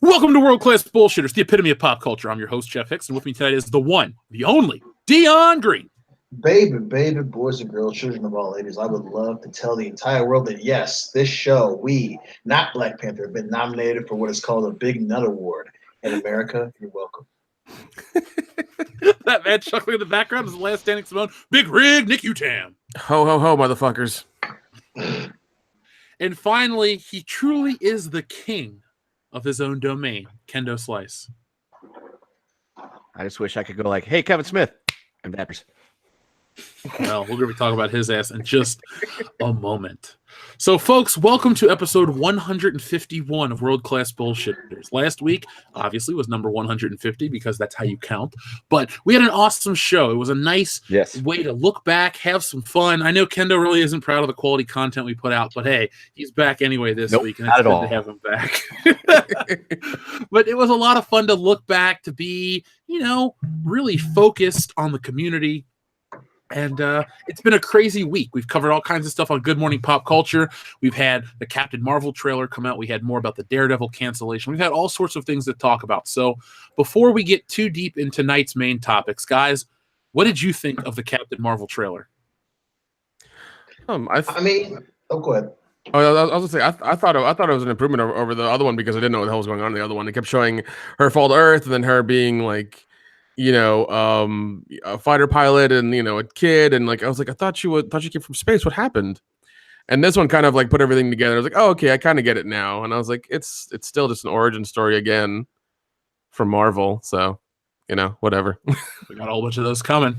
Welcome to World Class Bullshitters, the epitome of pop culture. I'm your host, Jeff Hicks, and with me tonight is the one, the only, Dion Green. Baby, boys and girls, children of all ages, I would love to tell the entire world that yes, this show, we, not Black Panther, have been nominated for what is called a Big Nut Award. In America, you're welcome. That man chuckling in the background is the last standing Simone. Big Rig, Nick Utam. Ho, ho, ho, motherfuckers. And finally, he truly is the king of his own domain, Kendo Slice. I just wish I could go like, hey, Kevin Smith, and Vapors. Well, we're going to be talking about his ass in just a moment. So, folks, welcome to episode 151 of World Class Bullshitters. Last week, obviously, was number 150 because that's how you count. But we had an awesome show. It was a nice way to look back, have some fun. I know Kendo really isn't proud of the quality content we put out, but hey, he's back anyway this week, and it's good to have him back. But it was a lot of fun to look back, to be, really focused on the community. And it's been a crazy week. We've covered all kinds of stuff on Good Morning Pop Culture. We've had the Captain Marvel trailer come out. We had more about the Daredevil cancellation. We've had all sorts of things to talk about. So before we get too deep into tonight's main topics, guys, what did you think of the Captain Marvel trailer? Go ahead. I was gonna say I thought it was an improvement over the other one because I didn't know what the hell was going on in the other one. It kept showing her fall to Earth and then her being like, a fighter pilot and a kid, and like I was like, I thought she came from space. What happened? And this one kind of like put everything together. I was like, oh, okay, I kind of get it now. And I was like, it's still just an origin story again from Marvel. So, whatever. We got a whole bunch of those coming.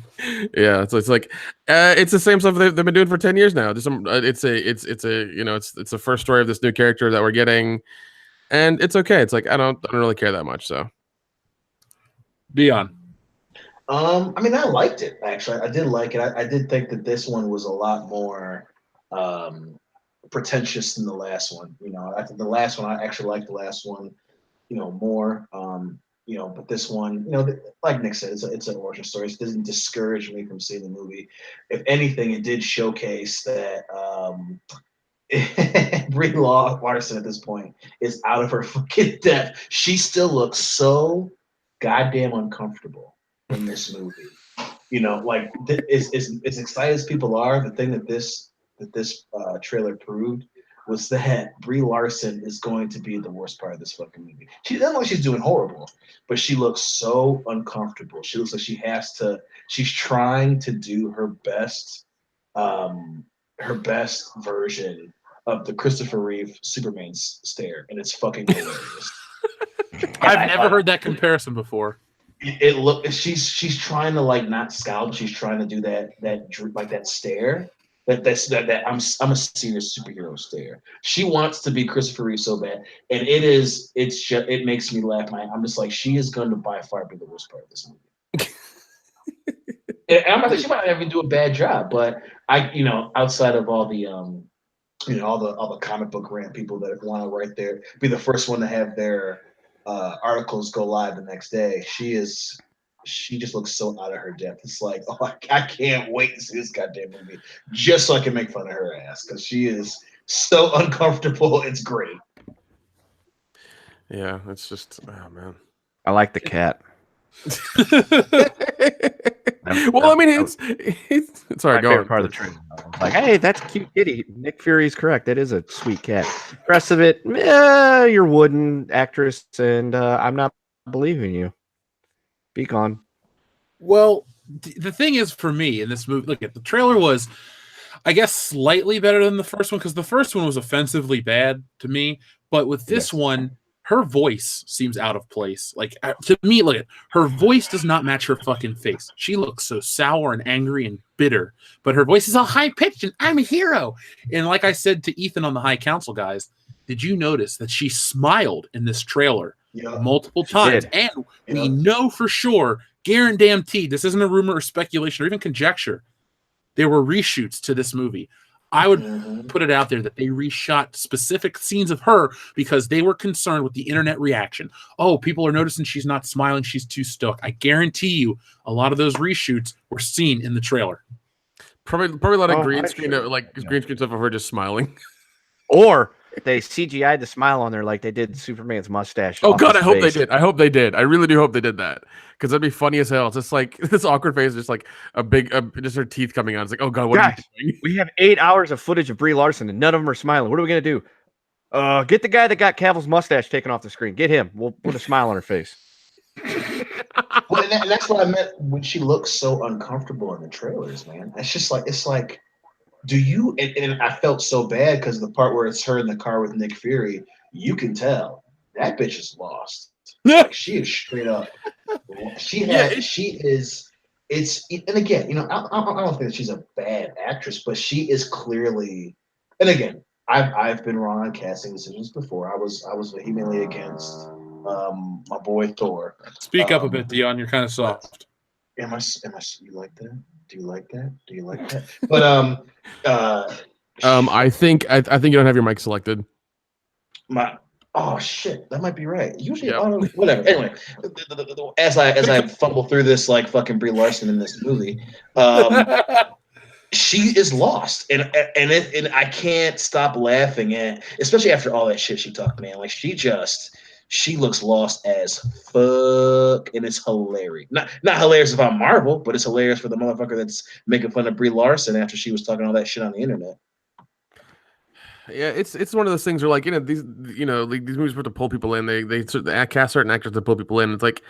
Yeah, so it's like it's the same stuff they've been doing for 10 years now. It's the first story of this new character that we're getting, and it's okay. It's like I don't really care that much. So, Dion. I liked it, actually. I did like it. I did think that this one was a lot more pretentious than the last one. I think the last one, I actually liked the last one, more. But this one, like Nick said, it's an origin story. It doesn't discourage me from seeing the movie. If anything, it did showcase that Brie Larson at this point is out of her fucking depth. She still looks so goddamn uncomfortable in this movie. As excited as people are, the thing that this trailer proved was that Brie Larson is going to be the worst part of this fucking movie. She doesn't look like she's doing horrible, but she looks so uncomfortable. She looks like she's trying to do her best version of the Christopher Reeve Superman stare, and it's fucking hilarious. I've never heard that comparison before. She's trying to like not scowl, but she's trying to do that stare. That I'm a serious superhero stare. She wants to be Christopher Reeve so bad, and it makes me laugh. I'm just like, she is going to by far be the worst part of this movie. And I'm not saying she might not even do a bad job, but outside of all the all the comic book rant people that want to write be the first one to have their articles go live the next day. She just looks so out of her depth. It's like, I can't wait to see this goddamn movie just so I can make fun of her ass because she is so uncomfortable. It's great. Yeah, it's just, oh man. I like the cat. Well, I mean, it's sorry. Go on. Part of the trailer. Like, hey, that's a cute kitty. Nick Fury's correct. That is a sweet cat. The rest of it, you're wooden actress, and I'm not believing you. Be gone. Well, the thing is, for me in this movie, look at the trailer was, I guess, slightly better than the first one because the first one was offensively bad to me. But with this one, her voice seems out of place. Like, to me, look at her voice does not match her fucking face. She looks so sour and angry and bitter, but her voice is all high pitched and I'm a hero. And like I said to Ethan on the High Council, guys, did you notice that she smiled in this trailer multiple times? And we know for sure, guaranteed, this isn't a rumor or speculation or even conjecture. There were reshoots to this movie. I would put it out there that they reshot specific scenes of her because they were concerned with the internet reaction. Oh, people are noticing she's not smiling. She's too stuck. I guarantee you a lot of those reshoots were seen in the trailer. Probably a lot of green screen stuff of her just smiling. Or they CGI'd the smile on there like they did Superman's mustache. Oh off God, his I hope they face. did. I hope they did. I really do hope they did that because that'd be funny as hell. It's just like this awkward face, just like just her teeth coming out. It's like, oh God, what are Guys, you doing? we have 8 hours of footage of Brie Larson and none of them are smiling. What are we gonna do? Get the guy that got Cavill's mustache taken off the screen. Get him. We'll put a smile on her face. Well, and that's what I meant when she looks so uncomfortable in the trailers, man. It's like, do you? And I felt so bad because the part where it's her in the car with Nick Fury, you can tell that bitch is lost. Like she is straight up. She is. It's and again, you know, I don't think that she's a bad actress, but she is clearly. And again, I've been wrong on casting decisions before. I was vehemently against my boy Thor. Speak up a bit, Dion. You're kind of soft. Am I? You like that? Do you like that? Do you like that? But I think you don't have your mic selected. Oh shit, that might be right. Usually, Yep. Whatever. Anyway, as I fumble through this like fucking Brie Larson in this movie, she is lost, and I can't stop laughing at, especially after all that shit she talked, man. Like she looks lost as fuck, and it's hilarious. Not hilarious if I'm Marvel, but it's hilarious for the motherfucker that's making fun of Brie Larson after she was talking all that shit on the internet. Yeah, it's one of those things where like these movies are supposed to pull people in. They cast certain actors to pull people in. It's like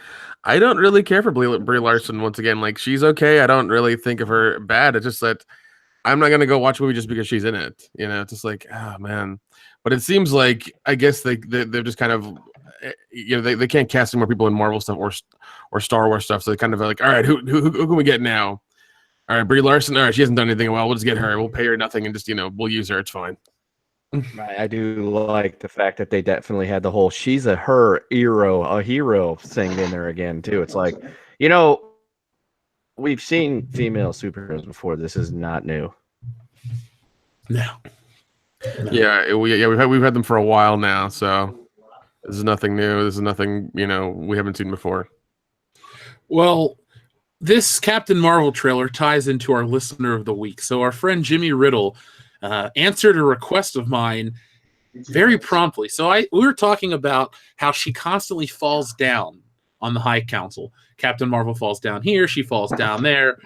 I don't really care for Brie Larson once again. Like she's okay. I don't really think of her bad. It's just that I'm not gonna go watch a movie just because she's in it. You know, it's just like oh man. But it seems like I guess they're just kind of they can't cast any more people in Marvel stuff or Star Wars stuff. So they kind of like all right, who can we get now? All right, Brie Larson. All right, she hasn't done anything well. We'll just get her. We'll pay her nothing and just we'll use her. It's fine. Right, I do like the fact that they definitely had the whole she's a hero thing in there again too. It's like, we've seen female superheroes before. This is not new. No. Yeah, we've had them for a while now, so this is nothing new. This is nothing we haven't seen before. Well, this Captain Marvel trailer ties into our listener of the week. So our friend Jimmy Riddle answered a request of mine very promptly. So we were talking about how she constantly falls down on the High Council. Captain Marvel falls down here, she falls down there,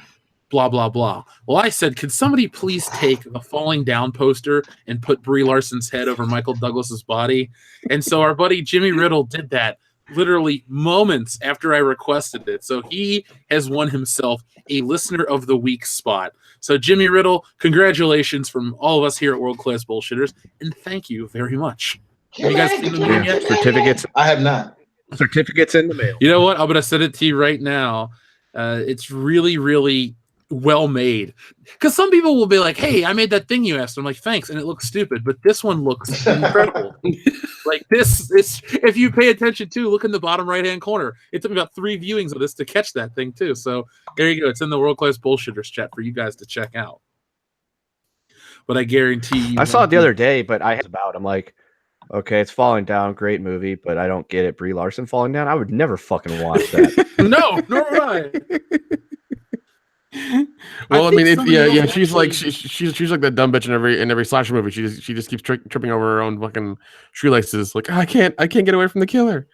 blah, blah, blah. Well, I said, could somebody please take the falling down poster and put Brie Larson's head over Michael Douglas's body? And so our buddy Jimmy Riddle did that literally moments after I requested it. So he has won himself a listener of the week spot. So Jimmy Riddle, congratulations from all of us here at World Class Bullshitters, and thank you very much. Have you guys seen the meme yet? Certificates. I have not. Certificates in the mail. You know what? I'm going to send it to you right now. It's really, really well made. Because some people will be like, hey, I made that thing you asked. I'm like, thanks. And it looks stupid, but this one looks incredible. Like this, if you pay attention to, look in the bottom right-hand corner. It took me about 3 viewings of this to catch that thing too. So there you go. It's in the World Class Bullshitters chat for you guys to check out. But I guarantee you, I saw it the other day, but I'm like, okay, it's falling down. Great movie, but I don't get it. Brie Larson falling down. I would never fucking watch that. No, nor would I. Well, I mean, she's like that dumb bitch in every slasher movie. She just keeps tripping over her own fucking shoelaces. Like I can't get away from the killer.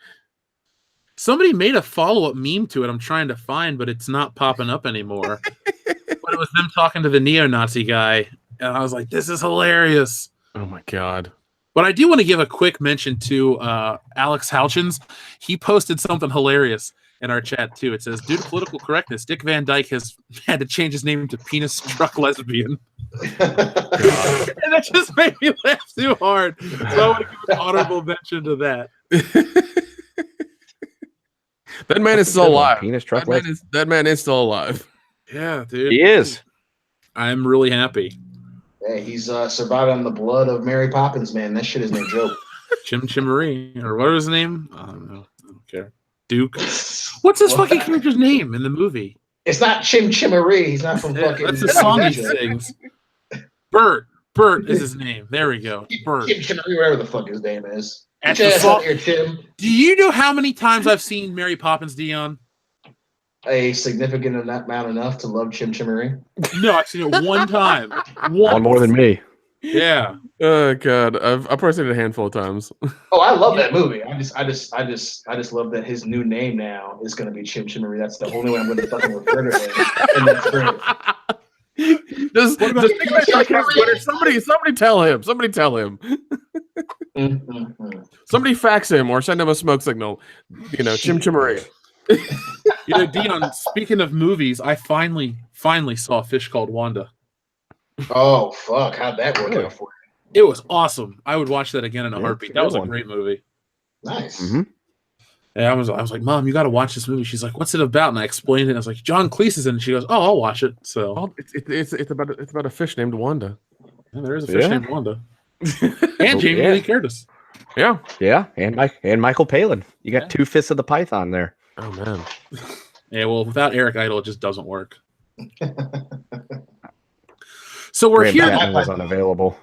Somebody made a follow-up meme to it. I'm trying to find, but it's not popping up anymore. But it was them talking to the neo-Nazi guy, and I was like, "This is hilarious." Oh my god. But I do want to give a quick mention to Alex Houchins. He posted something hilarious in our chat too. It says, due to political correctness, Dick Van Dyke has had to change his name to Penis Truck Lesbian. And that just made me laugh too hard. So I want to give an honorable mention to that. That man is still alive. Penis Truck Lesbian. That man is still alive. Yeah, dude. He is. I'm really happy. Hey, he's surviving on the blood of Mary Poppins, man. That shit is no joke. Chim Chimmery, or what was his name? I don't know. I don't care. Duke. What's his fucking character's name in the movie? It's not Chim Chimmery. He's not from fucking. That's the song he sings. Bert. Bert is his name. There we go. Bert. Chim Chimmery, whatever the fuck his name is. Here, do you know how many times I've seen Mary Poppins, Dion? A significant amount enough to love Chim Chimmery. No, I've seen it one time. One more than me. Yeah. Oh god, I've probably seen it a handful of times. Oh, I love that movie. I just love that his new name now is going to be Chim Chimmery. That's the only way I'm going to fucking refer to him, and that's great. Just think about it, Twitter. Somebody tell him. Somebody tell him. Somebody fax him or send him a smoke signal. Chim Chimmery. Dion, speaking of movies, I finally saw a Fish Called Wanda. Oh fuck! How'd that work out for you? It was awesome. I would watch that again in a heartbeat. That was a great movie. Nice. Mm-hmm. Yeah, I was like, Mom, you got to watch this movie. She's like, what's it about? And I explained it. And I was like, John Cleese is in it. She goes, oh, I'll watch it. So it's about a fish named Wanda. Yeah, there is a fish named Wanda. And Jamie Lee Curtis. Yeah. Yeah, and Michael Palin. You got 2 Fists of the Python there. Oh man. Yeah, well, without Eric Idle, it just doesn't work. So we're Graham here. Chapman was unavailable.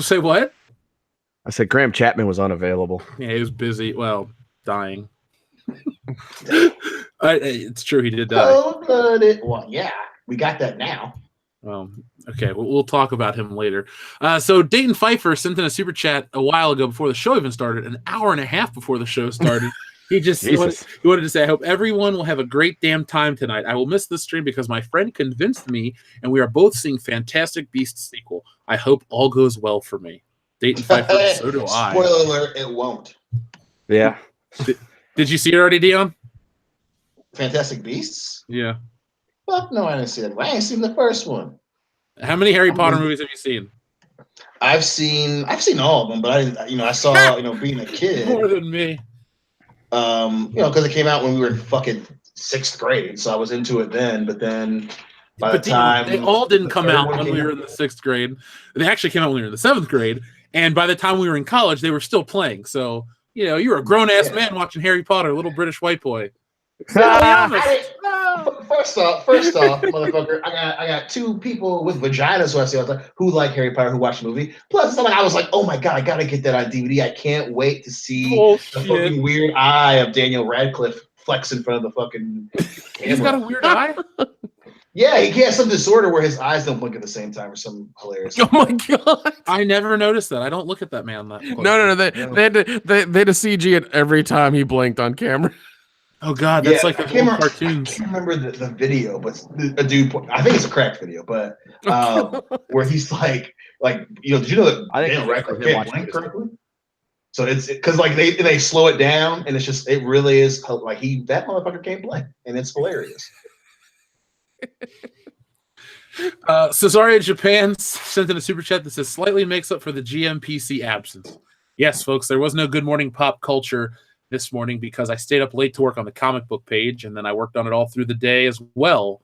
Say what? I said Graham Chapman was unavailable. Yeah, he was busy. Well, dying. It's true, he did die. Cold-blooded. Well, yeah, we got that now. Okay, we'll talk about him later. So Dayton Pfeiffer sent in a super chat a while ago before the show even started, an hour and a half before the show started. He wanted to say, I hope everyone will have a great damn time tonight. I will miss this stream because my friend convinced me, and we are both seeing Fantastic Beasts sequel. I hope all goes well for me. Dayton Pfeiffer, so do I. Spoiler alert, it won't. Yeah. Did you see it already, Dion? Fantastic Beasts? Yeah. Fuck no, I didn't see it. I ain't seen the first one. How many Harry Potter movies have you seen? I've seen all of them, but I saw, being a kid. More than me. Because it came out when we were in fucking 6th grade, so I was into it then. But then, by the time they all didn't come out when we were in the 6th grade. They actually came out when we were in the 7th grade, and by the time we were in college, they were still playing. So you were a grown ass man watching Harry Potter, little British white boy. First off, motherfucker, I got 2 people with vaginas who I see all the time who like Harry Potter, who watch the movie. Plus, I was like, oh my god, I gotta get that on DVD. I can't wait to see the fucking weird eye of Daniel Radcliffe flex in front of the fucking camera. He's got a weird eye? Yeah, he has some disorder where his eyes don't blink at the same time or some hilarious. Oh my god! I never noticed that. I don't look at that man that close. No. They had to CG it every time he blinked on camera. Oh god, that's like the cartoons. I can't remember the video, but a dude. I think it's a cracked video, but where he's like, did you know that Daniel Radcliffe can't blink correctly? So it's because they slow it down, and it really is that motherfucker can't blink, and it's hilarious. Cesaria Japan sent in a super chat that says slightly makes up for the GMPC absence. Yes, folks, there was no Good Morning Pop Culture this morning because I stayed up late to work on the comic book page, and then I worked on it all through the day as well.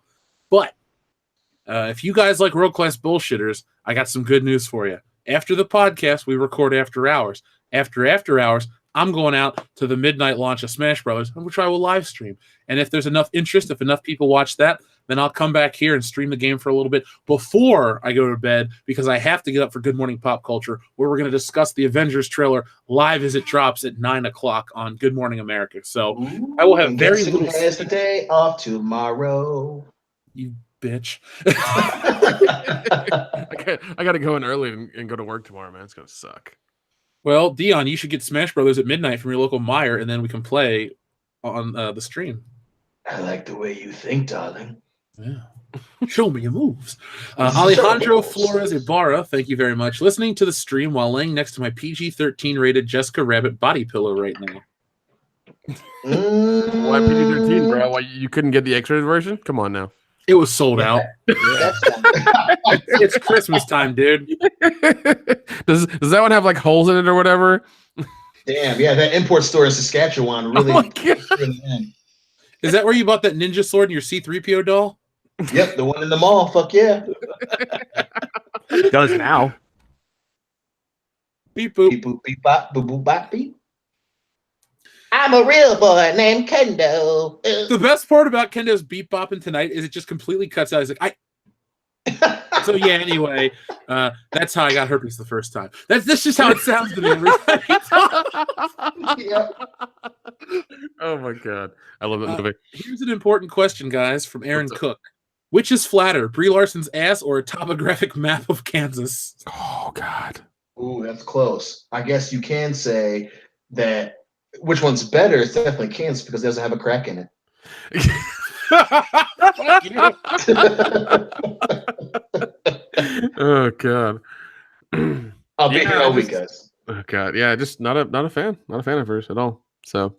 But if you guys like world class bullshitters, I got some good news for you. After the podcast, we record after hours. After hours, I'm going out to the midnight launch of Smash Brothers, which I will live stream. And if there's enough interest, if enough people watch that, then I'll come back here and stream the game for a little bit before I go to bed because I have to get up for Good Morning Pop Culture, where we're going to discuss the Avengers trailer live as it drops at 9:00 on Good Morning America. So I will have very little. Has the day off tomorrow. You bitch. I got to go in early and go to work tomorrow, man. It's going to suck. Well, Dion, you should get Smash Brothers at midnight from your local Meijer, and then we can play on the stream. I like the way you think, darling. Yeah. Show me your moves. Alejandro Flores Ibarra, thank you very much. Listening to the stream while laying next to my PG-13 rated Jessica Rabbit body pillow right now. Why PG-13, bro? Why you couldn't get the X-rated version? Come on now. It was sold out. It's Christmas time, dude. Does that one have holes in it or whatever? Damn, yeah, that import store in Saskatchewan really. Oh my God. Is that where you bought that ninja sword and your C-3PO doll? Yep, the one in the mall. Fuck yeah. It does now. Beep boop. Beep boop beep bop boop boop bop beep. I'm a real boy named Kendo. The best part about Kendo's beep bopping tonight is it just completely cuts out. He's like, So yeah, anyway, that's how I got herpes the first time. That's just how it sounds to me every time he talks. Yeah. Oh my God. I love that movie. Here's an important question, guys, from Aaron Cook. Which is flatter, Brie Larson's ass or a topographic map of Kansas? Oh God. Ooh, that's close. I guess you can say that which one's better? It's definitely Kansas because it doesn't have a crack in it. Oh God. I'll be here all week, guys. Oh God, yeah, just not a fan of hers at all. So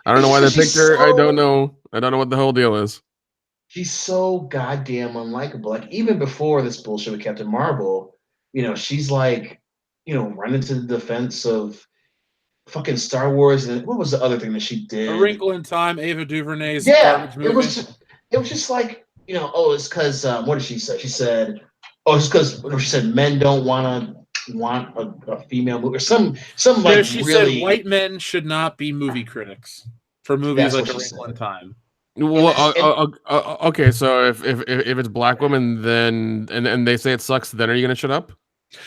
I don't know why they picked her. I don't know what the whole deal is. She's so goddamn unlikable. Like even before this bullshit with Captain Marvel, she's like, running to the defense of fucking Star Wars. And what was the other thing that she did? A Wrinkle in Time, Ava DuVernay's garbage movie. It was just like, it's because what did she say? She said, it's because she said men don't want a female movie or some like she really said white men should not be movie critics for movies like A Wrinkle in Time. Well, okay, so if it's black women, then and they say it sucks, then are you gonna shut up?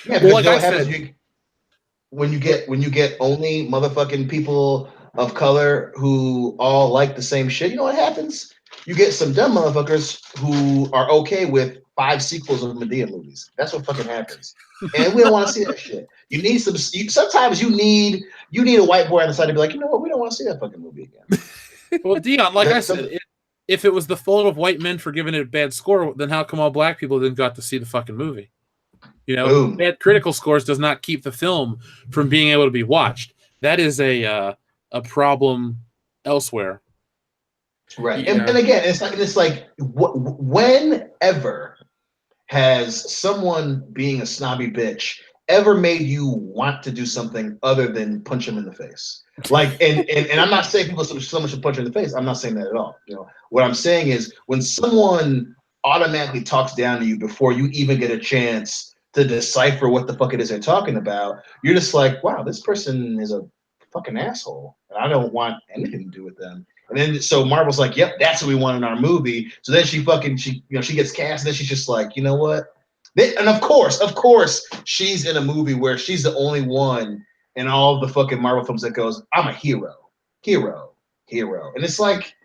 Yeah, well, like I said, when you get only motherfucking people of color who all like the same shit, you know what happens? You get some dumb motherfuckers who are okay with 5 sequels of Medea movies. That's what fucking happens, and we don't want to see that shit. You need sometimes you need a white boy on the side to be like, you know what, we don't want to see that fucking movie again. Well, Dion, like I said, if it was the fault of white men for giving it a bad score, then how come all black people didn't got to see the fucking movie? Bad critical scores does not keep the film from being able to be watched. That is a problem elsewhere. Right. Yeah. And again, it's like whenever has someone being a snobby bitch ever made you want to do something other than punch him in the face? Like, and I'm not saying someone should punch you in the face. I'm not saying that at all. What I'm saying is when someone automatically talks down to you before you even get a chance to decipher what the fuck it is they're talking about, you're just like, wow, this person is a fucking asshole, and I don't want anything to do with them. And then so Marvel's like, yep, that's what we want in our movie. So then she gets cast, and then she's just like, you know what? And of course, she's in a movie where she's the only one in all the fucking Marvel films that goes, I'm a hero. And it's like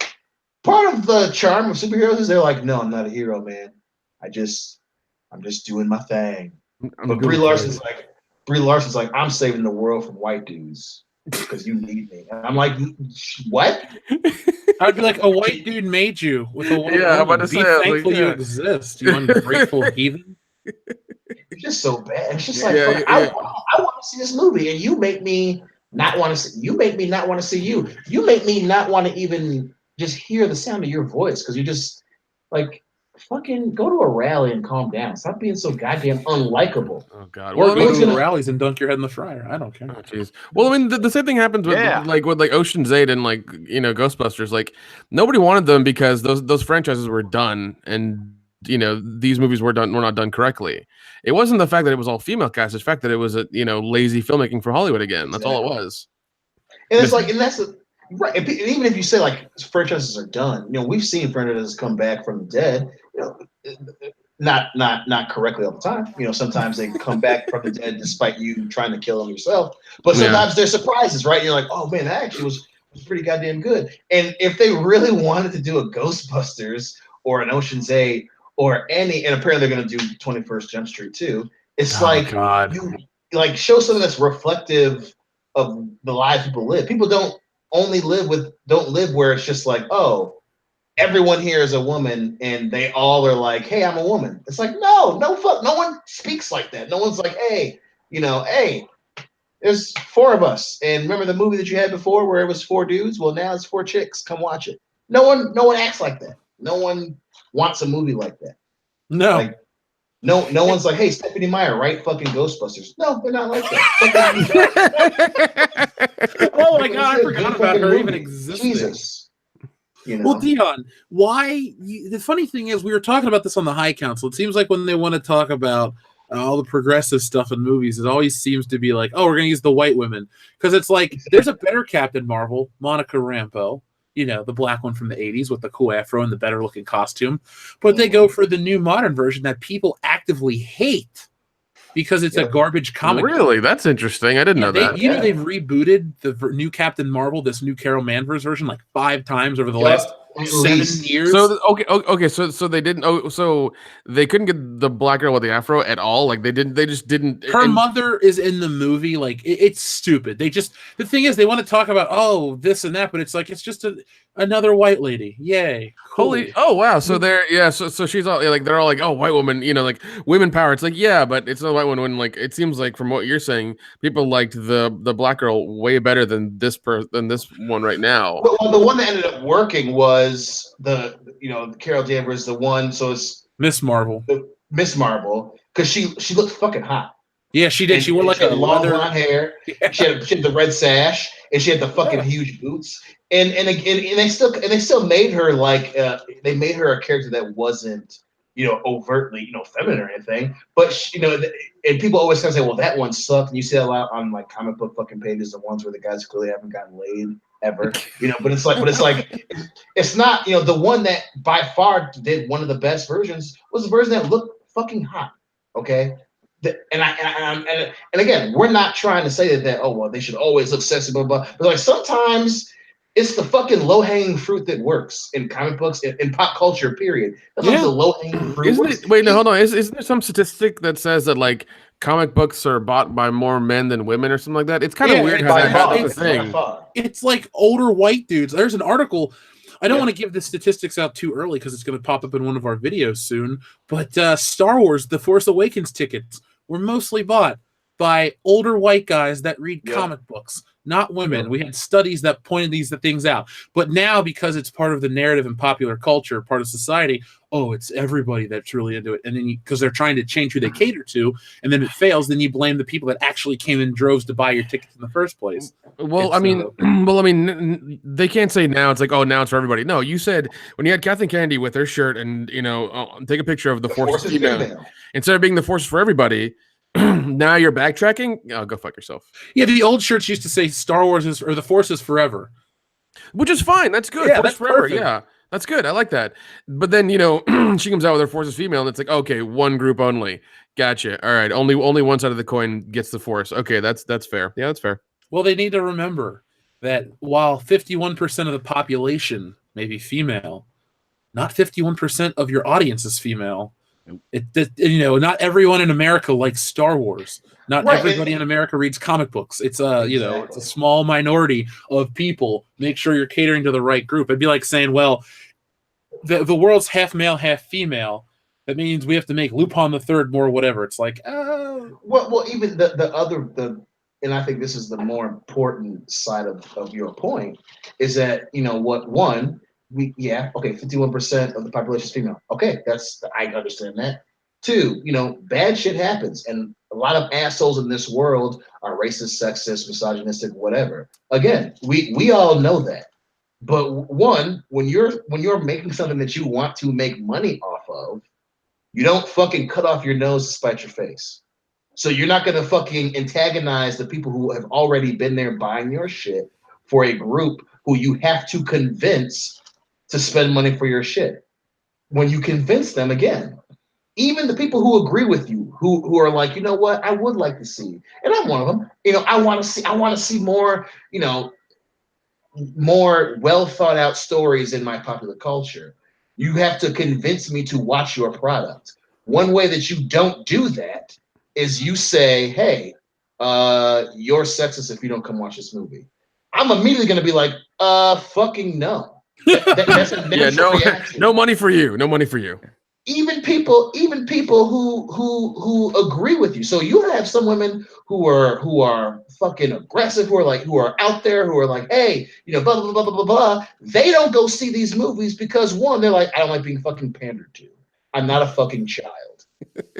part of the charm of superheroes is they're like, no, I'm not a hero, man. I'm just doing my thing. But Brie Larson's like, I'm saving the world from white dudes because you need me. And I'm like, what? I'd be like, a white dude made you with a white woman. Be thankful you exist, you ungrateful heathen. It's just so bad. It's just like, I want to see this movie, and you make me not want to see. You make me not want to see you. You make me not want to even just hear the sound of your voice because you just like fucking go to a rally and calm down. Stop being so goddamn unlikable. Oh God! Or go to rallies and dunk your head in the fryer. I don't care. Oh, jeez. Well, I mean, the same thing happens with like Ocean's 8 and like Ghostbusters. Like nobody wanted them because those franchises were done, and these movies were not done correctly. It wasn't the fact that it was all female cast; it's the fact that it was a lazy filmmaking for Hollywood again. That's all it was. And it's like, and that's right. And even if you say like franchises are done, we've seen franchises come back from the dead. Not correctly all the time. Sometimes they come back from the dead despite you trying to kill them yourself. But sometimes they're surprises, right? You're like, oh man, that actually was pretty goddamn good. And if they really wanted to do a Ghostbusters or an Ocean's 8 or any, and apparently they're going to do 21st Jump Street too. It's you like show something that's reflective of the lives people live. People don't live where it's just like, oh, everyone here is a woman and they all are like, hey, I'm a woman. It's like, no one speaks like that. No one's like, hey, hey, there's 4 of us. And remember the movie that you had before where it was 4 dudes? Well, now it's 4 chicks. Come watch it. No one acts like that. No one wants a movie like that. No. Like, no one's like, hey, Stephanie Meyer, write fucking Ghostbusters. No, they're not like that. Oh my God, I forgot about her even existing. Jesus. Well, Dion, the funny thing is we were talking about this on the High Council. It seems like when they want to talk about all the progressive stuff in movies, it always seems to be like, oh, we're going to use the white women. Because it's like, there's a better Captain Marvel, Monica Rambeau, the black one from the 80s with the cool afro and the better looking costume. But they go for the new modern version that people actively hate because it's a garbage comic. Really? That's interesting. I didn't know that. They've rebooted the new Captain Marvel, this new Carol Danvers version, like 5 times over the last At 7 least. years. So okay. So they didn't. Oh, so they couldn't get the black girl with the afro at all. Like they didn't. They just didn't. Her mother is in the movie. Like it's stupid. They just the thing is they want to talk about this and that, but it's like it's just another white lady. Yay! Cool. Holy! Oh wow! So they're So she's all like they're all like, oh, white woman. Like women power. It's like but it's not a white woman. When like it seems like from what you're saying, people liked the black girl way better than this one right now. Well, the one that ended up working was the Carol Danvers, the one. So it's Miss Marvel. Miss Marvel, because she looked fucking hot. Yeah, she did. She wore like she had a long leather blonde hair. Yeah. She had the red sash, and she had the fucking huge boots. And they still made her like they made her a character that wasn't overtly feminine or anything. But and people always kind of say, well, that one sucked. And you see that a lot on like comic book fucking pages, the ones where the guys clearly haven't gotten laid ever. But it's like it's not the one that by far did one of the best versions was the version that looked fucking hot. Okay. And again, we're not trying to say that they should always look sexy, blah blah. But like sometimes it's the fucking low hanging fruit that works in comic books in pop culture. Period. That's the low hanging fruit. Isn't it? Wait, no, hold on. Isn't there some statistic that says that like comic books are bought by more men than women or something like that? It's kind of weird how that's a thing. It's like older white dudes. There's an article. I don't want to give the statistics out too early because it's going to pop up in one of our videos soon. But Star Wars: The Force Awakens tickets were mostly bought by older white guys that read comic books, not women. We had studies that pointed these things out. But now, because it's part of the narrative and popular culture, part of society, it's everybody that's really into it. And then because they're trying to change who they cater to, and then it fails, then you blame the people that actually came in droves to buy your tickets in the first place. Well, I mean, they can't say now it's like, now it's for everybody. No, you said when you had Kathleen Kennedy with her shirt and take a picture of the Force female. Instead of being the Force for everybody, now you're backtracking. Oh, go fuck yourself. Yeah, the old shirts used to say Star Wars or the Force is forever, which is fine. That's good. Yeah, Force that's forever. perfect. Yeah, that's good. I like that. But then she comes out with her Force is female, and it's like, okay, one group only. Gotcha. All right, only one side of the coin gets the Force. Okay, that's fair. Yeah, that's fair. Well, they need to remember that while 51% of the population may be female, not 51% of your audience is female. Not everyone in America likes Star Wars. Not everybody in America reads comic books. It's it's a small minority of people. Make sure you're catering to the right group. It'd be like saying, well, the world's half male, half female. That means we have to make Lupin the Third more whatever. It's like, well, even and I think this is the more important side of your point is that 51% of the population is female. Okay, I understand that. 2, bad shit happens, and a lot of assholes in this world are racist, sexist, misogynistic, whatever. Again, we all know that. But 1, when you're making something that you want to make money off of, you don't fucking cut off your nose to spite your face. So you're not gonna fucking antagonize the people who have already been there buying your shit for a group who you have to convince to spend money for your shit. When you convince them, again, even the people who agree with you, who are like, you know what, I would like to see, and I'm one of them. I want to see more, more well thought out stories in my popular culture. You have to convince me to watch your product. One way that you don't do that is you say, hey, you're sexist if you don't come watch this movie. I'm immediately going to be like, fucking no. That's a natural reaction. No money for you. No money for you. Even people who agree with you. So you have some women who are fucking aggressive, who are out there, who are like, hey, blah blah blah blah blah blah. They don't go see these movies because 1, they're like, I don't like being fucking pandered to. I'm not a fucking child.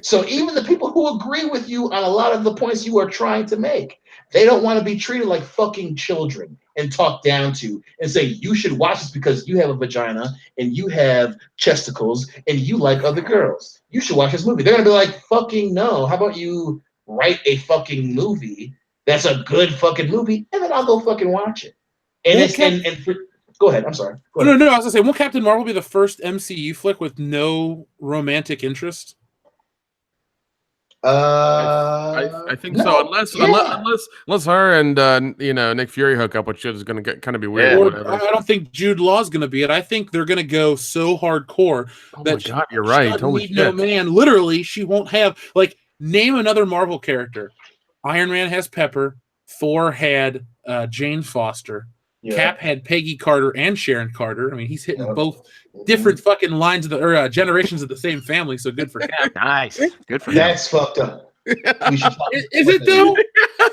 So even the people who agree with you on a lot of the points you are trying to make, they don't want to be treated like fucking children and talked down to and say, you should watch this because you have a vagina and you have chesticles and you like other girls. You should watch this movie. They're going to be like, fucking no. How about you write a fucking movie that's a good fucking movie and then I'll go fucking watch it. Go ahead. I'm sorry. No, I was going to say, won't Captain Marvel be the first MCU flick with no romantic interest? I think no, so. Unless her and Nick Fury hook up, which is going to kind of be weird. Yeah. Or Or whatever. I don't think Jude Law's going to be it. I think they're going to go so hardcore Oh my that god, you're she right. doesn't Holy need shit. no man. Literally, she won't have name another Marvel character. Iron Man has Pepper. Thor had Jane Foster. Yeah. Cap had Peggy Carter and Sharon Carter. I mean, he's hitting Yep. both different fucking lines of the generations of the same family. So good for Cap. Nice. Good for him. That's fucked up. We should Is it though?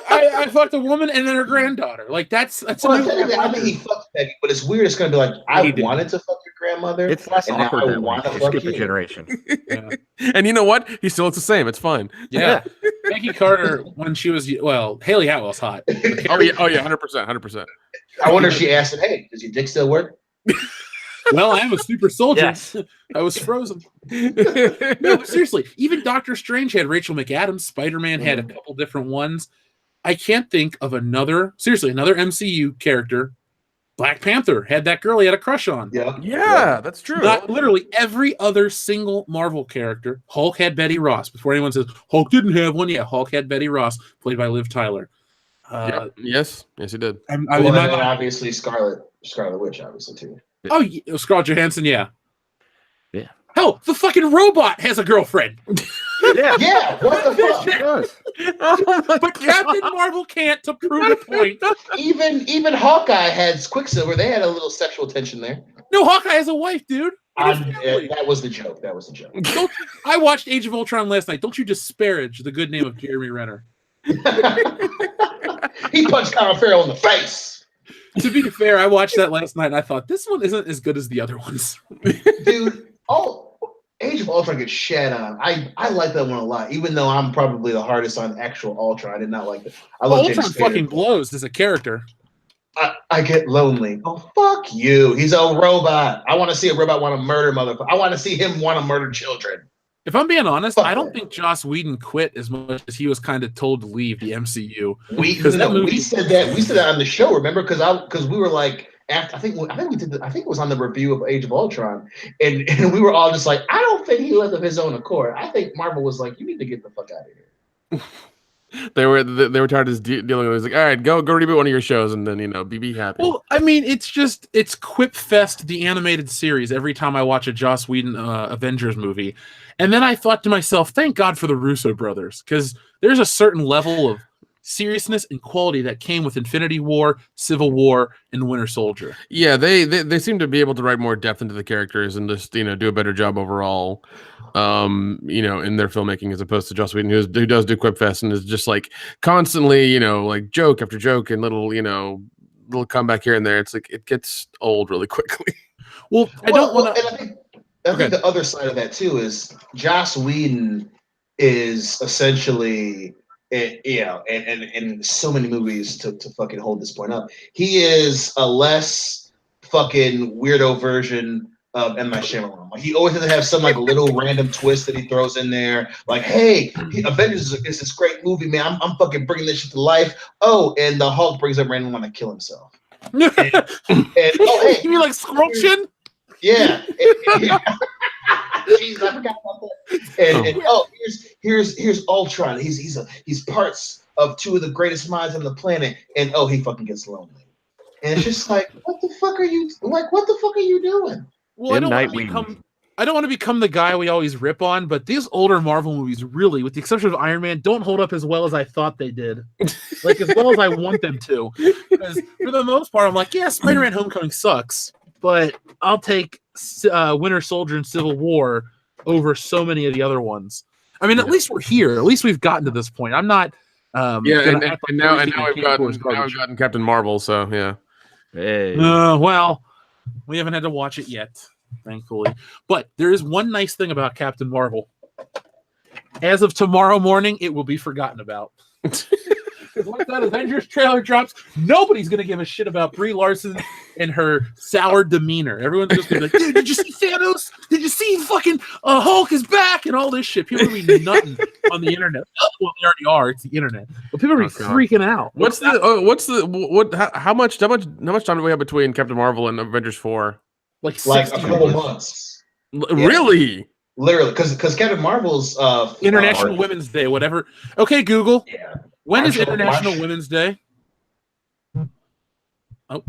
I fucked a woman and then her granddaughter. Like that's Well, a technically, I think he fucked Peggy, but it's weird. It's gonna be like I He did. wanted to fuck your grandmother. It's less and now awkward I that way. want to You fuck skip a you. generation. Yeah. And you know what? He still looks the same. It's fine. Yeah. Peggy Carter when she was Haley Atwell's hot. Oh yeah, 100%. I wonder if she asked him, "Hey, does your dick still work?" Well, I am a super soldier. Yes. I was frozen. No, but seriously, even Doctor Strange had Rachel McAdams. Spider-Man had a couple different ones. I can't think of another MCU character. Black Panther had that girl he had a crush on. Yeah, that's true. Not literally every other single Marvel character. Hulk had Betty Ross. Before anyone says Hulk didn't have one, yeah, Hulk had Betty Ross, played by Liv Tyler. Yes, he did. And obviously Scarlet Witch, obviously too. Oh, Scarlett Johansson, yeah. Yeah. Hell, the fucking robot has a girlfriend. Yeah, what the fuck? It does. But Captain Marvel can't, to prove a point. Even Hawkeye had Quicksilver. They had a little sexual tension there. No, Hawkeye has a wife, dude. That was the joke. I watched Age of Ultron last night. Don't you disparage the good name of Jeremy Renner. He punched Colin Farrell in the face. To be fair, I watched that last night and I thought this one isn't as good as the other ones. Dude, Age of Ultron gets shat on. I like that one a lot, even though I'm probably the hardest on actual Ultron. I did not like it. I love Ultron fucking blows as a character. I get lonely. Oh, fuck you. He's a robot. I want to see a robot want to murder motherfucker. I want to see him want to murder children. If I'm being honest, I don't think Joss Whedon quit as much as he was kind of told to leave the MCU. We said that on the show, remember? Because we were like, I think it was on the review of Age of Ultron, and we were all just like, I don't think he left of his own accord. I think Marvel was like, you need to get the fuck out of here. They were tired of dealing with it. It was like, all right, go reboot one of your shows and then be happy. Well, I mean, it's Quip Fest, the animated series. Every time I watch a Joss Whedon Avengers movie, and then I thought to myself, thank God for the Russo brothers, because there's a certain level of seriousness and quality that came with Infinity War, Civil War, and Winter Soldier. Yeah, they seem to be able to write more depth into the characters and just do a better job overall. In their filmmaking as opposed to Joss Whedon, who does do Quip Fest and is just like constantly, like joke after joke and little comeback here and there. It's like it gets old really quickly. Well, I think the other side of that too is Joss Whedon is essentially, in so many movies to fucking hold this point up, he is a less fucking weirdo version of M. Night Shyamalan. Like he always has to have some like little random twist that he throws in there. Like, hey, Avengers is this great movie, man. I'm fucking bringing this shit to life. Oh, and the Hulk brings up random one to kill himself. And hey, you mean like Squirrel Chin? Yeah. Jeez, I forgot about that. Here's Ultron. He's parts of two of the greatest minds on the planet, and he fucking gets lonely. And it's just like, what the fuck are you doing? Well, I don't want to become the guy we always rip on, but these older Marvel movies really, with the exception of Iron Man, don't hold up as well as I thought they did. Like, as well as I want them to. Because for the most part, I'm like, yeah, Spider-Man Homecoming sucks, but I'll take Winter Soldier and Civil War over so many of the other ones. I mean, at least we're here. At least we've gotten to this point. I'm not. Now we've gotten Captain Marvel. So yeah. Hey. Well, we haven't had to watch it yet, thankfully. But there is one nice thing about Captain Marvel. As of tomorrow morning, it will be forgotten about. Because once that Avengers trailer drops, nobody's going to give a shit about Brie Larson and her sour demeanor. Everyone's just going to be like, dude, did you see Thanos? Did you see fucking Hulk is back and all this shit? People are be nutting on the internet. Well, they already are. It's the internet. But people are freaking out. How much time do we have between Captain Marvel and Avengers 4? Like a couple months. Really? Literally, because Captain Marvel's International Women's Day, whatever. Okay, Google. Yeah. When is International Women's Day? Oh.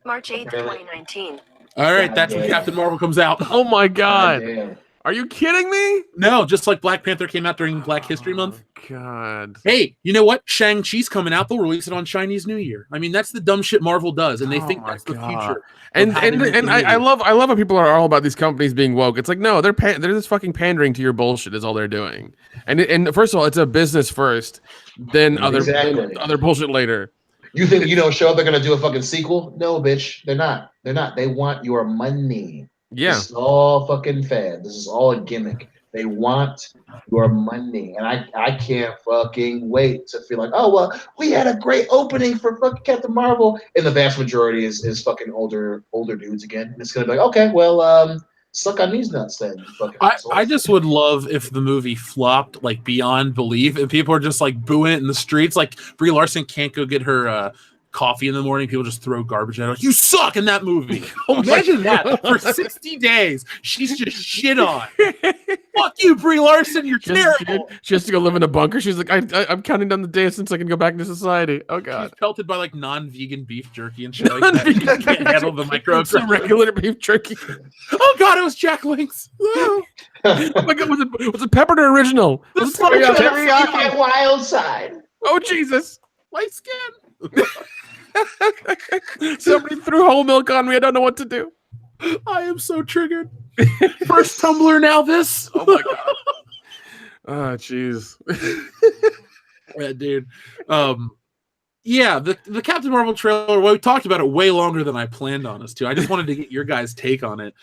March 8th, 2019. All right, that's when Captain Marvel comes out. Oh my God. Are you kidding me? No, just like Black Panther came out during Black History Month. God. Hey, you know what? Shang-Chi's coming out. They'll release it on Chinese New Year. I mean, that's the dumb shit Marvel does, and they think that's the future. And I love how people are all about these companies being woke. It's like, no, they're just fucking pandering to your bullshit is all they're doing. And first of all, it's a business first, then other bullshit later. You think show up, they're gonna do a fucking sequel? No, bitch, they're not. They're not. They want your money. Yeah. This is all fucking fad. This is all a gimmick. They want your money. And I can't fucking wait to feel like, oh, well, we had a great opening for fucking Captain Marvel. And the vast majority is fucking older dudes again. And it's going to be like, okay, well, suck on these nuts then. I just would love if the movie flopped like beyond belief and people are just like booing it in the streets. Like Brie Larson can't go get her coffee in the morning, people just throw garbage at her. You suck in that movie. Imagine that for 60 days. She's just shit on. Fuck you, Brie Larson. You're terrible. She has to go live in a bunker. She's like, I'm counting down the days since I can go back into society. Oh God. She's pelted by like non-vegan beef jerky and shit like that. She can't handle the microaggressions. Some regular beef jerky. Oh God, it was Jack Link's. Oh my God, was it peppered or original? Was it teriyaki wild side? Oh Jesus. Light skin. Somebody threw whole milk on me. I don't know what to do. I am so triggered. First tumbler, now this. Oh my God. Oh jeez. Yeah, dude. Yeah, the Captain Marvel trailer, well, we talked about it way longer than I planned on us to. I just wanted to get your guys' take on it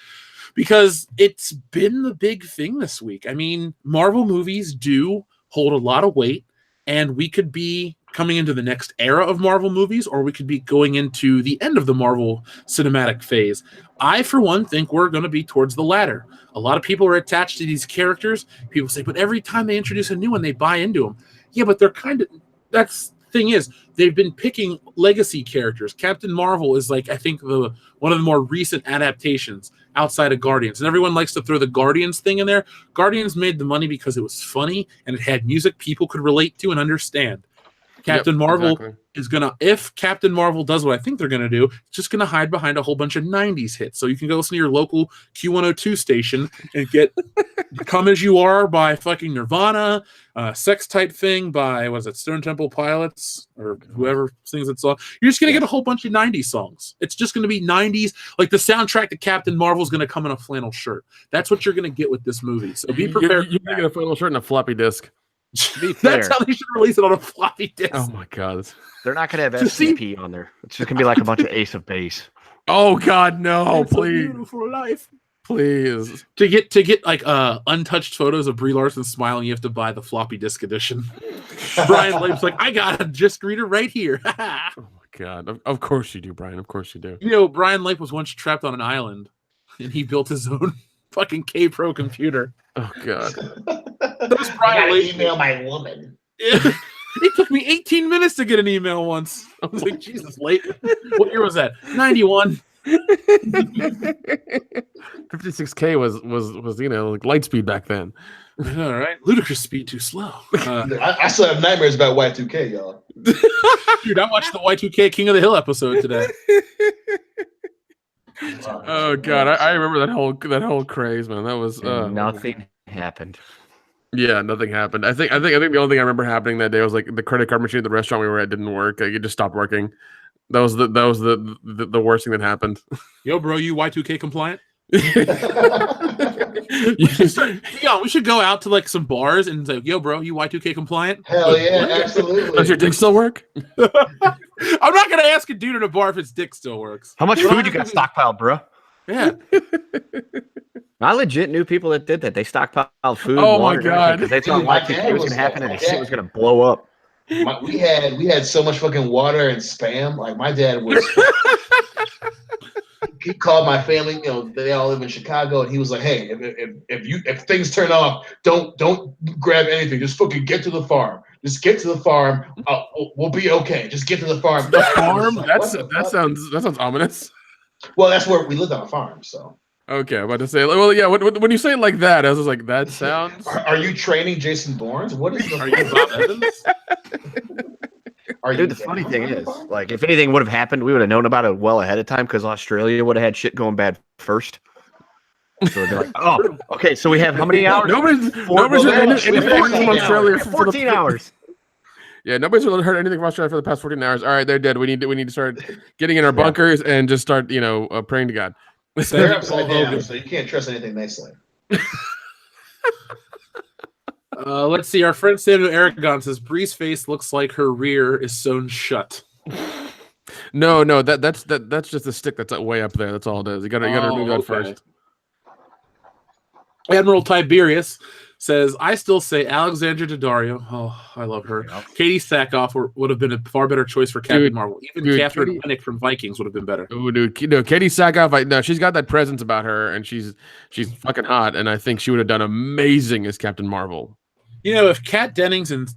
because it's been the big thing this week. I mean, Marvel movies do hold a lot of weight, and we could be coming into the next era of Marvel movies, or we could be going into the end of the Marvel cinematic phase. I, for one, think we're going to be towards the latter. A lot of people are attached to these characters. People say, but every time they introduce a new one, they buy into them. Yeah, but they're that's the thing is, they've been picking legacy characters. Captain Marvel is like, I think, one of the more recent adaptations outside of Guardians. And everyone likes to throw the Guardians thing in there. Guardians made the money because it was funny and it had music people could relate to and understand. Captain Marvel is going to, if Captain Marvel does what I think they're going to do, it's just going to hide behind a whole bunch of 90s hits. So you can go listen to your local Q102 station and get Come As You Are by fucking Nirvana, Sex Type Thing by, was it Stone Temple Pilots or whoever sings that song. You're just going to get a whole bunch of 90s songs. It's just going to be 90s. Like the soundtrack to Captain Marvel is going to come in a flannel shirt. That's what you're going to get with this movie. So be prepared. You're going to get a flannel shirt and a floppy disk. That's how they should release it on a floppy disk. Oh my God. They're not going to have SCP on there. It's just going to be like a bunch of Ace of Base. Oh God, no, it's please. A beautiful life. Please. To get like untouched photos of Brie Larson smiling, you have to buy the floppy disk edition. Brian Lape's like, I got a disc reader right here. Oh my God. Of course you do, Brian. Of course you do. You know, Brian Lape was once trapped on an island and he built his own fucking K-Pro computer. Oh God. Those Brian Lape email my woman. It took me 18 minutes to get an email once. I was like, Jesus, Lape. What year was that? 91. 56K was like light speed back then. All right, ludicrous speed too slow. I still have nightmares about Y2K, y'all. Dude, I watched the Y2K King of the Hill episode today. Oh God, I remember that whole craze, man. That was nothing happened. Yeah, nothing happened. I think the only thing I remember happening that day was like the credit card machine at the restaurant we were at didn't work. Like, it just stopped working. That was the worst thing that happened. Yo, bro, you Y2K compliant? We should go out to like some bars and say, yo, bro, you Y2K compliant? Hell yeah, absolutely. Does your dick still work? I'm not gonna ask a dude at a bar if his dick still works. How much food you got stockpiled, bro? Yeah. I legit knew people that did that. They stockpiled food. Oh my God! Because they thought Y2K was gonna happen and the shit was gonna blow up. We had so much fucking water and spam. Like my dad was. He called my family. You know, they all live in Chicago, and he was like, "Hey, if things turn off, don't grab anything. Just fucking get to the farm. Just get to the farm. We'll be okay. Just get to the farm." The farm? That sounds ominous. Well, that's where we lived on a farm, so. Okay, I'm about to say. Well, yeah. When you say it like that, I was just like, that sounds. Are you training Jason Bourne? What is the? Are you Bob Evans? Are you Dude, the funny down thing on is, Bob? like, if anything would have happened, we would have known about it well ahead of time because Australia would have had shit going bad first. So it'd be like, oh, okay, so we have how many hours? Nobody's well, heard they're anything Australia. from 14 Australia hours. for 14 hours. Yeah, nobody's really heard anything from Australia for the past 14 hours. All right, they're dead. We need to start getting in our bunkers and just start, praying to God. They're upside down, so you can't trust anything they say. Let's see. Our friend Samuel Aragon says Bree's face looks like her rear is sewn shut. No, that's just a stick that's way up there. That's all it is. You gotta remove that first. Admiral Tiberius says, I still say Alexandra Daddario. Oh, I love her. Katie Sackhoff would have been a far better choice for Captain Marvel. Even Catherine Winnick from Vikings would have been better. Oh, dude, Katie Sackhoff. She's got that presence about her, and she's fucking hot. And I think she would have done amazing as Captain Marvel. If Kat Dennings and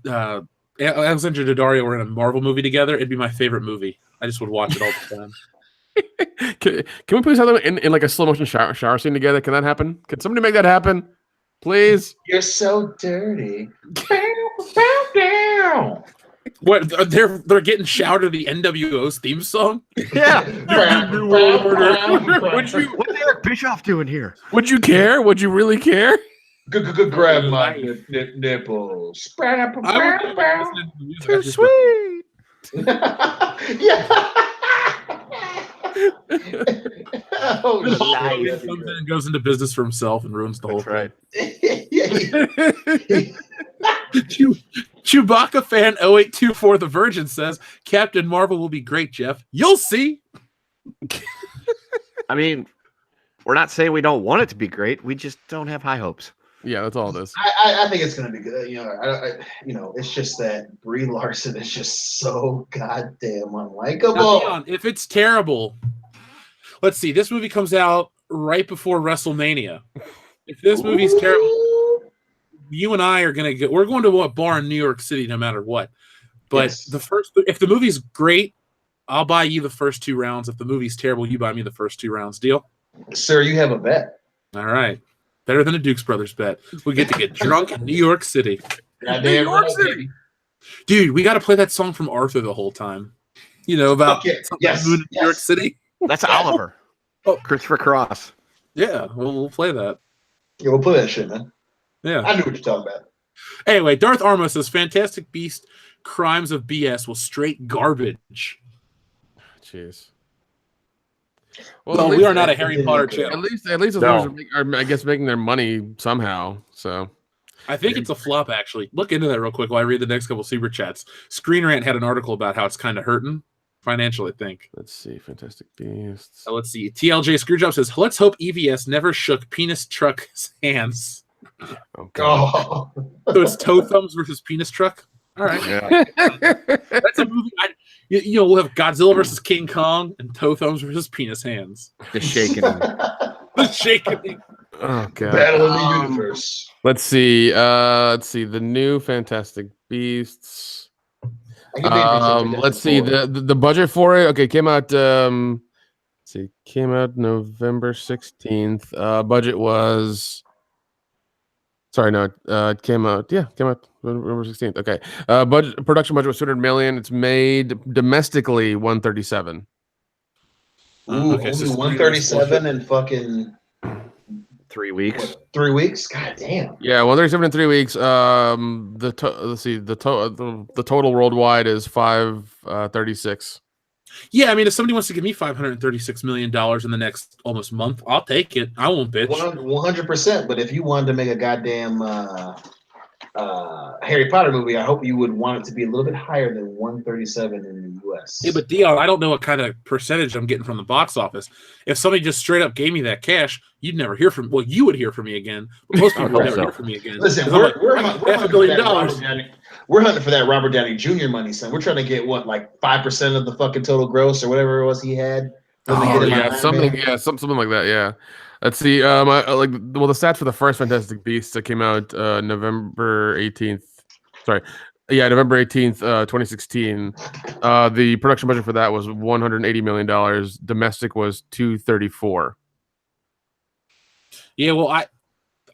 Alexandra Daddario were in a Marvel movie together, it'd be my favorite movie. I just would watch it all the time. Can we please have them in like a slow motion shower scene together? Can that happen? Can somebody make that happen, please? You're so dirty. What? They're getting shouted the NWO's theme song? Yeah. What's Eric Bischoff doing here? Would you care? Would you really care? Good grab my nipples. Too sweet. Yeah. Oh, nice. Comes in and goes into business for himself and ruins the whole thing. Chewbacca fan 0824 The Virgin says Captain Marvel will be great, Jeff. You'll see. I mean, we're not saying we don't want it to be great. We just don't have high hopes. Yeah, that's all it is. I think it's going to be good. It's just that Brie Larson is just so goddamn unlikable. Now, if it's terrible, let's see. This movie comes out right before WrestleMania. If this movie's terrible, you and I are going to go. We're going to a bar in New York City no matter what. But if the movie's great, I'll buy you the first 2 rounds. If the movie's terrible, you buy me the first 2 rounds. Deal? Sir, you have a bet. All right. Better than a Dukes Brothers bet. We get to get drunk in New York City. New York City. Dude, we got to play that song from Arthur the whole time. About New York City. That's Oliver. Christopher Cross. Yeah, we'll play that. Yeah, we'll play that shit, man. Yeah. I knew what you're talking about. Anyway, Darth Armo says Fantastic Beast Crimes of BS was straight garbage. Jeez. Well, we are not a Harry Potter channel. At least those are, I guess, making their money somehow. So I think it's a flop, actually. Look into that real quick while I read the next couple super chats. Screen Rant had an article about how it's kind of hurting financially, I think. Let's see. Fantastic Beasts. Let's see. TLJ Screwjob says, let's hope EVS never shook penis truck's hands. Oh, God. So it's toe thumbs versus penis truck? All right. Yeah. That's a movie. We'll have Godzilla versus King Kong and toe thumbs versus penis hands. The shaking. The shaking. Oh God. Battle of the universe. Let's see. The new Fantastic Beasts. Let's see. The budget for it. Okay, came out. Came out November 16th. Budget was. Sorry, no. It came out. Yeah, came out November 16th. Okay. Production budget was 200 million. It's made domestically 137. Okay, so 137 in fucking 3 weeks. What, 3 weeks? God damn. Yeah, 137 in 3 weeks. The total worldwide is 536. Yeah, I mean, if somebody wants to give me $536 million in the next almost month, I'll take it. I won't bitch. 100%. But if you wanted to make a goddamn Harry Potter movie, I hope you would want it to be a little bit higher than 137 in the U.S. Yeah, but Dion, I don't know what kind of percentage I'm getting from the box office. If somebody just straight up gave me that cash, you'd never hear from. Well, you would hear from me again, but most people would never hear from me again. Listen, we're $500 million. We're hunting for that Robert Downey Jr. money, son. We're trying to get like 5% of the fucking total gross or whatever it was he had. Something like that. Yeah. Let's see. The stats for the first Fantastic Beasts that came out November 18th. Sorry. Yeah, November 18th, 2016. The production budget for that was $180 million. Domestic was $234. Yeah, well,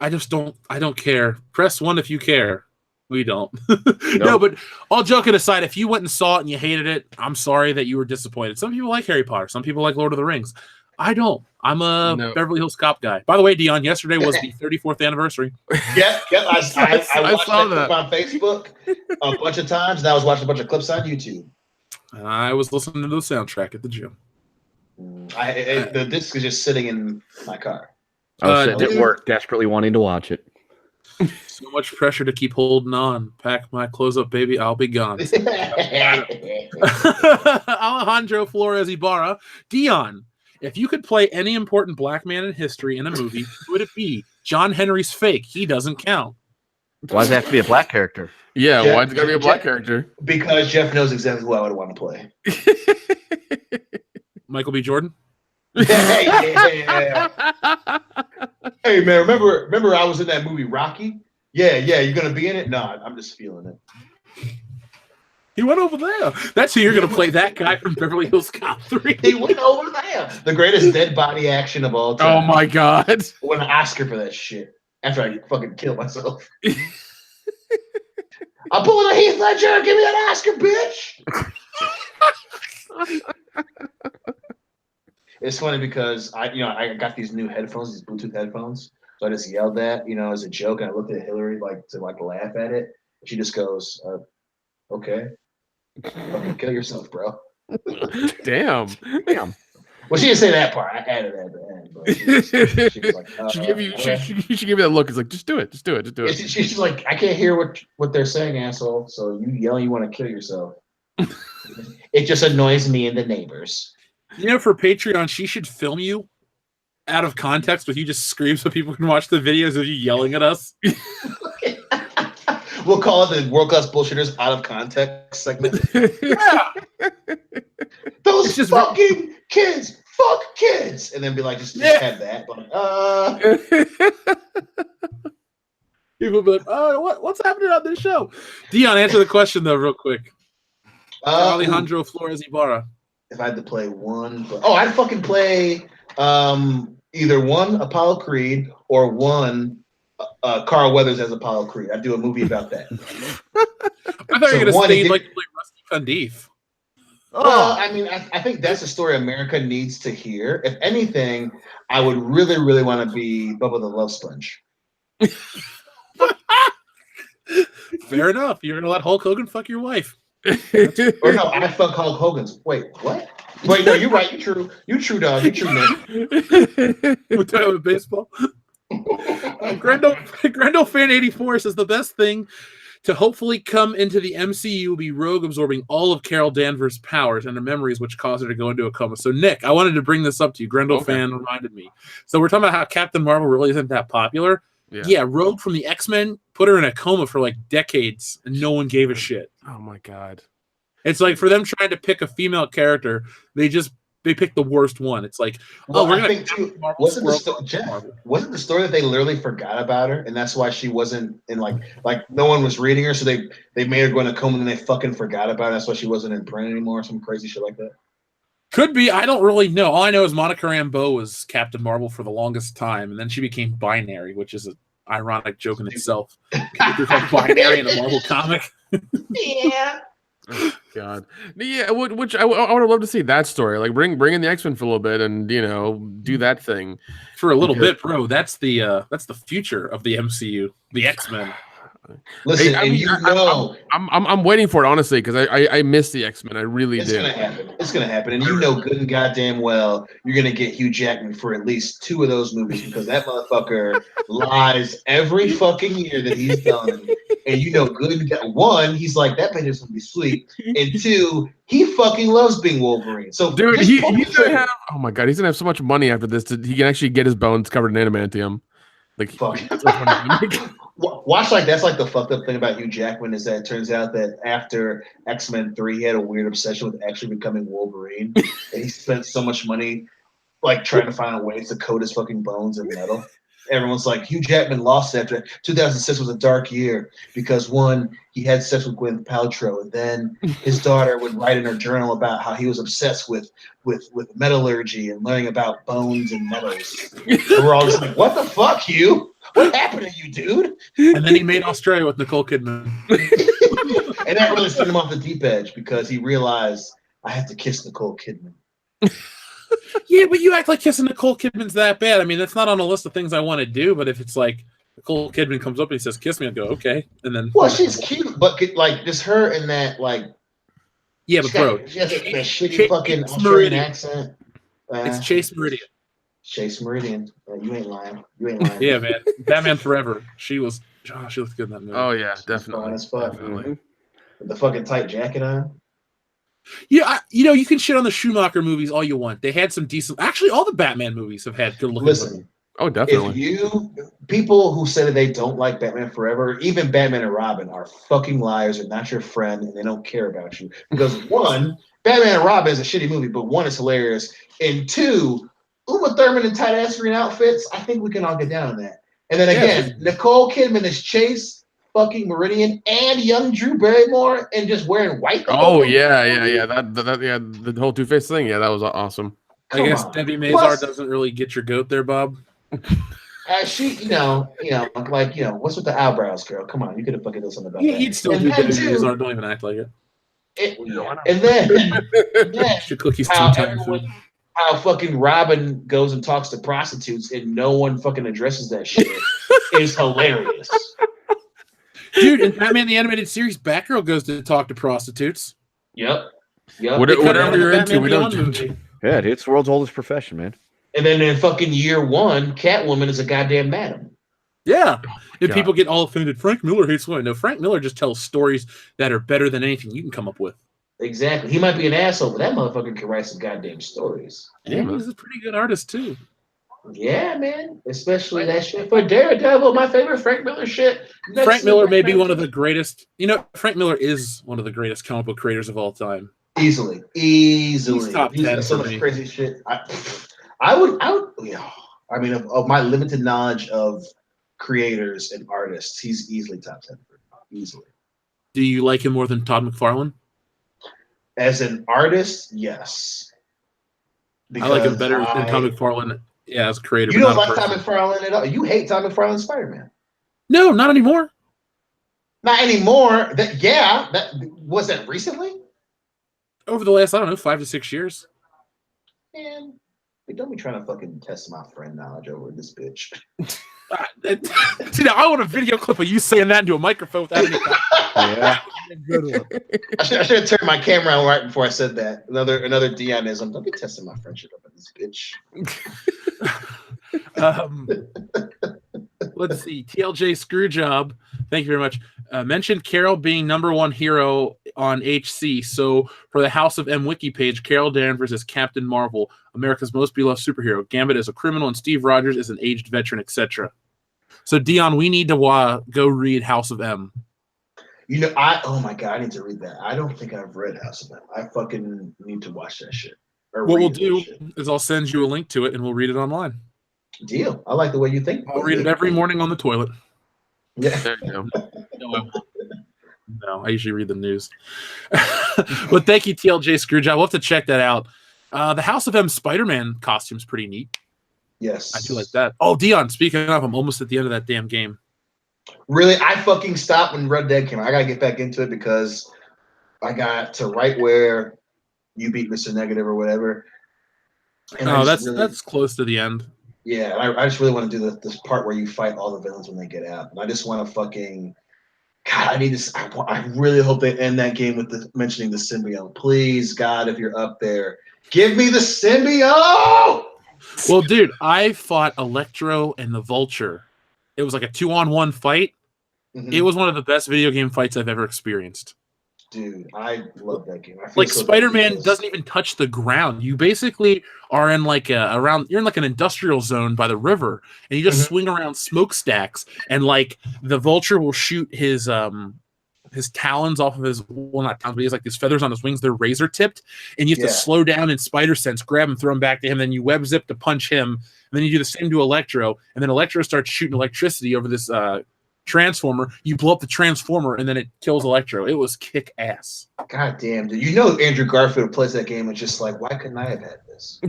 I just don't. I don't care. Press 1 if you care. We don't. No, but all joking aside, if you went and saw it and you hated it, I'm sorry that you were disappointed. Some people like Harry Potter. Some people like Lord of the Rings. I don't. I'm a Beverly Hills Cop guy. By the way, Dion, yesterday was the 34th anniversary. Yep. I watched saw that clip on Facebook a bunch of times, and I was watching a bunch of clips on YouTube. And I was listening to the soundtrack at the gym. The disc is just sitting in my car. I was sitting at work, desperately wanting to watch it. So much pressure to keep holding on. Pack my clothes up, baby. I'll be gone. Alejandro Flores Ibarra. Dion, if you could play any important black man in history in a movie, who would it be? John Henry's fake. He doesn't count. Why does it have to be a black character? Yeah, why is it got to be a black character? Because Jeff knows exactly who I would want to play. Michael B. Jordan? Yeah. Hey, man, remember I was in that movie Rocky? Yeah, you're going to be in it? No, I'm just feeling it. He went over there. That's who you're going to play, that guy from Beverly Hills Cop 3. He went over there. The greatest dead body action of all time. Oh, my God. I won an Oscar for that shit after I fucking killed myself. I'm pulling a Heath Ledger. Give me an Oscar, bitch. It's funny because I got these new headphones, these Bluetooth headphones. So I just yelled that, as a joke, and I looked at Hillary to laugh at it. She just goes, "Okay, fucking kill yourself, bro." Damn. Well, she didn't say that part. I added that at the end. But she was like, she should give you that look. It's like, just do it. She's like, I can't hear what they're saying, asshole. So you yelling, you want to kill yourself. It just annoys me and the neighbors. For Patreon, she should film you out of context with you just scream so people can watch the videos of you yelling at us. We'll call it the World Class Bullshitters Out of Context segment. Yeah. Those just fucking kids. Fuck kids. And then be like, just have that. People be like, what's happening on this show? Dion, answer the question, though, real quick. Alejandro Flores Ibarra. If I had to play one, I'd fucking play either one Apollo Creed or one Carl Weathers as Apollo Creed. I'd do a movie about that. I thought you were going to stay like Rusty Cundiff. Well, I mean, I think that's a story America needs to hear. If anything, I would really, really want to be Bubba the Love Sponge. Fair enough. You're going to let Hulk Hogan fuck your wife. Or no, I fuck Hulk Hogan's. Wait, what? Wait, no, you're right. You're true. You true, dog. You true, man. We're talking about baseball. Grendel Fan 84 says the best thing to hopefully come into the MCU will be Rogue absorbing all of Carol Danvers' powers and her memories, which caused her to go into a coma. So, Nick, I wanted to bring this up to you. Grendel Fan reminded me. So we're talking about how Captain Marvel really isn't that popular. Yeah, Rogue from the X-Men put her in a coma for like decades, and no one gave a shit. Oh my God! It's like for them trying to pick a female character, they picked the worst one. It's like, I think too. Wasn't the story that they literally forgot about her, and that's why she wasn't in like no one was reading her, so they made her go in a coma, and then they fucking forgot about her. That's why she wasn't in print anymore, or some crazy shit like that. Could be. I don't really know. All I know is Monica Rambeau was Captain Marvel for the longest time, and then she became binary, which is an ironic joke in itself. Binary in a Marvel comic. Yeah. Oh, God. Yeah, which I would have loved to see that story. Like bring in the X-Men for a little bit and do that thing for a little bit, bro. That's the future of the MCU, the X-Men. Listen, I'm waiting for it honestly because I miss the X-Men. I really do. It's gonna happen, and good and goddamn well you're gonna get Hugh Jackman for at least 2 of those movies because that motherfucker lies every fucking year that he's done, and good and one he's like that man is gonna be sweet, and 2 he fucking loves being Wolverine. So dude, he's gonna have oh my God, he's gonna have so much money after this he can actually get his bones covered in adamantium. Like watch that's like the fucked up thing about Hugh Jackman is that it turns out that after X-Men 3 he had a weird obsession with actually becoming Wolverine and he spent so much money like trying to find ways to coat his fucking bones in metal. everyone's like, Hugh Jackman lost after 2006 was a dark year because one, he had sex with Gwyneth Paltrow, and then his daughter would write in her journal about how he was obsessed with metallurgy and learning about bones and metals. So we're all just like, what the fuck, Hugh? What happened to you, dude? And then he made Australia with Nicole Kidman. And that really sent him off the deep edge because he realized I have to kiss Nicole Kidman. Yeah, but you act like kissing Nicole Kidman's that bad. I mean, that's not on a list of things I want to do, but if it's like Nicole Kidman comes up and he says, kiss me, I'd go, okay. And then. Well, she's cute, but like just her in that, like. Yeah, but bro. She has that shitty fucking Australian accent. It's Chase Meridian. Chase Meridian. You ain't lying. Yeah, man. Batman Forever. She looked good in that movie. Oh yeah, definitely. Definitely. With the fucking tight jacket on. Yeah, you can shit on the Schumacher movies all you want. They had some decent. Actually, all the Batman movies have had good looking. Listen, oh definitely. If people who say that they don't like Batman Forever, even Batman and Robin, are fucking liars. They're not your friend, and they don't care about you. Because one, Batman and Robin is a shitty movie, but one, is hilarious, and two, Uma Thurman in tight ass green outfits. I think we can all get down on that. And then again, Nicole Kidman is Chase fucking Meridian and young Drew Barrymore and just wearing white. Oh yeah. The whole Two-Face thing. Yeah, that was awesome. I guess Debbie Mazar doesn't really get your goat there, Bob. She, what's with the eyebrows, girl? Come on, you could have fucking done something about that. He'd still do Debbie Mazar. Don't even act like it. And then should cookies 2 times. How fucking Robin goes and talks to prostitutes and no one fucking addresses that shit is hilarious. Dude, in Batman the Animated Series, Batgirl goes to talk to prostitutes. Yep. Whatever you're into, we don't judge. Yeah, it's the world's oldest profession, man. And then in fucking year one, Catwoman is a goddamn madam. Yeah. And people get all offended. Frank Miller hates women. No, Frank Miller just tells stories that are better than anything you can come up with. Exactly. He might be an asshole, but that motherfucker can write some goddamn stories. Yeah, he's a pretty good artist, too. Yeah, man. Especially that shit for Daredevil, my favorite Frank Miller shit. Frank Miller may be one of the greatest. Frank Miller is one of the greatest comic book creators of all time. Easily. He's top 10 got so much crazy shit. I would, I mean, of my limited knowledge of creators and artists, he's easily top 10 for me. Easily. Do you like him more than Todd McFarlane? As an artist, yes. I like him better than Todd McFarlane. Yeah, as a creator. You don't like Todd McFarlane at all. You hate Todd McFarlane's Spider-Man. No, not anymore. Not anymore. That was that recently? Over the last, 5 to 6 years. Man, don't be trying to fucking test my friend knowledge over this bitch. See, now I want a video clip of you saying that into a microphone without any. Yeah. Good one. I should have turned my camera on right before I said that. Another Dionism. Don't be testing my friendship up with this bitch. Let's see. TLJ Screwjob. Thank you very much. Mentioned Carol being #1 hero on HC. So for the House of M wiki page, Carol Danvers is Captain Marvel, America's most beloved superhero. Gambit is a criminal, and Steve Rogers is an aged veteran, etc. So Dion, we need to go read House of M. Oh my god, I need to read that. I don't think I've read House of M. I fucking need to watch that shit. What we'll do is I'll send you a link to it, and we'll read it online. Deal. I like the way you think. I'll read it every morning on the toilet. Yeah. There you go. No, I usually read the news. But thank you, TLJ Screwjob. We'll have to check that out. The House of M Spider-Man costume's pretty neat. Yes. I do like that. Oh, Dion, speaking of, I'm almost at the end of that damn game. Really? I fucking stopped when Red Dead came out. I gotta get back into it because I got to right where you beat Mr. Negative or whatever. And that's close to the end. Yeah, I just really want to do this part where you fight all the villains when they get out. And I just want to fucking... God, I need this. I really hope they end that game with mentioning the symbiote. Please, God, if you're up there, give me the symbiote! Well, dude, I fought Electro and the Vulture. It was like a 2-on-1 fight. Mm-hmm. It was one of the best video game fights I've ever experienced. Dude, I love that game. Like so Spider-Man doesn't even touch the ground. You basically are in like you're in like an industrial zone by the river, and you just swing around smokestacks, and like the Vulture will shoot his his talons off of his, well, not talons, but he has like these feathers on his wings. They're razor tipped, and you have to slow down in spider sense, grab him, throw him back to him. Then you web zip to punch him, and then you do the same to Electro, and then Electro starts shooting electricity over this transformer. You blow up the transformer, and then it kills Electro. It was kick ass. God damn, dude! You know Andrew Garfield plays that game and just like, why couldn't I have had this?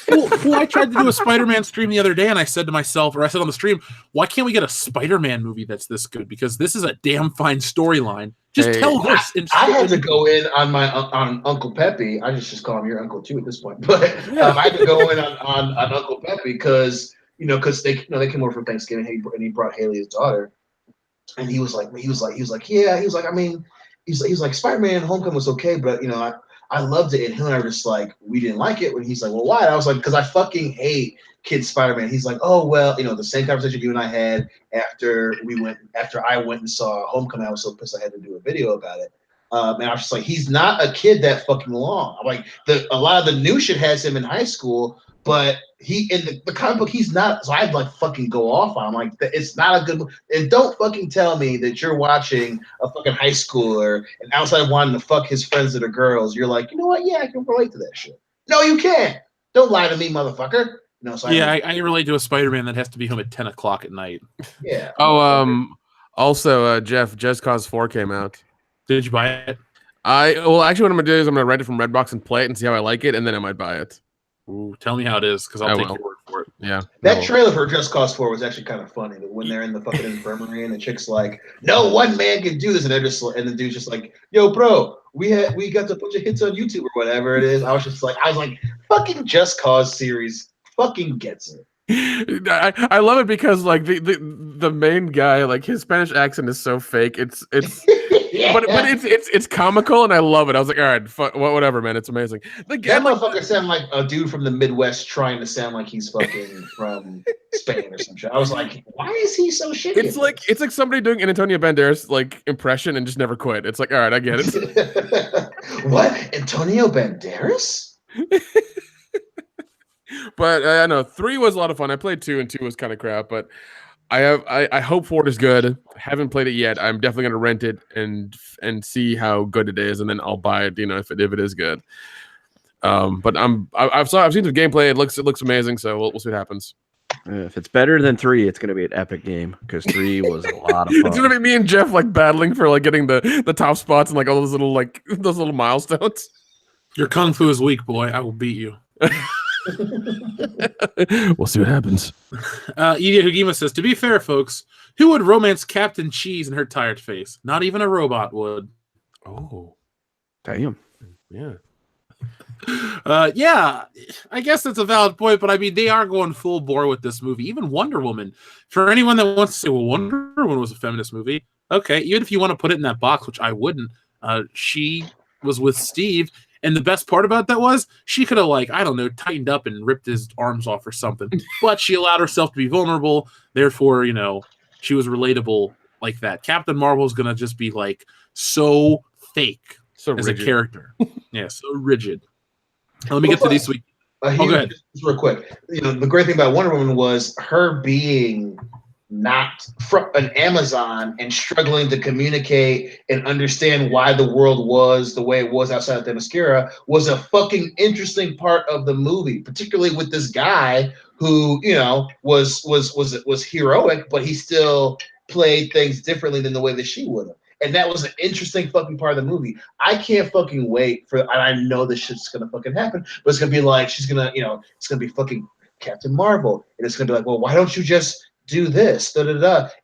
Well, I tried to do a Spider-Man stream the other day, and I said to myself, or I said on the stream, why can't we get a Spider-Man movie that's this good? Because this is a damn fine storyline. Just tell this. I had to go in on Uncle Pepe. I just call him your uncle too at this point. But I had to go in on Uncle Pepe because they came over for Thanksgiving and he brought Haley, his daughter, and he was like, I mean, he's like Spider-Man Homecoming was okay, but I loved it, and him and I were just like, we didn't like it. When he's like, well, why? And I was like, because I fucking hate Kid Spider-Man. He's like, oh well, the same conversation you and I had after I went and saw Homecoming. I was so pissed I had to do a video about it. And I was just like, he's not a kid that fucking long. I'm like, a lot of the new shit has him in high school, but he in the comic book he's not. So I'd like fucking go off on him. Like, it's not a good movie. And don't fucking tell me that you're watching a fucking high schooler and outside of wanting to fuck his friends that are girls, you're like, you know what? Yeah, I can relate to that shit. No, you can't. Don't lie to me, motherfucker. So I relate to a Spider-Man that has to be home at 10 o'clock at night. Yeah. Oh, also, Jeff, Just Cause 4 came out. Did you buy it? Actually, what I'm gonna do is I'm gonna rent it from Redbox and play it and see how I like it, and then I might buy it. Ooh, tell me how it is, because I'll take your word for it. Yeah. That trailer for Just Cause 4 was actually kind of funny. That when they're in the fucking infirmary and the chick's like, "No one man can do this," and the dude's just like, "Yo, bro, we got a bunch of hits on YouTube or whatever it is." I was like, fucking Just Cause series fucking gets it. I love it because like the main guy, like his Spanish accent is so fake. It's yeah. but it's comical and I love it. I was like, all right, whatever, man. It's amazing. That motherfucker sound like a dude from the Midwest trying to sound like he's fucking from Spain or some shit. I was like, why is he so shitty? It's like somebody doing an Antonio Banderas like impression and just never quit. It's like, all right, I get it. What? Antonio Banderas? But I know 3 was a lot of fun. I played 2 and 2 was kind of crap, but I hope 4 is good. Haven't played it yet. I'm definitely gonna rent it and see how good it is, and then I'll buy it. If it is good. But I've seen the gameplay. It looks amazing. So we'll see what happens. If it's better than 3, it's gonna be an epic game because 3 was a lot of fun. It's gonna be me and Jeff like battling for like getting the top spots and like all those little milestones. Your kung fu is weak, boy. I will beat you. We'll see what happens. Idia Hugima says, to be fair, folks, who would romance Captain Cheese in her tired face? Not even a robot would. Oh. Damn. Yeah. Yeah, I guess that's a valid point, but I mean, they are going full bore with this movie. Even Wonder Woman. For anyone that wants to say, well, Wonder Woman was a feminist movie. Okay, even if you want to put it in that box, which I wouldn't, she was with Steve. And the best part about that was she could have, like, I don't know, tightened up and ripped his arms off or something. But she allowed herself to be vulnerable. Therefore, she was relatable like that. Captain Marvel's going to just be, like, so fake as a character. Yeah, so rigid. Let me get to these week. Go ahead. Just real quick. The great thing about Wonder Woman was her being not from an Amazon and struggling to communicate and understand why the world was the way it was outside of Themyscira was a fucking interesting part of the movie, particularly with this guy who was heroic, but he still played things differently than the way that she would have. And that was an interesting fucking part of the movie. I can't fucking wait and I know this shit's gonna fucking happen, but it's gonna be like it's gonna be fucking Captain Marvel, and it's gonna be like, well, why don't you just do this, and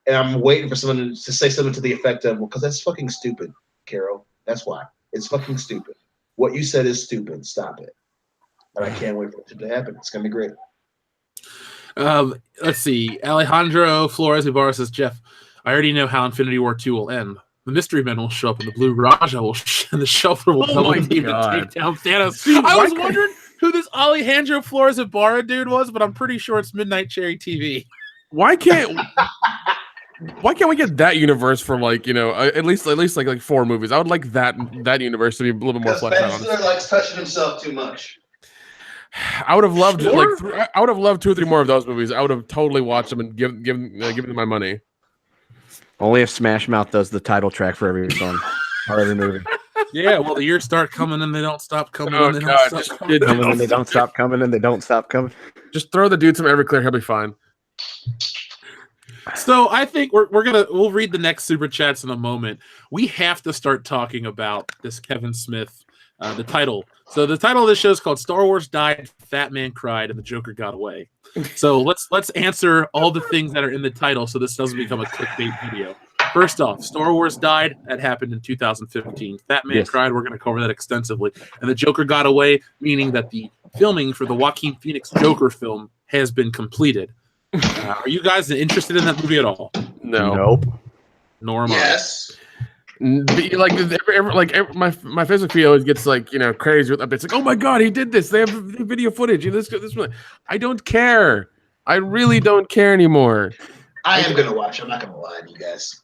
I'm waiting for someone to say something to the effect of, well, because that's fucking stupid, Carol. That's why. It's fucking stupid. What you said is stupid. Stop it. And I can't wait for it to happen. It's going to be great. Let's see. Alejandro Flores Ibarra says, Jeff, I already know how Infinity War 2 will end. The Mystery Men will show up, and the Blue Raja will and the Shelter will double team and take down Thanos. I was wondering who this Alejandro Flores Ibarra dude was, but I'm pretty sure it's Midnight Cherry TV. Why can't we get that universe for at least like 4 movies? I would like that universe to be a little bit more fleshed out. Because Ben likes touching himself too much. I would have loved I would have loved 2 or 3 more of those movies. I would have totally watched them and given them my money. Only if Smash Mouth does the title track for every song or every movie. Yeah, well, the years start coming and they don't stop coming. Oh, and they God, don't just stop coming. Coming and they don't stop coming and they don't stop coming. Just throw the dude some Everclear. He'll be fine. So I think we'll read the next super chats in a moment. We have to start talking about this Kevin Smith, the title. So the title of this show is called Star Wars Died, Fatman Cried, and the Joker Got Away. So let's answer all the things that are in the title so this doesn't become a clickbait video. First off, Star Wars Died. That happened in 2015. Fatman Cried. We're going to cover that extensively. And the Joker Got Away, meaning that the filming for the Joaquin Phoenix Joker film has been completed. Are you guys interested in that movie at all? No. Nope. Nor am I. Yes. Like my Facebook feed always gets like crazy with updates. Like, oh my God, he did this. They have video footage. This. I don't care. I really don't care anymore. I am gonna watch. I'm not gonna lie to you guys.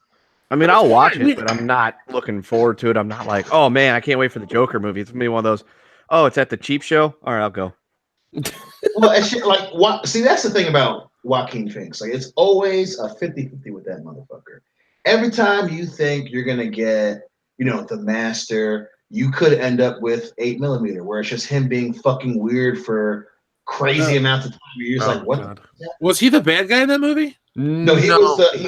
I mean, I'll watch it, but I'm not looking forward to it. I'm not like, oh man, I can't wait for the Joker movie. It's gonna be one of those. Oh, it's at the cheap show. All right, I'll go. Well, like what? See, that's the thing about Joaquin Phoenix. Like, it's always a 50-50 with that motherfucker. Every time you think you're gonna get, the master, you could end up with 8mm, where it's just him being fucking weird for crazy amounts of time. You're just like, what? God. Was he the bad guy in that movie? No, he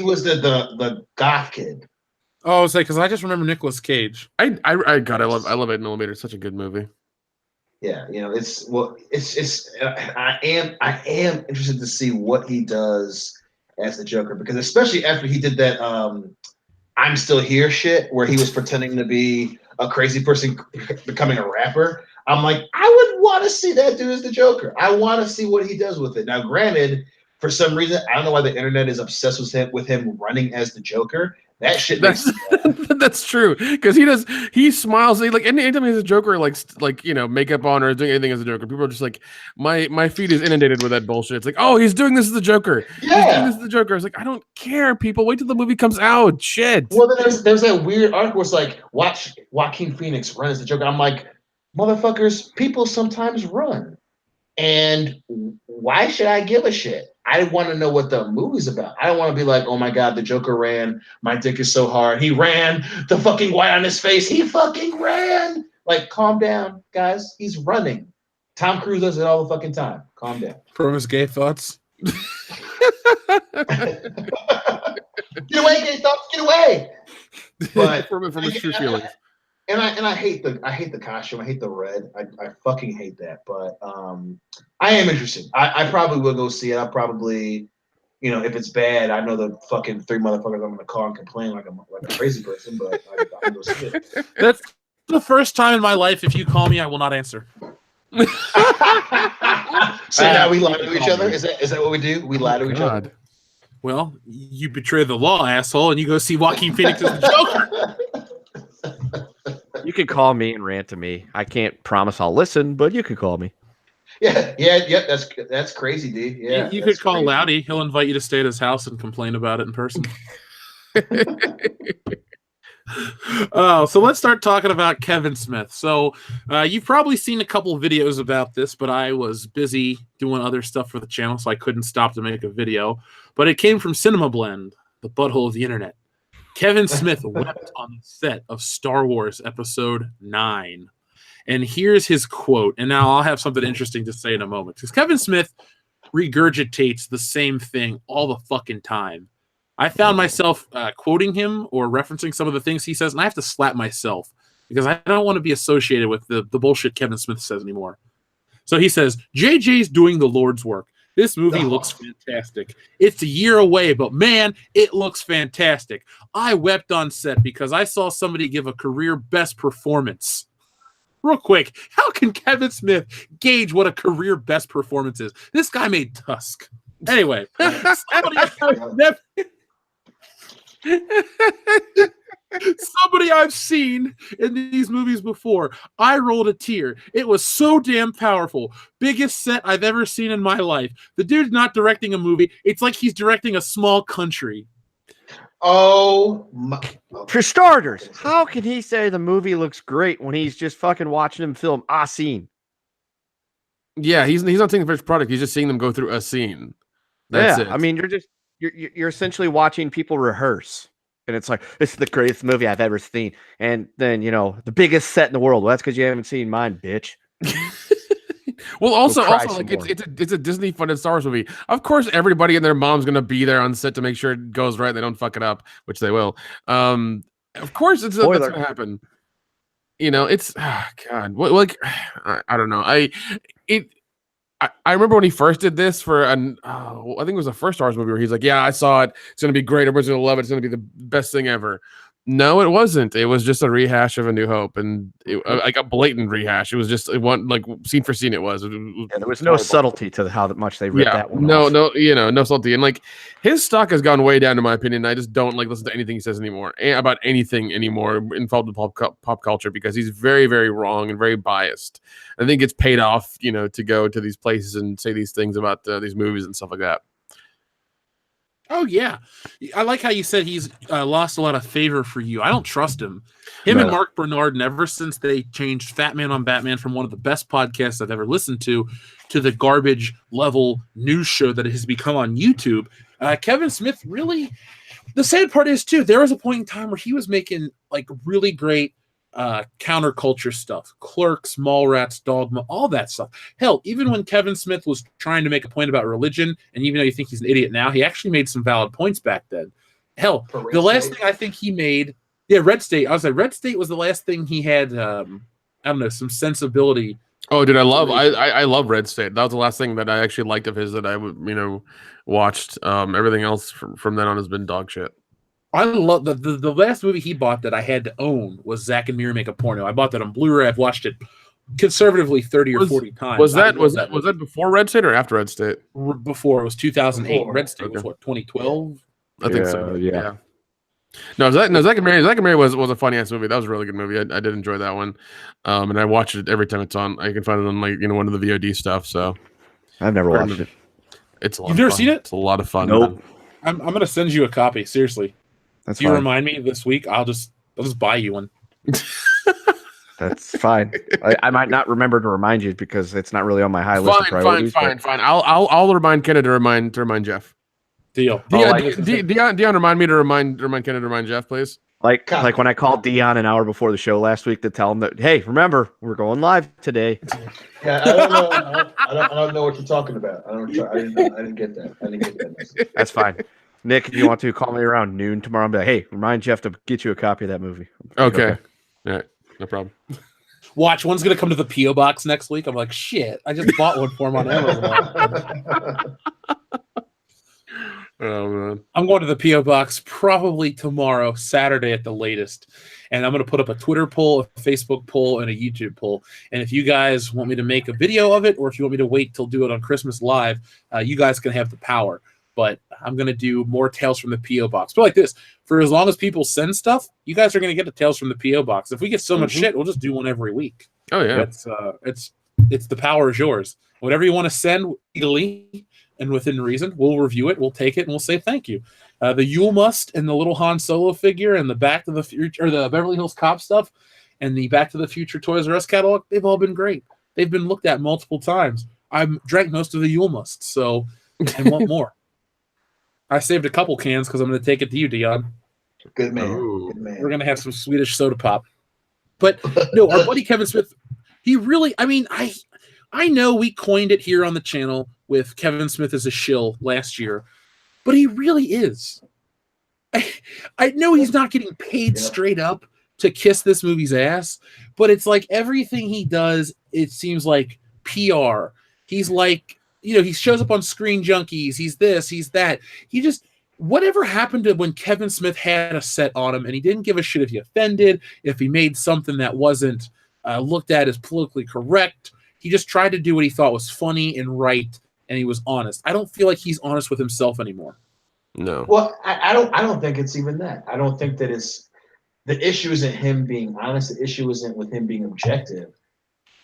was the goth kid. Oh, I was like, because I just remember Nicolas Cage. I love 8mm. It's such a good movie. Yeah, I am interested to see what he does as the Joker, because especially after he did that I'm Still Here shit where he was pretending to be a crazy person becoming a rapper. I'm like, I would want to see that dude as the Joker. I want to see what he does with it. Now, granted, for some reason, I don't know why the internet is obsessed with him running as the Joker. That shit that's true, because he smiles like anytime he's a Joker, like makeup on or doing anything as a Joker, people are just like, my feed is inundated with that bullshit. It's like, oh, he's doing this as the Joker. Yeah. He's doing this as the Joker. I was like, I don't care, people. Wait till the movie comes out. Shit. Well, then there's that weird article where it's like, watch Joaquin Phoenix run as the Joker. I'm like, motherfuckers, people sometimes run. And why should I give a shit? I want to know what the movie's about. I don't want to be like, oh my God, the Joker ran. My dick is so hard. He ran. The fucking white on his face. He fucking ran. Like, calm down, guys. He's running. Tom Cruise does it all the fucking time. Calm down. From his gay thoughts. Get away, gay thoughts. Get away. But from his true feelings. And I hate the costume. I hate the red. I fucking hate that. But I am interested. I probably will go see it. I'll probably, if it's bad, I know the fucking 3 motherfuckers I'm gonna call and complain like a crazy person. But I'll go see it. That's the first time in my life. If you call me, I will not answer. So now we lie to each other. Is that what we do? We lie to each other. Well, you betray the law, asshole, and you go see Joaquin Phoenix as the Joker. You can call me and rant to me. I can't promise I'll listen, but you can call me. Yeah. That's crazy, D. Yeah, you could call Loudy. He'll invite you to stay at his house and complain about it in person. So let's start talking about Kevin Smith. So you've probably seen a couple videos about this, but I was busy doing other stuff for the channel, so I couldn't stop to make a video. But it came from Cinema Blend, the butthole of the internet. Kevin Smith wept on the set of Star Wars Episode 9. And here's his quote. And now I'll have something interesting to say in a moment. Because Kevin Smith regurgitates the same thing all the fucking time. I found myself quoting him or referencing some of the things he says, and I have to slap myself because I don't want to be associated with the bullshit Kevin Smith says anymore. So he says, JJ's doing the Lord's work. This movie looks fantastic. It's a year away, but man, it looks fantastic. I wept on set because I saw somebody give a career best performance. Real quick, how can Kevin Smith gauge what a career best performance is? This guy made Tusk. Anyway, somebody I've seen in these movies before. I rolled a tear. It was so damn powerful. Biggest set I've ever seen in my life. The dude's not directing a movie. It's like he's directing a small country. Oh my. For starters, how can he say the movie looks great when he's just fucking watching him film a scene? Yeah, he's not seeing the first product. He's just seeing them go through a scene. That's it. I mean, you're essentially watching people rehearse. and it's like, this is the greatest movie I've ever seen. And then, the biggest set in the world. Well, that's because you haven't seen mine, bitch. Well, also cry like some more. it's a Disney funded Star Wars movie. Of course, everybody and their mom's gonna be there on set to make sure it goes right. They don't fuck it up, which they will. Of course, that's gonna happen. It's God. Like I don't know. I remember when he first did this for I think it was the first Star Wars movie where he's like, "Yeah, I saw it. It's gonna be great. Everybody's gonna love it. It's gonna be the best thing ever." No, it wasn't. It was just a rehash of A New Hope, and like a blatant rehash. It was just one like scene for scene. It was. There was no subtlety to how much they ripped that one. No, off. no subtlety. And like his stock has gone way down, in my opinion. I just don't like listen to anything he says anymore about anything anymore involved in pop culture because he's very, very wrong and very biased. I think it's paid off, to go to these places and say these things about these movies and stuff like that. Oh, yeah. I like how you said he's lost a lot of favor for you. I don't trust him. And Mark Bernard, and ever since they changed Fatman on Batman from one of the best podcasts I've ever listened to the garbage level news show that it has become on YouTube, Kevin Smith really... The sad part is, too, there was a point in time where he was making like really great counterculture stuff. Clerks, Mallrats, Dogma, all that stuff. Hell, even when Kevin Smith was trying to make a point about religion, and even though you think he's an idiot now, he actually made some valid points back then. Hell, the last thing I think he made, Red State. I was like, Red State was the last thing he had, I don't know, some sensibility. Oh, dude, I love Red State. That was the last thing that I actually liked of his that I watched. Everything else from then on has been dog shit. I love the last movie he bought that I had to own was Zack and Miri Make a Porno. I bought that on Blu-ray. I've watched it conservatively 30 or 40 times. Was that before Red State or after Red State? Before. It was 2008. Red State was what, 2012? I think so. Yeah. No, Zack and Miri was a funny ass movie. That was a really good movie. I did enjoy that one. And I watch it every time it's on. I can find it on like one of the VOD stuff. So I've never watched it. It's a lot. You've never seen it? It's a lot of fun. Nope. I'm gonna send you a copy. Seriously. That's If you remind me this week, I'll just buy you one. That's fine. I might not remember to remind you because it's not really on my high list of priorities. Fine. I'll remind Kenna to remind Jeff. Deal. Dion, remind me to remind Kenna to remind Jeff, please. Like when I called Dion an hour before the show last week to tell him that, hey, remember, we're going live today. Yeah, I don't know. I don't know what you're talking about. I didn't get that. I didn't get that message. That's fine. Nick, if you want to call me around noon tomorrow, I'm like, hey, remind Jeff to get you a copy of that movie. Okay. All right. No problem. Watch, one's going to come to the P.O. box next week. I'm like, shit, I just bought one for him on Amazon. Oh, man. I'm going to the P.O. box probably tomorrow, Saturday at the latest. And I'm going to put up a Twitter poll, a Facebook poll, and a YouTube poll. And if you guys want me to make a video of it, or if you want me to wait till do it on Christmas Live, you guys can have the power. But I'm going to do more Tales from the P.O. Box. But like this, for as long as people send stuff, you guys are going to get the Tales from the P.O. Box. If we get so much shit, we'll just do one every week. Oh, yeah. It's the power is yours. Whatever you want to send legally and within reason, we'll review it, we'll take it, and we'll say thank you. The Yule Must and the little Han Solo figure and the Back to the Future, or the Beverly Hills Cop stuff and the Back to the Future Toys R Us catalog, they've all been great. They've been looked at multiple times. I've drank most of the Yule Must, so I want more. I saved a couple cans because I'm going to take it to you, Dion. Good man. Ooh. Good man. We're going to have some Swedish soda pop. But no, our buddy Kevin Smith, he really, I know we coined it here on the channel with Kevin Smith as a shill last year, but he really is. I know he's not getting paid straight up to kiss this movie's ass, but it's like everything he does, it seems like PR. He's like, he shows up on Screen Junkies. He's this, he's that. He just, whatever happened to when Kevin Smith had a set on him and he didn't give a shit if he offended, if he made something that wasn't looked at as politically correct. He just tried to do what he thought was funny and right, and he was honest. I don't feel like he's honest with himself anymore. No. Well, I don't think it's even that. I don't think that the issue isn't him being honest. The issue isn't with him being objective.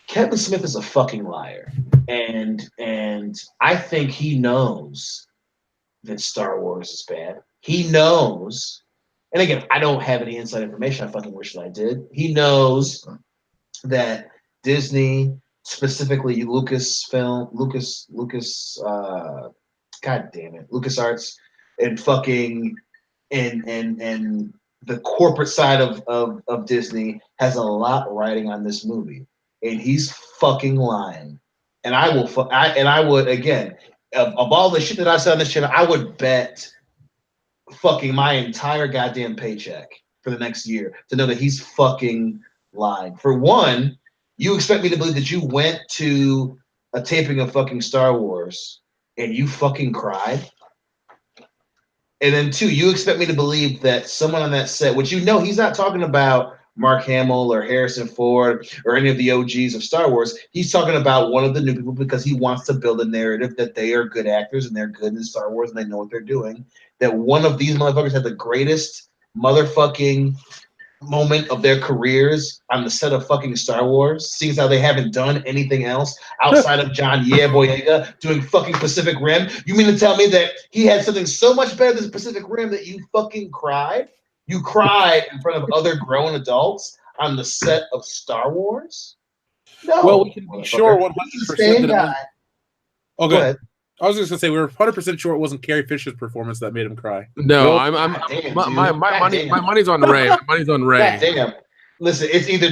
Kevin Smith is a fucking liar. And I think he knows that Star Wars is bad. He knows, and again, I don't have any inside information. I fucking wish that I did. He knows that Disney, specifically LucasArts, and fucking and the corporate side of Disney has a lot riding on this movie, and he's fucking lying. And I would again of all the shit that I said on this channel, I would bet fucking my entire goddamn paycheck for the next year to know that he's fucking lying. For one, you expect me to believe that you went to a taping of fucking Star Wars and you fucking cried? And then two, you expect me to believe that someone on that set, which you know he's not talking about Mark Hamill or Harrison Ford or any of the OGs of Star Wars. He's talking about one of the new people because he wants to build a narrative that they are good actors and they're good in Star Wars and they know what they're doing. That one of these motherfuckers had the greatest motherfucking moment of their careers on the set of fucking Star Wars, seeing how they haven't done anything else outside of John Boyega doing fucking Pacific Rim. You mean to tell me that he had something so much better than Pacific Rim that you fucking cried? You cried in front of other grown adults on the set of Star Wars? No. Well, we can be sure 100% that it was. Oh, Go ahead. I was just gonna say we were 100% sure it wasn't Carrie Fisher's perforance that made him cry. No, Damn, my money's on Ray. My money's on Ray. God damn. Listen, it's either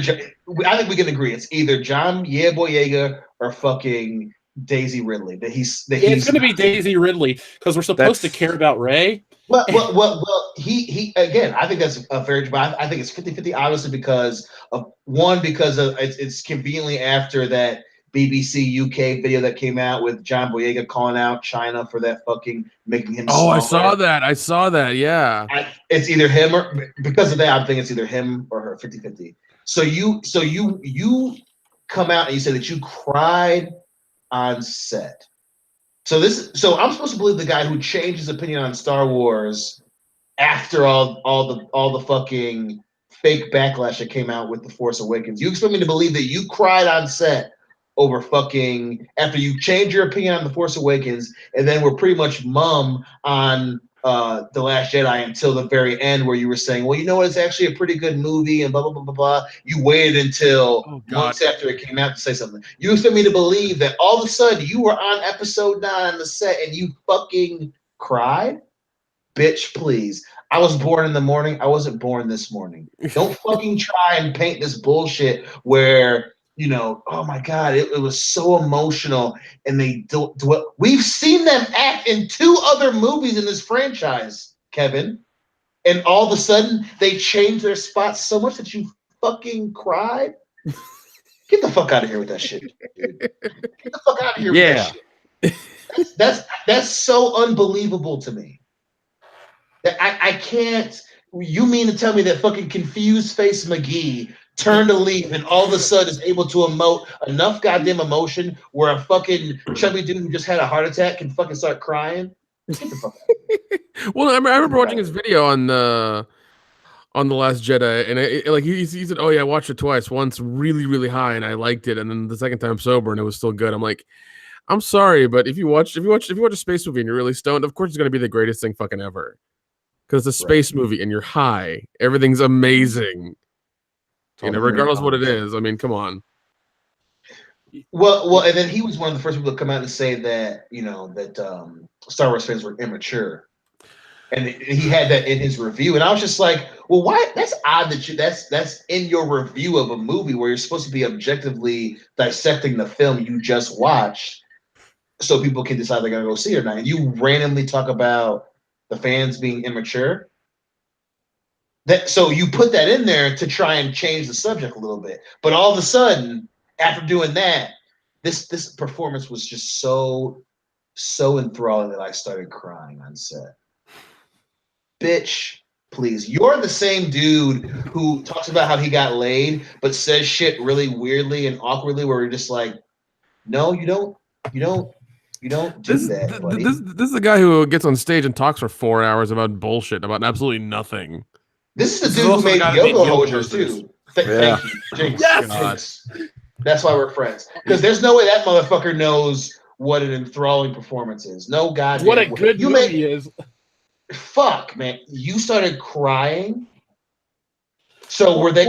I think we can agree it's either John Boyega or fucking Daisy Ridley. It's going to be Daisy Ridley because we're supposed to care about Ray. Well, he again, I think that's a fair. But I think it's 50-50, obviously, because of it's conveniently after that BBC UK video that came out with John Boyega calling out China for that fucking making him. Oh, I saw that. Yeah. It's either him or because of that, I'm thinking it's either him or her. 50-50. So you come out and you say that you cried on set. So I'm supposed to believe the guy who changed his opinion on Star Wars after all the fucking fake backlash that came out with The Force Awakens. You expect me to believe that you cried on set over fucking after you changed your opinion on The Force Awakens, and then we're pretty much mum on The Last Jedi until the very end, where you were saying, well, you know what, it's actually a pretty good movie and blah blah blah blah blah. You waited until months after it came out to say something. You expect me to believe that all of a sudden you were on episode 9 on the set and you fucking cried? Bitch, please. I was born in the morning. I wasn't born this morning. Don't fucking try and paint this bullshit where, you know, oh my God, it was so emotional. And they do it. We've seen them act in 2 other movies in this franchise, Kevin. And all of a sudden they changed their spots so much that you fucking cried. Get the fuck out of here with that shit, dude. Get the fuck out of here with that shit. That's so unbelievable to me. I can't. You mean to tell me that fucking confused face McGee turned to leave and all of a sudden is able to emote enough goddamn emotion where a fucking chubby dude who just had a heart attack can fucking start crying? Get the fuck out. Well, I remember watching his video on The Last Jedi, and he said, "Oh yeah, I watched it twice. Once really really high, and I liked it, and then the second time sober, and it was still good." I'm like, I'm sorry, but if you watch a space movie and you're really stoned, of course it's gonna be the greatest thing fucking ever. Because it's a space movie and you're high. Everything's amazing. Regardless of what it is. I mean, come on. Well, and then he was one of the first people to come out and say that, that Star Wars fans were immature. And he had that in his review. And I was just like, well, why? That's odd that that's in your review of a movie where you're supposed to be objectively dissecting the film you just watched so people can decide they're going to go see it or not. And you randomly talk about the fans being immature. So you put that in there to try and change the subject a little bit. But all of a sudden, after doing that, this performance was just so enthralling that I started crying on set. Bitch, please. You're the same dude who talks about how he got laid, but says shit really weirdly and awkwardly where you're just like, no, you don't do that, buddy. This is the guy who gets on stage and talks for 4 hours about bullshit, about absolutely nothing. This is the dude who made yoga hosers too. Thank you, Jinx. Yes! That's why we're friends. Because there's no way that motherfucker knows what an enthralling performance is. No goddamn. What a good movie is. Fuck, man. You started crying. So were they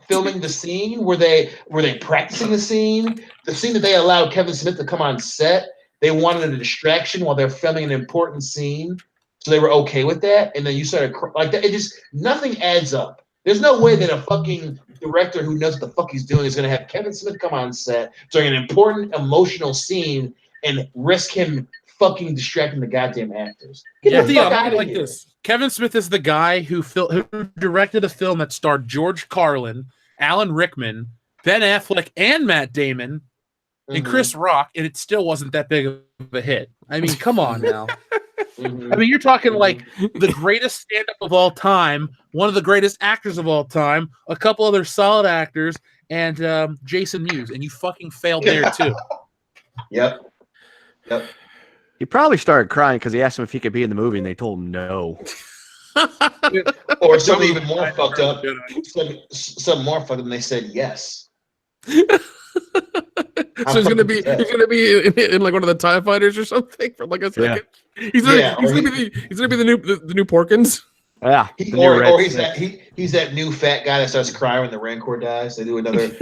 filming the scene? Were they practicing the scene? The scene that they allowed Kevin Smith to come on set, they wanted a distraction while they're filming an important scene. So they were okay with that, and then you started like that. It just nothing adds up. There's no way that a fucking director who knows what the fuck he's doing is going to have Kevin Smith come on set during an important emotional scene and risk him fucking distracting the goddamn actors. Get the fuck out of here. This. Kevin Smith is the guy who directed a film that starred George Carlin, Alan Rickman, Ben Affleck, and Matt Damon, and Chris Rock, and it still wasn't that big of a hit. I mean, come on now. I mean, you're talking like the greatest stand-up of all time, one of the greatest actors of all time, a couple other solid actors, and Jason Mewes, and you fucking failed there too. Yep. He probably started crying because he asked him if he could be in the movie, and they told him no. Or something even more fucked up. Something more fucked up, and they said yes. So he's gonna be in like one of the TIE fighters or something for like a second. Yeah. He's gonna be the new Porkins. Yeah, or he's that new fat guy that starts crying when the Rancor dies. They do another. And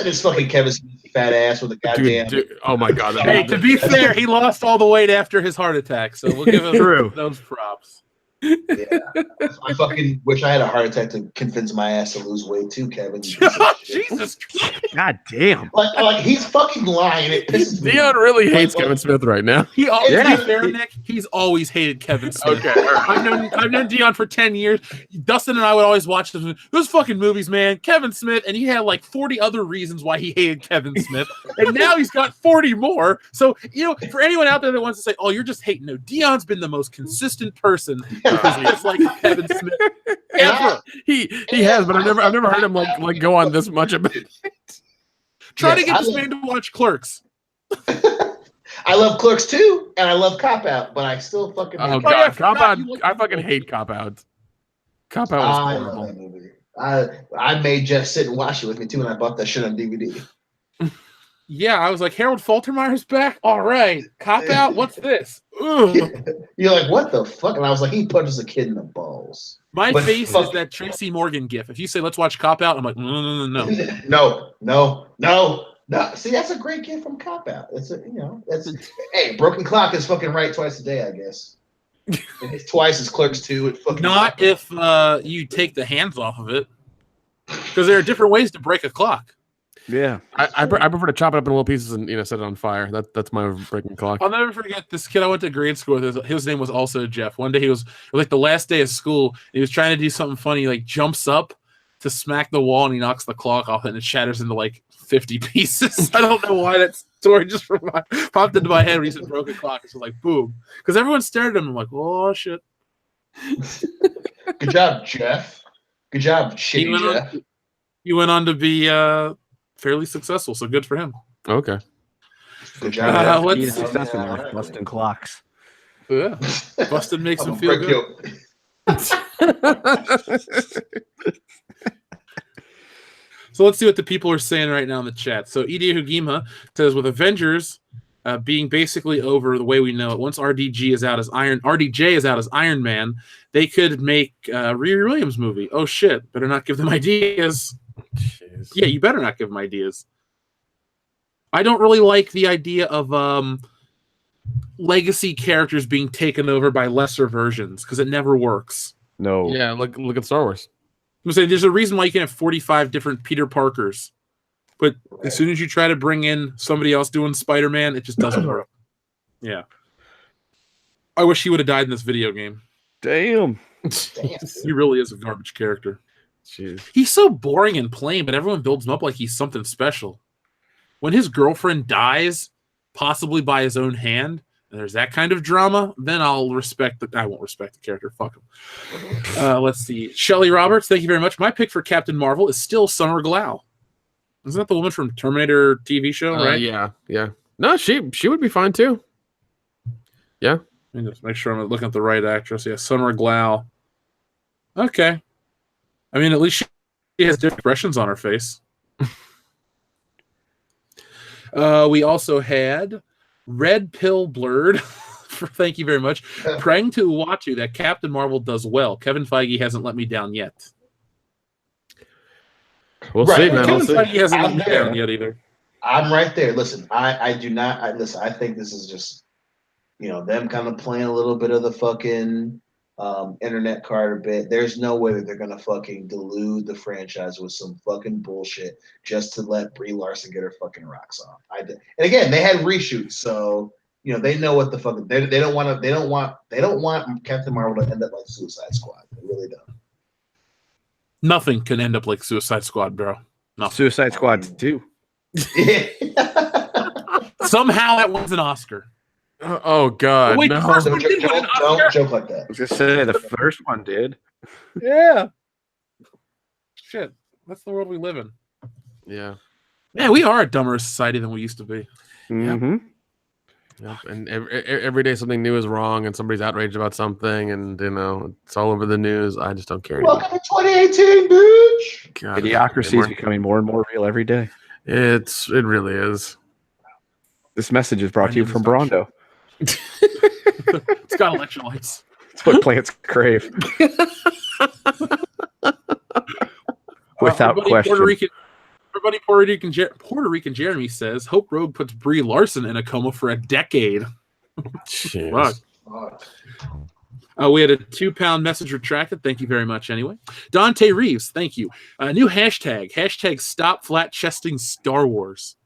it's fucking Kevin Smith's fat ass with a goddamn. Dude, oh my god! Hey, to be fair, he lost all the weight after his heart attack, so we'll give him those props. Yeah, I fucking wish I had a heart attack to convince my ass to lose weight too, Kevin. Jesus, god damn! Like he's fucking lying. It pisses me. Dion really hates Kevin Smith right now. To be fair, Nick, he's always hated Kevin Smith. Okay, I've known Dion for 10 years. Dustin and I would always watch those fucking movies, man. Kevin Smith, and he had like 40 other reasons why he hated Kevin Smith, and now he's got 40 more. So for anyone out there that wants to say, "Oh, you're just hating," no, Dion's been the most consistent person. Because just like Kevin Smith, ever. He has, but I've never heard him like go on this much about it. Try to get this man to watch Clerks. I love Clerks too, and I love Cop Out, but I still fucking. Oh god, Cop Out! I fucking hate Cop Out. Cop Out was horrible. I love that movie. I made Jeff sit and watch it with me too, and I bought that shit on DVD. Yeah, I was like, Harold Faltermeyer's back? All right. Cop Out? What's this? You're like, what the fuck? And I was like, he punches a kid in the balls. My face is that Tracy Morgan gif. If you say, let's watch Cop Out, I'm like, no. No. See, that's a great gif from Cop Out. Hey, Broken Clock is fucking right twice a day, I guess. And it's twice as Clerks 2. Not if you take the hands off of it. Because there are different ways to break a clock. Yeah, I prefer to chop it up in little pieces and set it on fire. That's my breaking clock. I'll never forget this kid I went to grade school with. His name was also Jeff. One day it was like the last day of school. He was trying to do something funny. He like jumps up to smack the wall and he knocks the clock off and it shatters into like 50 pieces. I don't know why that story just popped into my head when he said broken clock. It's like boom, because everyone stared at him. I'm like, oh shit. Good job, Jeff. Good job, shitty Jeff. He went on to be fairly successful, so good for him. Okay. Good job. Busting clocks. Yeah. Busted makes him feel good. So let's see what the people are saying right now in the chat. So Idia Hugima says with Avengers being basically over the way we know it, once RDJ is out as Iron Man, they could make Riri Williams movie. Oh shit, better not give them ideas. Jeez. Yeah, you better not give them ideas. I don't really like the idea of legacy characters being taken over by lesser versions because it never works. No. Yeah, look at Star Wars. I'm saying there's a reason why you can have 45 different Peter Parkers, but as soon as you try to bring in somebody else doing Spider-Man, it just doesn't work. Yeah. I wish he would have died in this video game. Damn. He really is a garbage character. Jeez. He's so boring and plain, but everyone builds him up like he's something special. When his girlfriend dies, possibly by his own hand, and there's that kind of drama, then I'll respect I won't respect the character. Fuck him. Let's see. Shelley Roberts, thank you very much. My pick for Captain Marvel is still Summer Glau. Isn't that the woman from Terminator TV show, right? Yeah. No, she would be fine too. Yeah. Let me just make sure I'm looking at the right actress. Yeah, Summer Glau. Okay. I mean, at least she has different expressions on her face. We also had Red Pill Blurred. Thank you very much. Praying to Uatu that Captain Marvel does well. Kevin Feige hasn't let me down yet. We'll see, man. Kevin Feige hasn't let me down yet either. I'm right there. Listen, I do not. Listen, I think this is just them kind of playing a little bit of the fucking internet card a bit. There's no way that they're gonna fucking delude the franchise with some fucking bullshit just to let Brie Larson get her fucking rocks off. And again, they had reshoots, so they know what the fuck they don't want Captain Marvel to end up like Suicide Squad. They really don't. Nothing can end up like Suicide Squad, bro. No. Suicide Squad 2. Somehow that wins an Oscar. Oh God! Wait, no. the first one did win an Oscar? Don't joke like that. I was just saying the first one did. Yeah. Shit, that's the world we live in. Yeah. Man, we are a dumber society than we used to be. Mm-hmm. Yep. And every day something new is wrong, and somebody's outraged about something, and it's all over the news. I just don't care anymore. Welcome to 2018, bitch. God, Idiocracy is becoming more and more real every day. It really is. This message is brought to you from Brondo. It's got electrolytes. It's what plants crave. Without question. Puerto Rican Jeremy says, "Hope Rogue puts Brie Larson in a coma for a decade." Fuck. We had a 2-pound message retracted. Thank you very much. Anyway, Dante Reeves, thank you. New hashtag stop flat chesting Star Wars.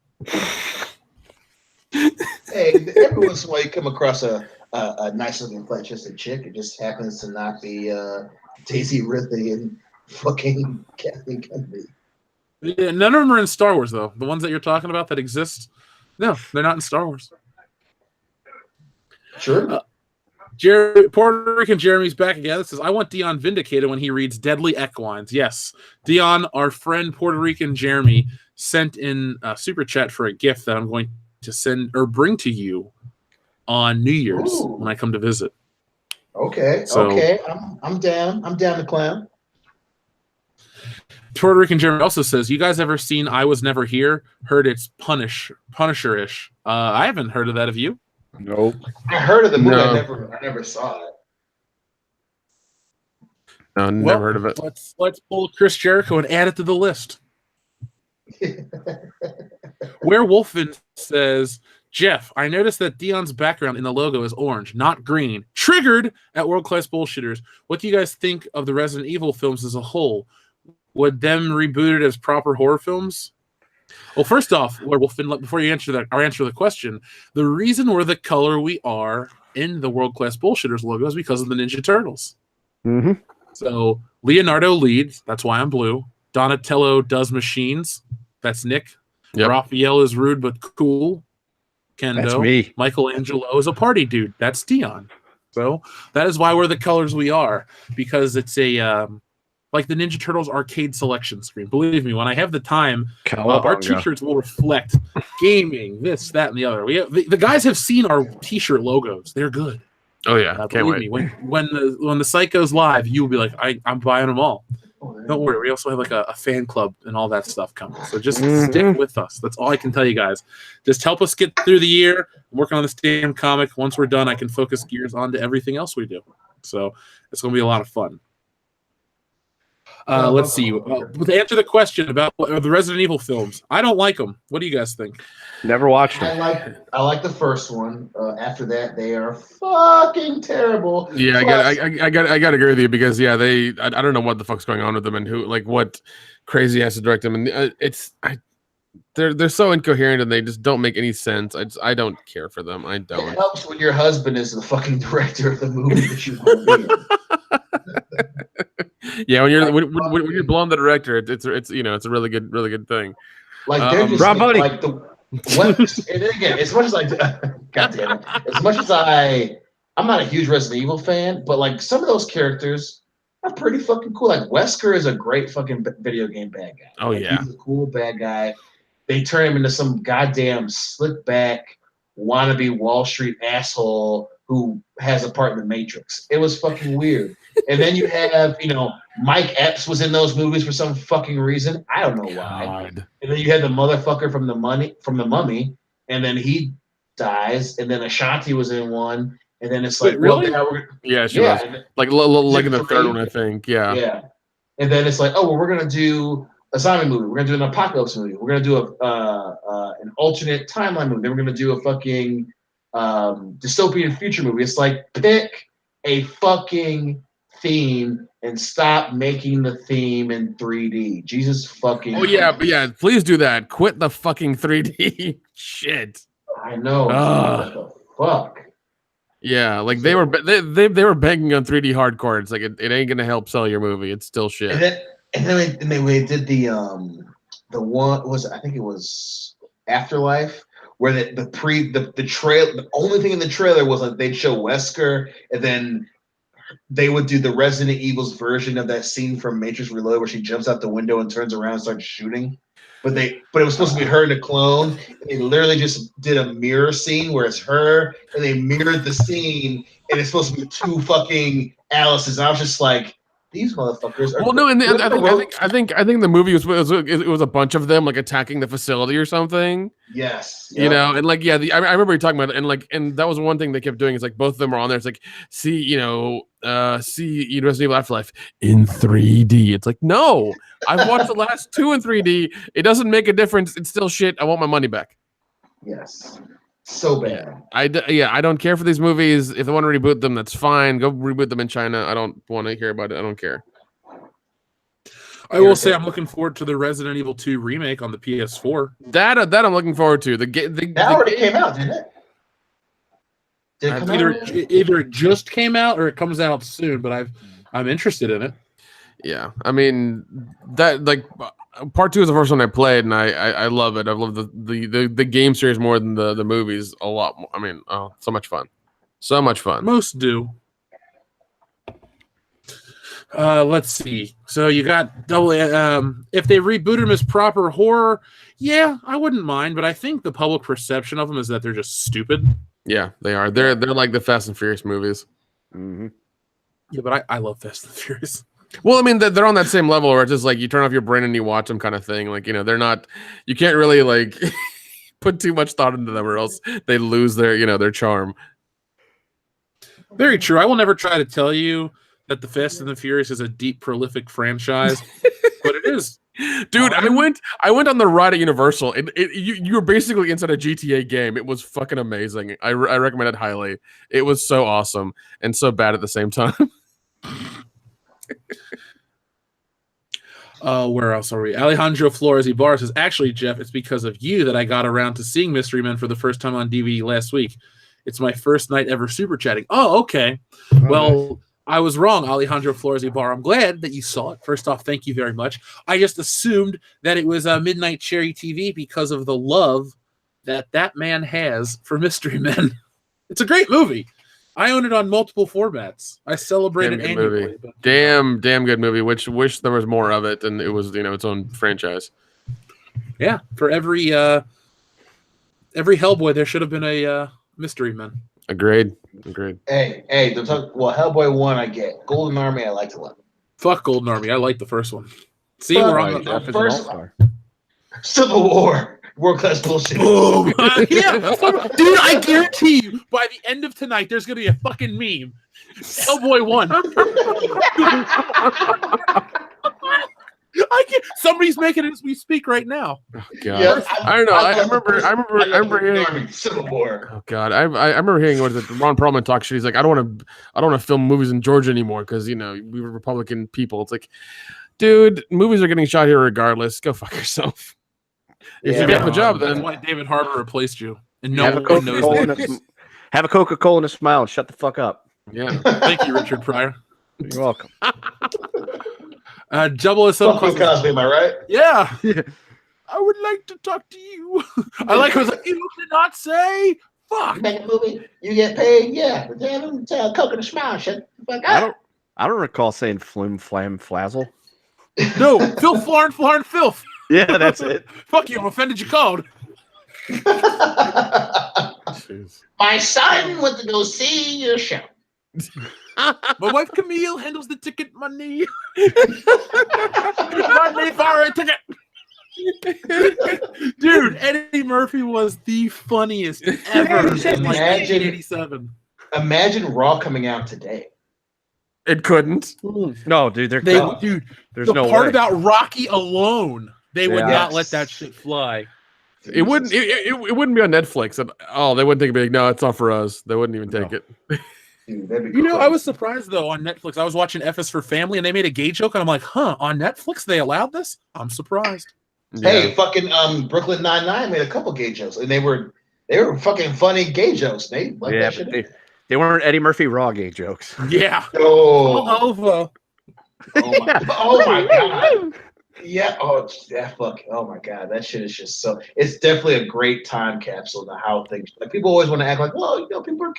Hey, every once in a while you come across a nice looking flat chested chick. It just happens to not be Daisy Ridley and fucking Kathleen Kennedy. Yeah, none of them are in Star Wars, though. The ones that you're talking about that exist, no, they're not in Star Wars. Sure. Puerto Rican Jeremy's back again. It says, I want Dion vindicated when he reads Deadly Equines. Yes. Dion, our friend Puerto Rican Jeremy, sent in a super chat for a gift that I'm going to send or bring to you on New Year's when I come to visit. Okay. I'm down. I'm down to clown. Puerto Rican Jeremy also says, you guys ever seen I Was Never Here? Heard it's Punisher-ish. I haven't heard of that. Have you? Nope. I heard of the movie. No. I never saw it. No, never heard of it. Let's pull Chris Jericho and add it to the list. Werewolfin says, Jeff, I noticed that Dion's background in the logo is orange, not green. Triggered at World Class Bullshitters. What do you guys think of the Resident Evil films as a whole? Would them reboot it as proper horror films? Well, first off, Werewolfin, before you answer the question, the reason we're the color we are in the World Class Bullshitters logo is because of the Ninja Turtles. Mm-hmm. So Leonardo leads. That's why I'm blue. Donatello does machines. That's Nick. Yep. Raphael is rude but cool. Kendo. That's me. Michelangelo is a party dude. That's Dion. So that is why we're the colors we are, because it's a like the Ninja Turtles arcade selection screen. Believe me, when I have the time, our t-shirts will reflect gaming, this, that, and the other. We have, the guys have seen our t-shirt logos. They're good. Oh yeah, can't believe wait. Me, when the site goes live, you'll be like, I'm buying them all. Don't worry. We also have like a fan club and all that stuff coming. So just stick with us. That's all I can tell you guys. Just help us get through the year. I'm working on this damn comic. Once we're done, I can focus gears onto everything else we do. So it's going to be a lot of fun. Let's see. To answer the question about the Resident Evil films, I don't like them. What do you guys think? Never watched them. I like the first one. After that, they are fucking terrible. Yeah, I got to agree with you because I don't know what the fuck's going on with them and who what crazy has to direct them, and they're so incoherent and they just don't make any sense. I don't care for them. I don't. It helps when your husband is the fucking director of the movie that you want to be in. Yeah, when you're blowing the director, it's a really good thing. Like they're just like and again, as much as God damn it, as much as I'm not a huge Resident Evil fan, but like some of those characters are pretty fucking cool. Like Wesker is a great fucking video game bad guy. Oh yeah, he's a cool bad guy. They turn him into some goddamn slick back wannabe Wall Street asshole who has a part in the Matrix. It was fucking weird. And then you have, Mike Epps was in those movies for some fucking reason. I don't know why. God. And then you had the motherfucker from the Mummy, and then he dies. And then Ashanti was in one. And then it's like, really? Well, yeah, she was. Like in the third one, I think. Yeah. Yeah. And then it's like, we're gonna do a zombie movie. We're gonna do an apocalypse movie. We're gonna do an alternate timeline movie. Then we're gonna do a fucking dystopian future movie. It's like pick a fucking theme and stop making the theme in 3D. Jesus fucking. Oh yeah, but yeah, please do that. Quit the fucking 3D shit. I know. What the fuck? Yeah, like they were banging on 3D hardcore. It's like it ain't gonna help sell your movie. It's still shit. And then they did the one was I think it was Afterlife where the trail the only thing in the trailer was like they'd show Wesker and then they would do the Resident Evil's version of that scene from Matrix Reloaded where she jumps out the window and turns around and starts shooting. But it was supposed to be her and a clone. They literally just did a mirror scene where it's her and they mirrored the scene and it's supposed to be two fucking Alice's. I was just like, these motherfuckers are. Well, no, and I think the movie was a bunch of them like attacking the facility or something. Yes, you know, and like I remember you talking about it, and that was one thing they kept doing is like both of them were on there. It's like see Resident Evil Afterlife in 3D. It's like no, I've watched the last two in 3D. It doesn't make a difference. It's still shit. I want my money back. Yes. So bad. I don't care for these movies. If they want to reboot them, that's fine. Go reboot them in China. I don't want to hear about it. I don't care. I will say I'm looking forward to the Resident Evil 2 remake on the PS4. That I'm looking forward to. That already came out, didn't it? Either it just came out or it comes out soon, but I'm interested in it. Yeah, I mean that like part 2 is the first one I played, and I love it. I love the game series more than the movies a lot more. I mean, so much fun, so much fun. Most do. Let's see. So you got double. If they reboot them as proper horror, yeah, I wouldn't mind. But I think the public perception of them is that they're just stupid. Yeah, they are. They're like the Fast and Furious movies. Mm-hmm. Yeah, but I love Fast and Furious. Well, I mean, they're on that same level where it's just like you turn off your brain and you watch them kind of thing. Like, they're not, you can't really like put too much thought into them or else they lose their charm. Very true. I will never try to tell you that the Fast and the Furious is a deep, prolific franchise, but it is. Dude, I went on the ride at Universal. You were basically inside a GTA game. It was fucking amazing. I recommend it highly. It was so awesome and so bad at the same time. Where else are we? Alejandro Flores Ibarra says, actually, Jeff, it's because of you that I got around to seeing Mystery Men for the first time on DVD last week. It's my first night ever super chatting. Oh, okay. Well, I was wrong, Alejandro Flores Ibarra. I'm glad that you saw it. First off, thank you very much. I just assumed that it was Midnight Cherry TV because of the love that man has for Mystery Men. It's a great movie. I own it on multiple formats. I celebrate it annually. Damn good movie. Wish there was more of it and it was its own franchise. Yeah, for every Hellboy, there should have been a Mystery Men. Agreed. Hey, Hellboy 1 I get. Golden Army I liked a lot. Fuck Golden Army. I like the first one. See, we're on the first Civil War. World-class bullshit. Boom. Yeah, dude, I guarantee you, by the end of tonight, there's going to be a fucking meme. Hellboy 1. Somebody's making it as we speak right now. Oh, God. Yeah, I don't know. I remember hearing Civil War. Oh God, I remember hearing Ron Perlman talk shit. He's like, I don't want to film movies in Georgia anymore because we were Republican people. It's like, dude, movies are getting shot here regardless. Go fuck yourself. If you get the job, then that's why David Harbour replaced you, and no one knows that. Have a Coca-Cola and a smile and shut the fuck up. Yeah, thank you, Richard Pryor. You're welcome. Double is so Cosby, am I right? Yeah. I would like to talk to you. I like. I was like, you did not say. Fuck. You make a movie, you get paid. Yeah, but then Coke and a smile. Shut the fuck up. I don't recall saying flim flam flazzle. No, Phil Flarn Filth. Yeah, that's it. Fuck you, I'm offended you called. My son went to go see your show. My wife Camille handles the ticket money. Not me for a ticket. Dude, Eddie Murphy was the funniest ever in 1987. Imagine Raw coming out today. It couldn't. No, dude, They, couldn't. dude, There's the no part way. about Rocky alone, they would Yeah. not let that shit fly. It wouldn't. It wouldn't be on Netflix. They wouldn't think like, no, it's not for us. They wouldn't even take it. Dude, that'd be You know, I crazy. was surprised though on Netflix. I was watching F is for Family, and they made a gay joke, and I'm like, huh? On Netflix, they allowed this? I'm surprised. Hey, fucking Brooklyn Nine-Nine made a couple gay jokes, and they were fucking funny gay jokes. They like that shit. But they weren't Eddie Murphy Raw gay jokes. Yeah. Oh, Over. oh my god. Yeah. Oh, that fuck. Oh my god. That shit is just so. It's definitely a great time capsule to how things. Like people always want to act like, well, people are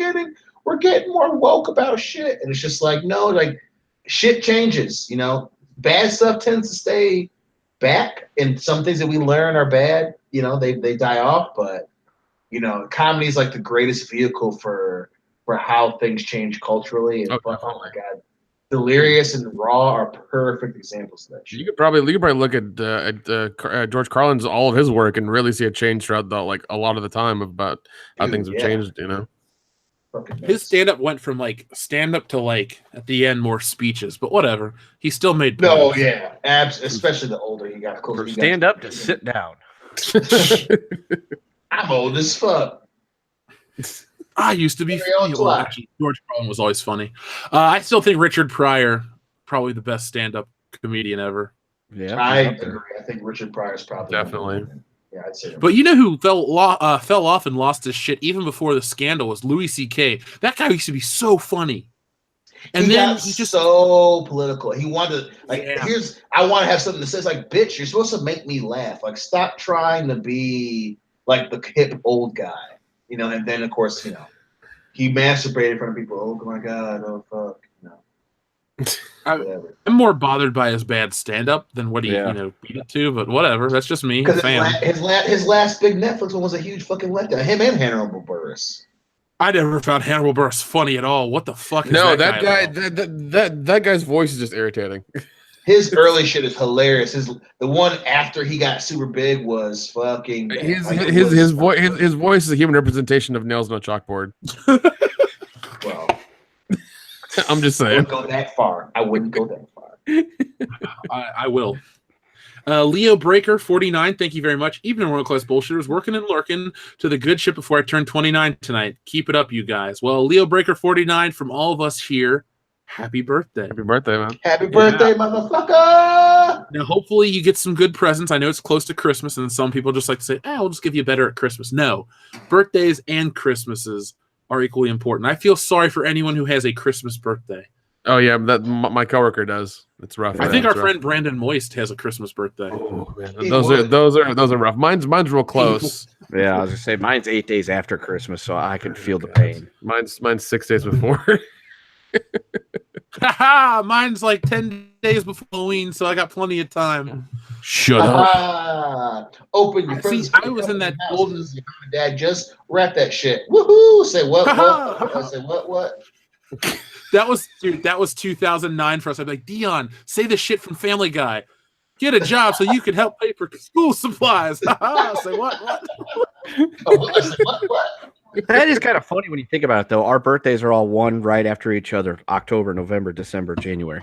we're getting more woke about shit, and it's just like, no, like shit changes. Bad stuff tends to stay back, and some things that we learn are bad. They die off, but comedy is like the greatest vehicle for how things change culturally. And oh my god. Delirious and Raw are perfect examples of that shit. You could probably look at George Carlin's all of his work and really see a change throughout a lot of the time about how things have changed. His stand-up went from stand-up to at the end more speeches, but whatever. He still made points. No, yeah, especially the older he got. From stand up to sit down. I'm old as fuck. I used to be funny. Well, actually, George Carlin was always funny. I still think Richard Pryor probably the best stand-up comedian ever. Yeah, I agree. I think Richard Pryor's probably definitely. Yeah, I'd say. But you know who fell off and lost his shit even before the scandal was Louis C.K. That guy used to be so funny, and then he just so political. He wanted I want to have something that says bitch, you're supposed to make me laugh. Stop trying to be like the hip old guy. And then of course, he masturbated in front of people. Oh my god, oh fuck. I'm more bothered by his bad stand-up than what he beat it to, but whatever. That's just me. Because his last big Netflix one was a huge fucking letdown. Him and Hannibal Buress. I never found Hannibal Buress funny at all. What the fuck is that guy? That guy's voice is just irritating. His early shit is hilarious. The one after he got super big was fucking bad. His voice is a human representation of nails on a chalkboard. Well, I'm just saying. I wouldn't go that far. I will. Leo Breaker 49, thank you very much. Even World Class Bullshitters, working and lurking to the good shit before I turn 29 tonight. Keep it up, you guys. Well, Leo Breaker 49, from all of us here, happy birthday. Happy birthday, man. Happy birthday, motherfucker. Now, hopefully you get some good presents. I know it's close to Christmas, and some people just like to say, we'll just give you better at Christmas. No. Birthdays and Christmases are equally important. I feel sorry for anyone who has a Christmas birthday. Oh yeah, my coworker does. It's rough. I think our friend Brandon Moist has a Christmas birthday. Oh, man. Those are rough. Mine's real close. Yeah, I was gonna say mine's 8 days after Christmas, so I can feel the pain. Mine's 6 days before. Mine's 10 days before Halloween, so I got plenty of time. Shut up. Open your friends. I was in that golden. Dad, just wrap that shit. Woohoo! Say what? I say what? That was 2009 for us. I'd be like, Dion, say the shit from Family Guy. Get a job so you can help pay for school supplies. Say what? I say what? That is kind of funny when you think about it, though. Our birthdays are all one right after each other: October, November, December, January.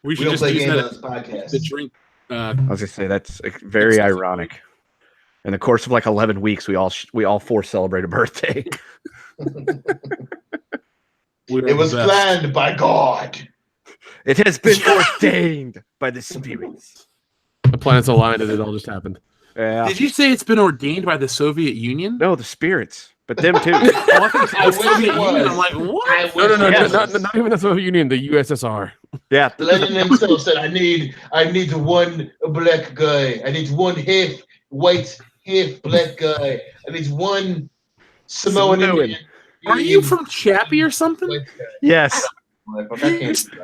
We should just use that as podcast. The drink. I was gonna say that's very ironic. In the course of 11 weeks, we all four celebrate a birthday. It was planned by God. It has been ordained by the spirits. The planets aligned and it all just happened. Yeah. Did you say it's been ordained by the Soviet Union? No, the spirits, but them too. I Soviet Union. I'm like, what? No, not even the Soviet Union, the USSR. Yeah, Lenin himself said, "I need one black guy. I need one half white, half black guy. I need one Samoan Indian." Are you from Chappie or something? Yes.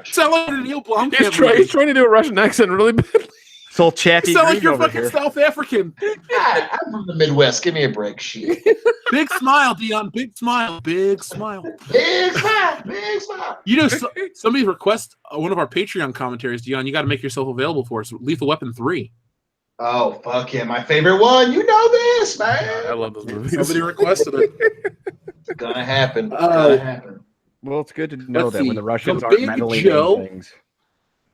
Sound like a Neil Blomkamp. He's trying to do a Russian accent really badly. So chatty. Sound like you're fucking South African. I'm from the Midwest. Give me a break, shit. Big smile, Dion. Big smile. Big smile. Big smile. Big smile. You know, somebody request one of our Patreon commentaries, Dion. You got to make yourself available for us. Lethal Weapon 3. Oh, fuck yeah. My favorite one. You know this, man. I love those movies. Somebody requested it. It's gonna happen. It's gonna happen. Well, it's good to know Let's that when see. the Russians The aren't Big meddling Joe. in things,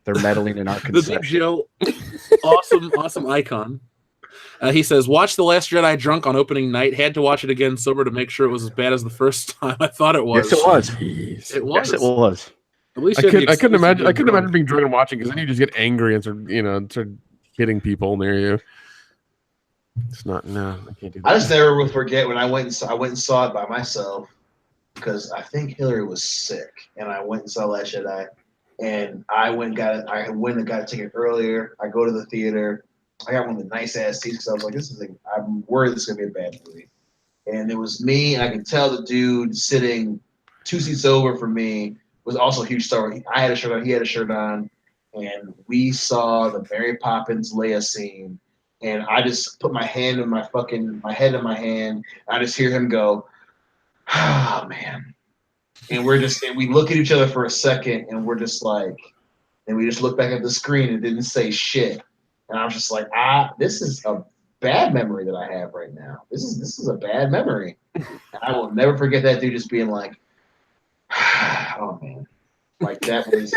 they're meddling in our The Big conception. Joe, awesome icon. He says, "Watch The Last Jedi drunk on opening night. Had to watch it again sober to make sure it was as bad as the first time. I thought it was. Yes, it was. Jeez. It was. Yes, it was. At least I you had the couldn't excuse to imagine. be I couldn't drunk. imagine being drunk and watching because then you just get angry and start hitting people near you. It's not. No, I can't do that. I just never will forget when I went and saw it by myself because I think Hillary was sick, and I went and saw Last Jedi, and I went and got a ticket earlier. I go to the theater. I got one of the nice ass seats because I was like, I'm worried this is gonna be a bad movie. And it was me, and I could tell the dude sitting 2 seats over from me was also a huge star. I had a shirt on, he had a shirt on, and we saw the Mary Poppins Leia scene. And I just put my head in my hand. I just hear him go, "Oh man!" And we look at each other for a second, and we're just like, and we just look back at the screen and didn't say shit. And I was just like, this is a bad memory that I have right now. This is a bad memory. And I will never forget that dude just being like, "Oh man." Like that was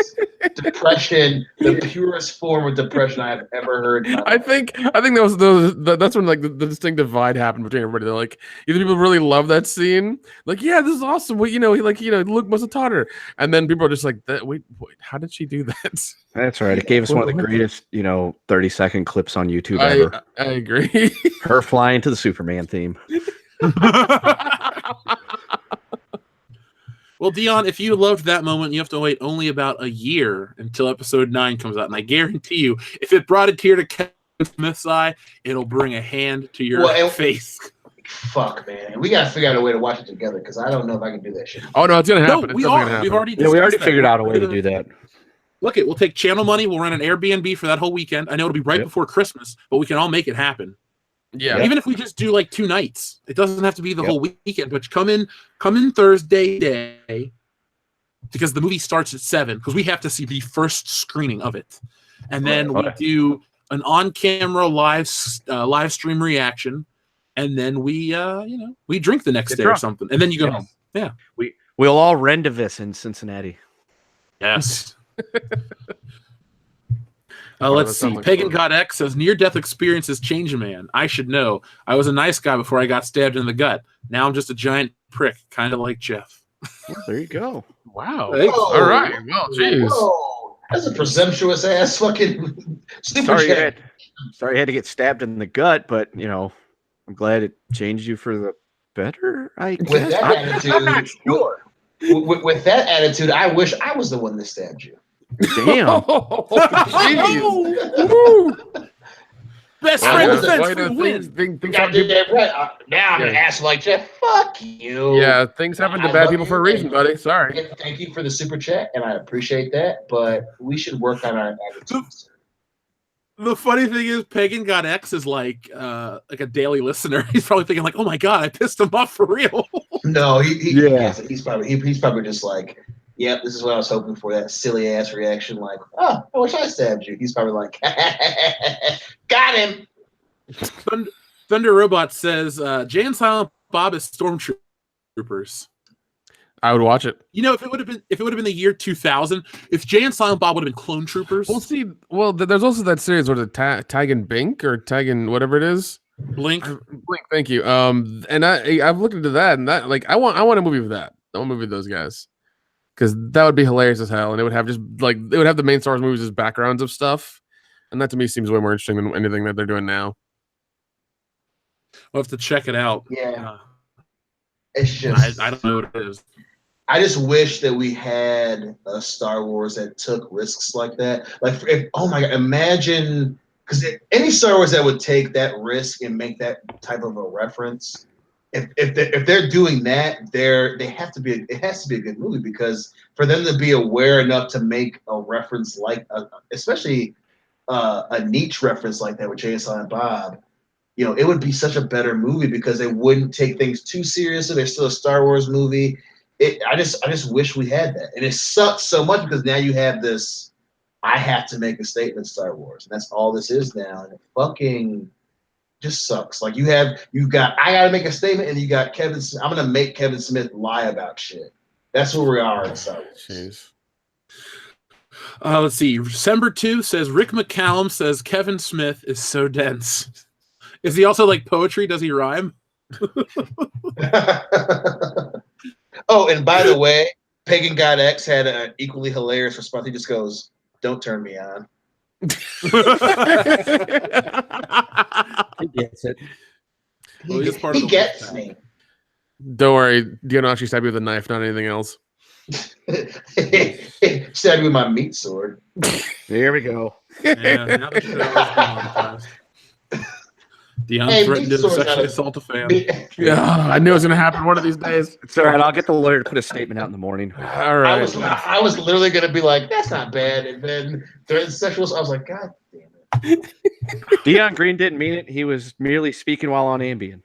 depression, the purest form of depression I have ever heard. I think that's when like the distinct divide happened between everybody. They're like, either people really love that scene, like, yeah, this is awesome. Well, Luke must have taught her, and then people are just like, wait, how did she do that? That's right. It gave us one of the greatest, 30-second clips on YouTube ever. I agree. Her flying to the Superman theme. Well, Dion, if you loved that moment, you have to wait only about a year until episode 9 comes out. And I guarantee you, if it brought a tear to Kevin Smith's eye, it'll bring a hand to your face. Fuck, man. We got to figure out a way to watch it together because I don't know if I can do that shit. Oh, no, it's going to happen. No, we are. We've already figured out a way to do that. Look, we'll take channel money. We'll rent an Airbnb for that whole weekend. I know it'll be right before Christmas, but we can all make it happen. Yeah. Even if we just do like 2 nights, it doesn't have to be the whole weekend. But come in Thursday day because the movie starts at 7 because we have to see the first screening of it, and then we do an on-camera live stream reaction, and then we drink the next day or something, and then you go home. Yeah, we'll all Rendavis in Cincinnati. Yes. Let's see. Pagan God X says, near-death experiences change a man. I should know. I was a nice guy before I got stabbed in the gut. Now I'm just a giant prick, kind of like Jeff. Well, there you go. Wow. All right. Well, jeez. That's a presumptuous ass fucking super chat. Sorry you had to get stabbed in the gut, but, I'm glad it changed you for the better, I guess. With that attitude, I'm not sure. With that attitude, I wish I was the one that stabbed you. Damn. Best friend defense for the win. Now I'm going to ask like Jeff. Fuck you. Yeah, things happen to bad people for a reason, buddy. Sorry. Thank you for the super chat, and I appreciate that, but we should work on our attitudes. The funny thing is, Pagan God X is like a daily listener. He's probably thinking like, "Oh my god, I pissed him off for real." No, he's probably just like, "Yep, this is what I was hoping for." That silly ass reaction, like, "Oh, I wish I stabbed you." He's probably like, "Got him." Thunder Robot says, "Jay and Silent Bob is stormtroopers." I would watch it. If it would have been the year 2000, if Jay and Silent Bob would have been clone troopers. We'll see. Well, there's also that series where the Tag and Bink or Tag and whatever it is. Blink. Thank you. And I've looked into that, and that I want a movie with that. I want a movie with those guys because that would be hilarious as hell, and it would have the main Star Wars movies as backgrounds of stuff, and that to me seems way more interesting than anything that they're doing now. We'll have to check it out. Yeah. It's just I don't know what it is. I just wish that we had a Star Wars that took risks like that. Like, oh my god, imagine because any Star Wars that would take that risk and make that type of a reference. If they're doing that, it has to be a good movie because for them to be aware enough to make a reference like, especially a niche reference like that with Jay and Silent Bob, it would be such a better movie because they wouldn't take things too seriously. They're still a Star Wars movie. I just wish we had that, and it sucks so much because now you have this. I have to make a statement, Star Wars, and that's all this is now, and it fucking just sucks. Like I gotta make a statement, and you got Kevin. I'm gonna make Kevin Smith lie about shit, That's where we are in Star Wars. Jeez. Let's see. December 2 says Rick McCallum says Kevin Smith is so dense. Is he also like poetry? Does he rhyme? Oh, and by the way, Pagan God X had an equally hilarious response. He just goes, "Don't turn me on." He gets it. Well, he is part of He the gets Wolfpack. me. Don't worry, Dion actually stabbed you with a knife, not anything else. Stabbed me with my meat sword. There we go. Yeah, now the show is demonetized. Dion Hey, threatened meat to sword's sexually not a- assault a fan. Yeah, I knew it was gonna happen one of these days. It's all right. I'll get the lawyer to put a statement out in the morning. All I right. was literally gonna be like, "That's not bad," and then threatened sexual. I was like, "God damn it, Dion Green didn't mean it. He was merely speaking while on Ambien.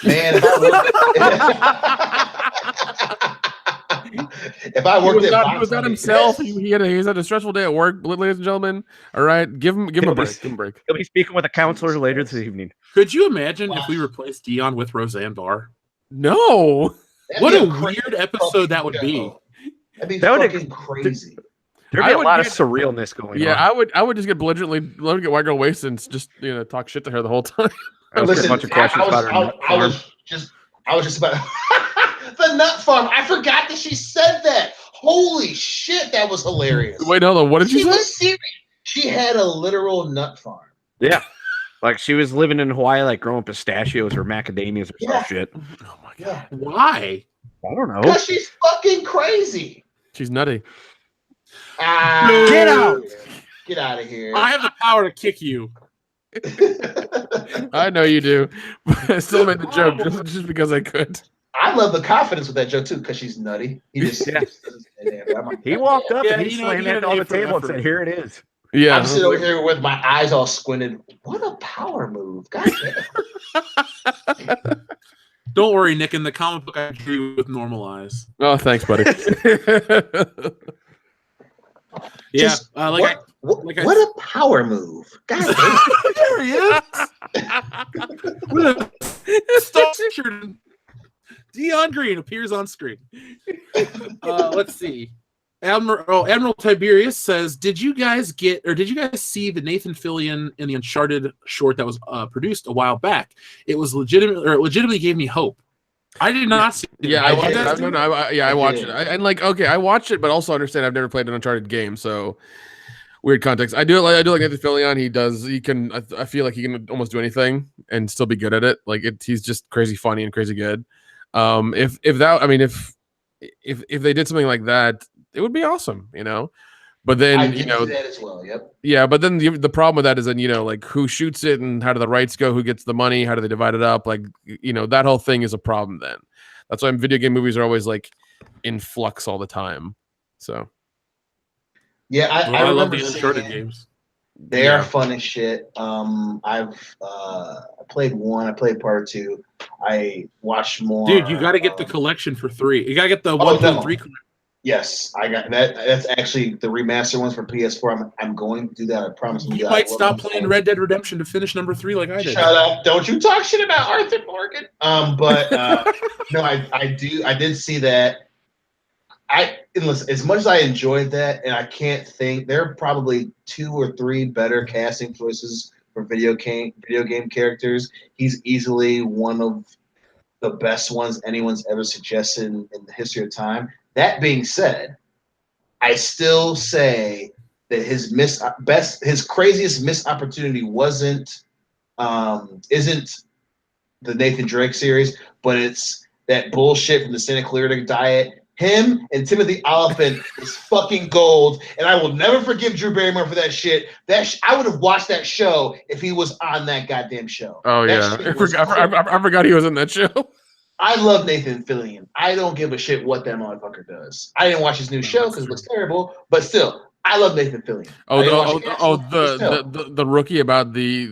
man!" If I worked, He was not himself. He had a stressful day at work, ladies and gentlemen. All right, give him a break. Give him a break. He'll be speaking with a counselor later this evening. Could you imagine if we replaced Dion with Roseanne Barr? No. What a weird episode that would be. That'd be That would- fucking crazy. There'd I be a would lot of get- surrealness going Yeah, on. I would just get belligerently let me get white girl wasted and just talk shit to her the whole time. I was getting a bunch of questions about her nut I farm. was just about the nut farm. I forgot that she said that. Holy shit, that was hilarious. Wait, hold on. What did you She say? was serious. She had a literal nut farm. Yeah. Like she was living in Hawaii, like growing pistachios or macadamias or Yeah. some shit. Oh my god, Yeah, Why? I don't know. because she's fucking crazy. she's nutty. Get out. Get out of here. I have the power to kick you. I know you do, but I still made the joke just because I could. I love the confidence with that joke too, because she's nutty. He just, Yeah. he just doesn't say that. I'm like, He walked up Yeah, and he you know, slammed you get that an on A the for the table and effort. said, "Here it is." Yeah, I'm sitting over here with my eyes all squinted. What a power move. God damn. Don't worry, Nick. In the comic book, I drew you with normal eyes. Oh, thanks, buddy. Yeah, Just, like what, I- what a power move. God damn. there he is. With a star shirt. Dion Green appears on screen. Let's see. Admiral Tiberius says, "Did you guys see the Nathan Fillion in the Uncharted short that was produced a while back? It was legitimately gave me hope. I did not see it. Yeah, I watched did. it. I watched it. And I watched it, but also understand I've never played an Uncharted game, so weird context. I do like Nathan Fillion. I feel like he can almost do anything and still be good at it. He's just crazy funny and crazy good. If they did something like that, it would be awesome, But then I did see that as well. Yep. yeah, but then the problem with that is then who shoots it and how do the rights go? Who gets the money? How do they divide it up? That whole thing is a problem. Then that's why video game movies are always in flux all the time. So Yeah, I I love remember the seeing Uncharted it. games. They are fun as shit. I've played one. I played part two. I watched more. Dude, you got to get the collection for 3. You got to get the Oh, 1 through no. 3 collection. Yes, I got that. That's actually the remaster ones for PS4. I'm going to do that. I promise. You might stop playing Red Dead Redemption to finish number 3 like I did. Shut up! Don't you talk shit about Arthur Morgan. But no, I did see that. Listen, as much as I enjoyed that, and I can't think there are probably 2 or 3 better casting choices for video game characters. He's easily one of the best ones anyone's ever suggested in the history of time. That being said, I still say that his craziest missed opportunity isn't the Nathan Drake series, but it's that bullshit from the Santa Clarita Diet. Him and Timothy Oliphant is fucking gold, and I will never forgive Drew Barrymore for that shit. I would have watched that show if he was on that goddamn show. oh That yeah, shit was I forgot he was in that show. I love Nathan Fillion. I don't give a shit what that motherfucker does. I didn't watch his new show because it looks terrible, but still, I love Nathan Fillion. The rookie about the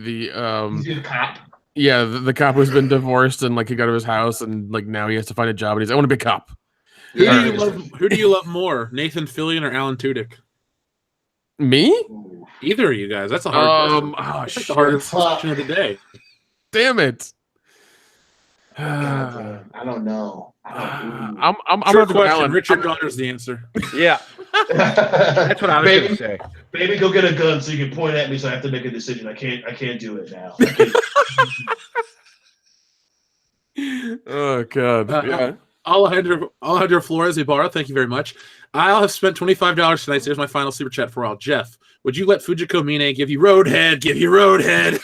He's a cop. yeah, the cop who's been divorced and he got out of his house and now he has to find a job and I want to be a cop. Who do you love more, Nathan Fillion or Alan Tudyk? Me? Ooh. Either of you guys. That's a hard question. Oh That's like shit! the hardest question of the day. Damn it! God damn, I don't know. I'm gonna True have to go question. Alan. Richard Donner's the answer. Yeah, that's what I was going to Baby, say. baby, go get a gun so you can point at me so I have to make a decision. I can't do it now. Oh god. Yeah. Alejandro Flores Ibarra, thank you very much. I'll have spent $25 tonight. So here's my final super chat for all. Jeff, would you let Fujiko Mine give you roadhead? Give you roadhead.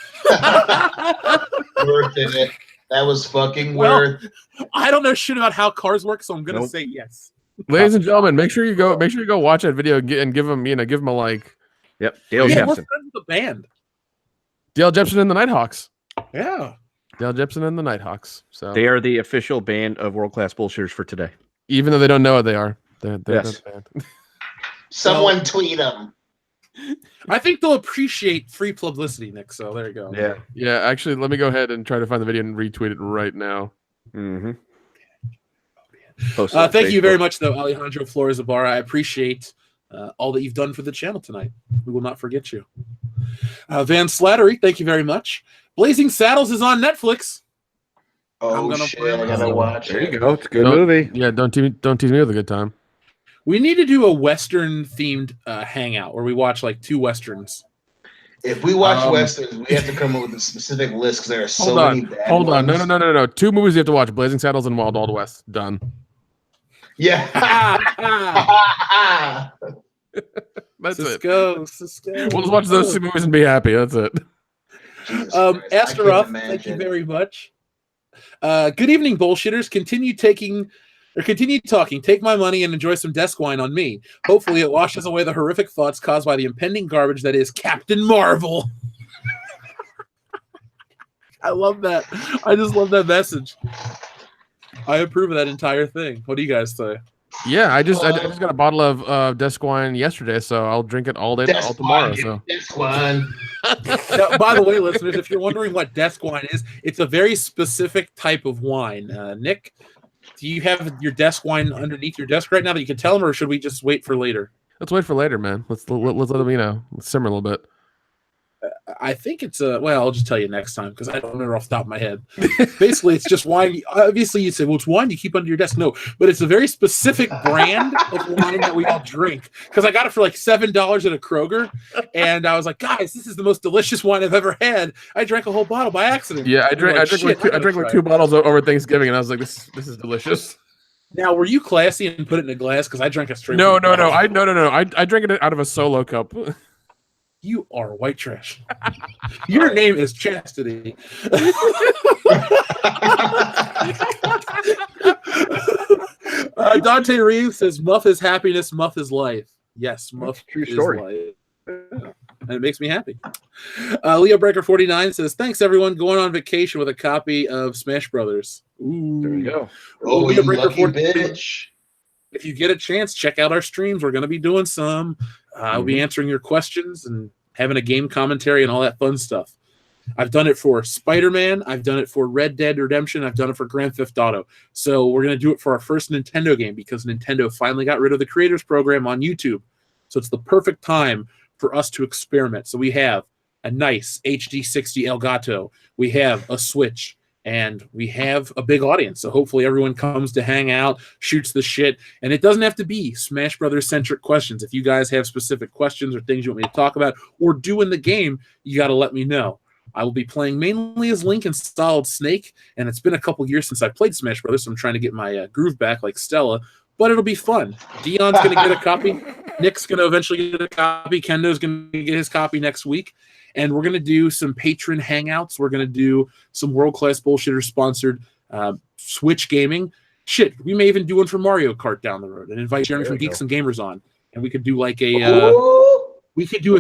Worth it. That was fucking worth. I don't know shit about how cars work, so I'm gonna say yes. Ladies and gentlemen, make sure you go watch that video and give him a like. Yep, Dale Yeah, we're Jepson. friends with the band. Dale Jepson and the Nighthawks. Yeah. Dale Jepson and the Nighthawks. So They are the official band of World Class Bullshitters for today. even though they don't know what they are, they're Yes. the band. Someone tweet them. I think they'll appreciate free publicity, Nick. So there you go. Yeah. Yeah, actually, let me go ahead and try to find the video and retweet it right now. Mm-hmm. Thank you very much, though, Alejandro Flores Ibarra. I appreciate all that you've done for the channel tonight. We will not forget you. Van Slattery, thank you very much. Blazing Saddles is on Netflix. Oh shit! I gotta watch There it. you go. It's a good Don't- movie. Yeah, don't tease me with a good time. We need to do a Western-themed hangout where we watch like 2 Westerns. If we watch westerns, we have to come up with a specific list because there are so Hold many on, bad hold on. ones. No. 2 movies you have to watch: Blazing Saddles and Wild Wild West. Done. Yeah. That's it. Cisco. We'll just watch those 2 movies and be happy. That's it. Jesus Christ, I can't Astaroth, thank you imagine. very much. Good evening, bullshitters. Continue talking. Take my money and enjoy some desk wine on me. Hopefully, it washes away the horrific thoughts caused by the impending garbage that is Captain Marvel. I love that. I just love that message. I approve of that entire thing. What do you guys say? Yeah, I just got a bottle of desk wine yesterday, so I'll drink it all day, all tomorrow. So Desk wine. Now, by the way, listeners, if you're wondering what desk wine is, it's a very specific type of wine. Nick, do you have your desk wine underneath your desk right now that you can tell them, or should we just wait for later? let's wait for later, man. Let's let them let's simmer a little bit. I think it's well, I'll just tell you next time because I don't remember off the top of my head. Basically, it's just wine. Obviously, you say, well, it's wine you keep under your desk. No, but it's a very specific brand of wine that we all drink because I got it for like $7 at a Kroger. And I was like, guys, this is the most delicious wine I've ever had. I drank a whole bottle by accident. Yeah, I drank like 2 bottles over Thanksgiving, and I was like, this is delicious. Now, were you classy and put it in a glass? Because I drank it straight. No. from the bottle. I drank it out of a solo cup. You are white trash. Your name is Chastity. Dante Reeves says, "Muff is happiness, Muff is life." Yes, Muff True is story. life. And it makes me happy. Leo Breaker 49 says, "Thanks everyone. Going on vacation with a copy of Smash Brothers." Ooh. There you go. Oh, Leo you Breaker lucky 49. bitch. If you get a chance, check out our streams. We're going to be doing some. I'll be answering your questions and having a game commentary and all that fun stuff. I've done it for Spider-Man. I've done it for Red Dead Redemption. I've done it for Grand Theft Auto. So we're going to do it for our first Nintendo game because Nintendo finally got rid of the Creators Program on YouTube. So it's the perfect time for us to experiment. So we have a nice HD 60 Elgato. We have a Switch. And we have a big audience. So hopefully everyone comes to hang out, shoots the shit. And it doesn't have to be Smash Brothers centric questions. If you guys have specific questions or things you want me to talk about or do in the game, you got to let me know. I will be playing mainly as Link and Solid Snake. And it's been a couple years since I played Smash Brothers. So I'm trying to get my groove back like Stella. But it'll be fun. Dion's going to get a copy. Nick's going to eventually get a copy. Kendo's going to get his copy next week. And we're going to do some patron hangouts. We're going to do some World Class Bullshitters sponsored Switch gaming. Shit, we may even do one for Mario Kart down the road and invite Jeremy from Geeks and Gamers on. And we could do like a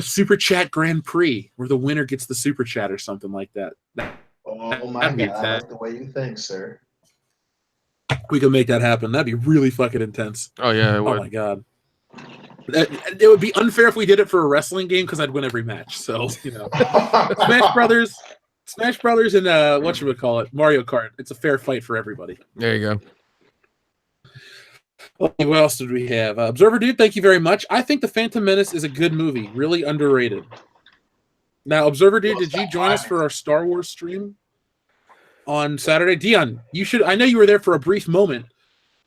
Super Chat Grand Prix where the winner gets the Super Chat or something like that. Oh my God, I like the way you think, sir. We could make that happen. That'd be really fucking intense. Oh yeah, it would. Oh my God. It would be unfair if we did it for a wrestling game because I'd win every match. So, you know, Smash Brothers and whatchamacallit, Mario Kart. It's a fair fight for everybody. There you go. Okay, what else did we have? Observer Dude, thank you very much. I think The Phantom Menace is a good movie. Really underrated. Now, Observer Dude, did you join us for our Star Wars stream? on Saturday. Dion, you should. I know you were there for a brief moment.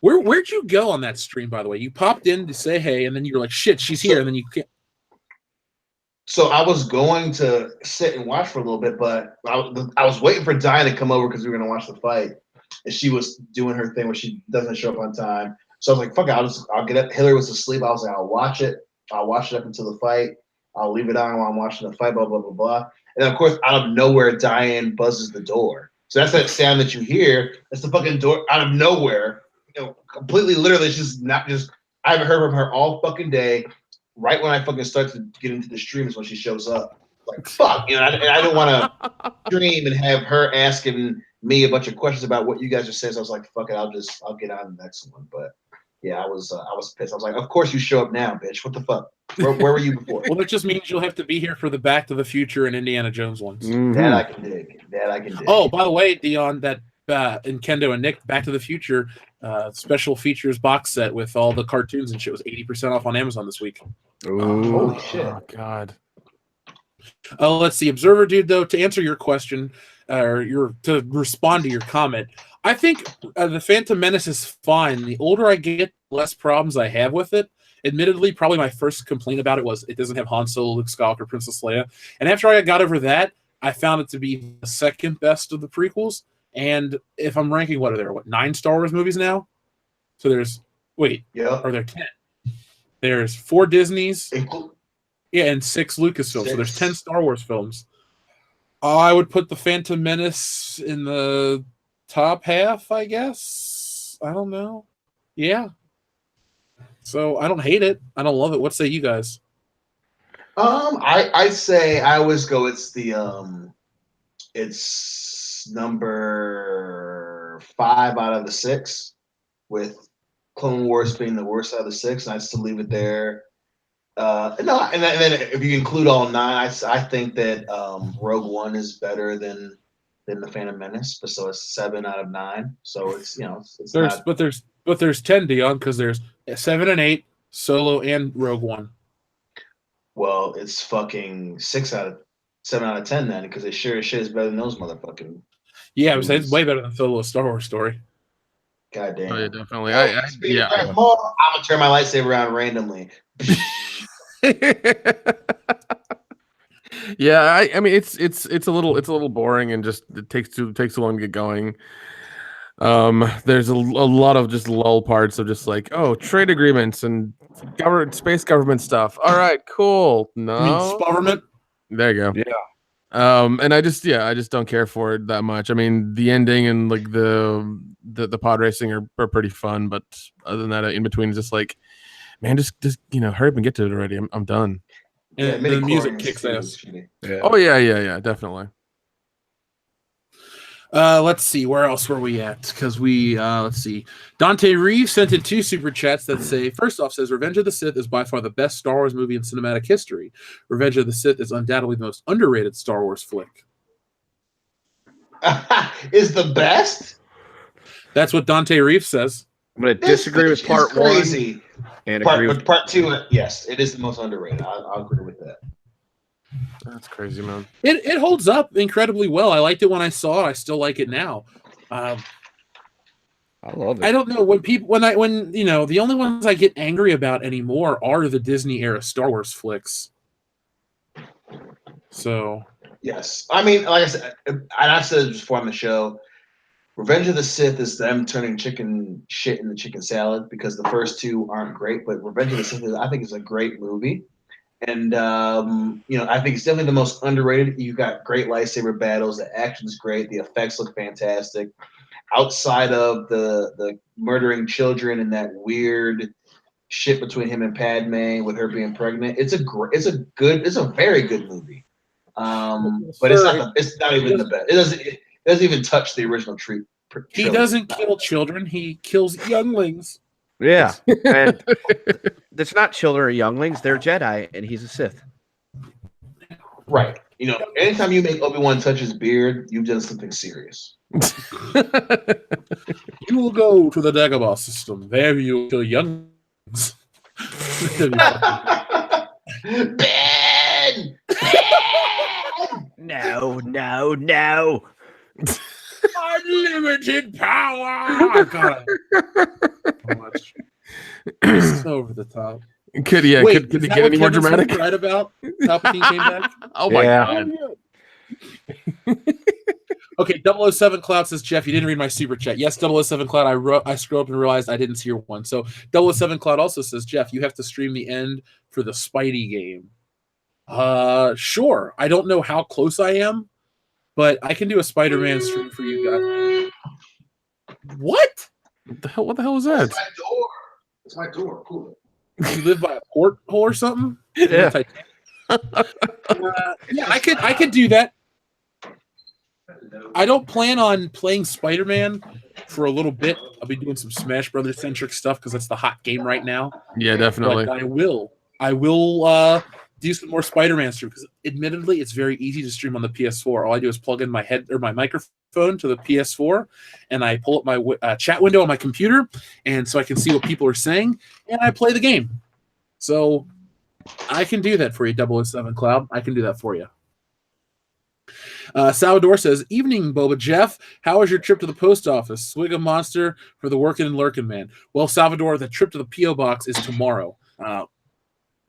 Where'd you go on that stream? By the way, you popped in to say hey, and then you're like, "Shit, she's here," and then you can't. So I was going to sit and watch for a little bit, but I was waiting for Diane to come over because we were going to watch the fight, and she was doing her thing where she doesn't show up on time. So I was like, "Fuck it, I'll get up." Hillary was asleep. I was like, "I'll watch it. I'll watch it up until the fight. I'll leave it on while I'm watching the fight." Blah blah blah blah. And of course, out of nowhere, Diane buzzes the door. So that's that sound that you hear. That's the fucking door out of nowhere. Completely, literally, it's just not just. I haven't heard from her all fucking day. Right when I fucking start to get into the stream is when she shows up. Like, fuck, and I don't want to stream and have her asking me a bunch of questions about what you guys are saying. So I was like, fuck it, I'll get on the next one. But yeah, I was pissed. I was like, of course you show up now, bitch. What the fuck? Where were you before? Well, that just means you'll have to be here for the Back to the Future and Indiana Jones ones. That I can dig. Oh, by the way, Dion, that and Kendo and Nick, Back to the Future special features box set with all the cartoons and shit was 80% off on Amazon this week. Holy shit! Oh God. Let's see, Observer Dude. Though, to answer your question, to respond to your comment, I think the Phantom Menace is fine. The older I get, the less problems I have with it. Admittedly, probably my first complaint about it was it doesn't have Han Solo, Luke Skywalker, Princess Leia. And after I got over that, I found it to be the second best of the prequels. And if I'm ranking, what are there? 9 Star Wars movies now? So there's are there 10? There's 4 Disneys, and 6 Lucasfilms. So there's 10 Star Wars films. I would put the Phantom Menace in the top half, I guess. I don't know. Yeah. So I don't hate it. I don't love it. What say you guys? I say I always go. It's number 5 out of the 6, with Clone Wars being the worst out of the 6, and I still leave it there. And then if you include all 9, I think that Rogue One is better than the Phantom Menace, but so it's 7 out of 9. So it's there's 10, Dion, because there's 7 and 8, Solo and Rogue One. Well, it's fucking 7 out of 10 then, because it sure as shit is better than those motherfucking. Yeah, I would say it's way better than Solo's Star Wars story. God damn. Oh, yeah, definitely. I'm gonna turn my lightsaber on randomly. Yeah, I mean it's a little boring and just it takes too long to get going. There's a lot of just lull parts of just like, oh, trade agreements and space government stuff. All right, cool. No, I mean, government. There you go. Yeah. And I just don't care for it that much. I mean, the ending and like the pod racing are pretty fun, but other than that, in between is just like, man, just hurry up and get to it already. I'm done. And the music kicks ass. Yeah. Oh yeah, definitely. Let's see, where else were we at? Because let's see. Dante Reeves sent in 2 super chats that say, first off, says Revenge of the Sith is by far the best Star Wars movie in cinematic history. Revenge of the Sith is undoubtedly the most underrated Star Wars flick. Is the best? That's what Dante Reeves says. I'm going to disagree with part 1 and agree with part 2. Yes, it is the most underrated. I'll agree with that. That's crazy, man. It holds up incredibly well. I liked it when I saw it. I still like it now. I love it. I don't know when the only ones I get angry about anymore are the Disney era Star Wars flicks. So yes, I mean, like I said, and I've said this before on the show, Revenge of the Sith is them turning chicken shit into chicken salad, because the first 2 aren't great, but Revenge of the Sith I think is a great movie. And, I think it's definitely the most underrated. You've got great lightsaber battles. The action's great. The effects look fantastic. Outside of the murdering children and that weird shit between him and Padme with her being pregnant, it's a very good movie. But it's not even the best. It doesn't even touch the original trilogy. He doesn't kill children. He kills younglings. Yeah, and that's not children or younglings. They're Jedi, and he's a Sith. Right. Anytime you make Obi-Wan touch his beard, you've done something serious. You will go to the Dagobah system. There you kill younglings. Ben! No. Unlimited power. God, so much. So over the top. Could Wait, could is he that get what any more Kevin's dramatic? right about Palpatine came back? Oh my Yeah. god. Okay, 007 Cloud says, Jeff, you didn't read my super chat. Yes, 007 Cloud, I scrolled up and realized I didn't see your one. So 007 Cloud also says, Jeff, you have to stream the end for the Spidey game. Sure. I don't know how close I am, but I can do a Spider-Man stream for you guys. What? What the hell was that? It's my door. It's my door. Cool. You live by a porthole or something? Yeah. Yeah, I could do that. I don't plan on playing Spider-Man for a little bit. I'll be doing some Smash Brothers centric stuff because that's the hot game right now. Yeah, definitely. But I will do some more Spider-Man stream because admittedly it's very easy to stream on the PS4. All I do is plug in my head or my microphone to the PS4 and I pull up my chat window on my computer and so I can see what people are saying and I play the game. So I can do that for you, 007 Cloud. I can do that for you. Salvador says, evening, Boba Jeff. How was your trip to the post office? Swig a monster for the working and lurking man. Well, Salvador, the trip to the P.O. box is tomorrow.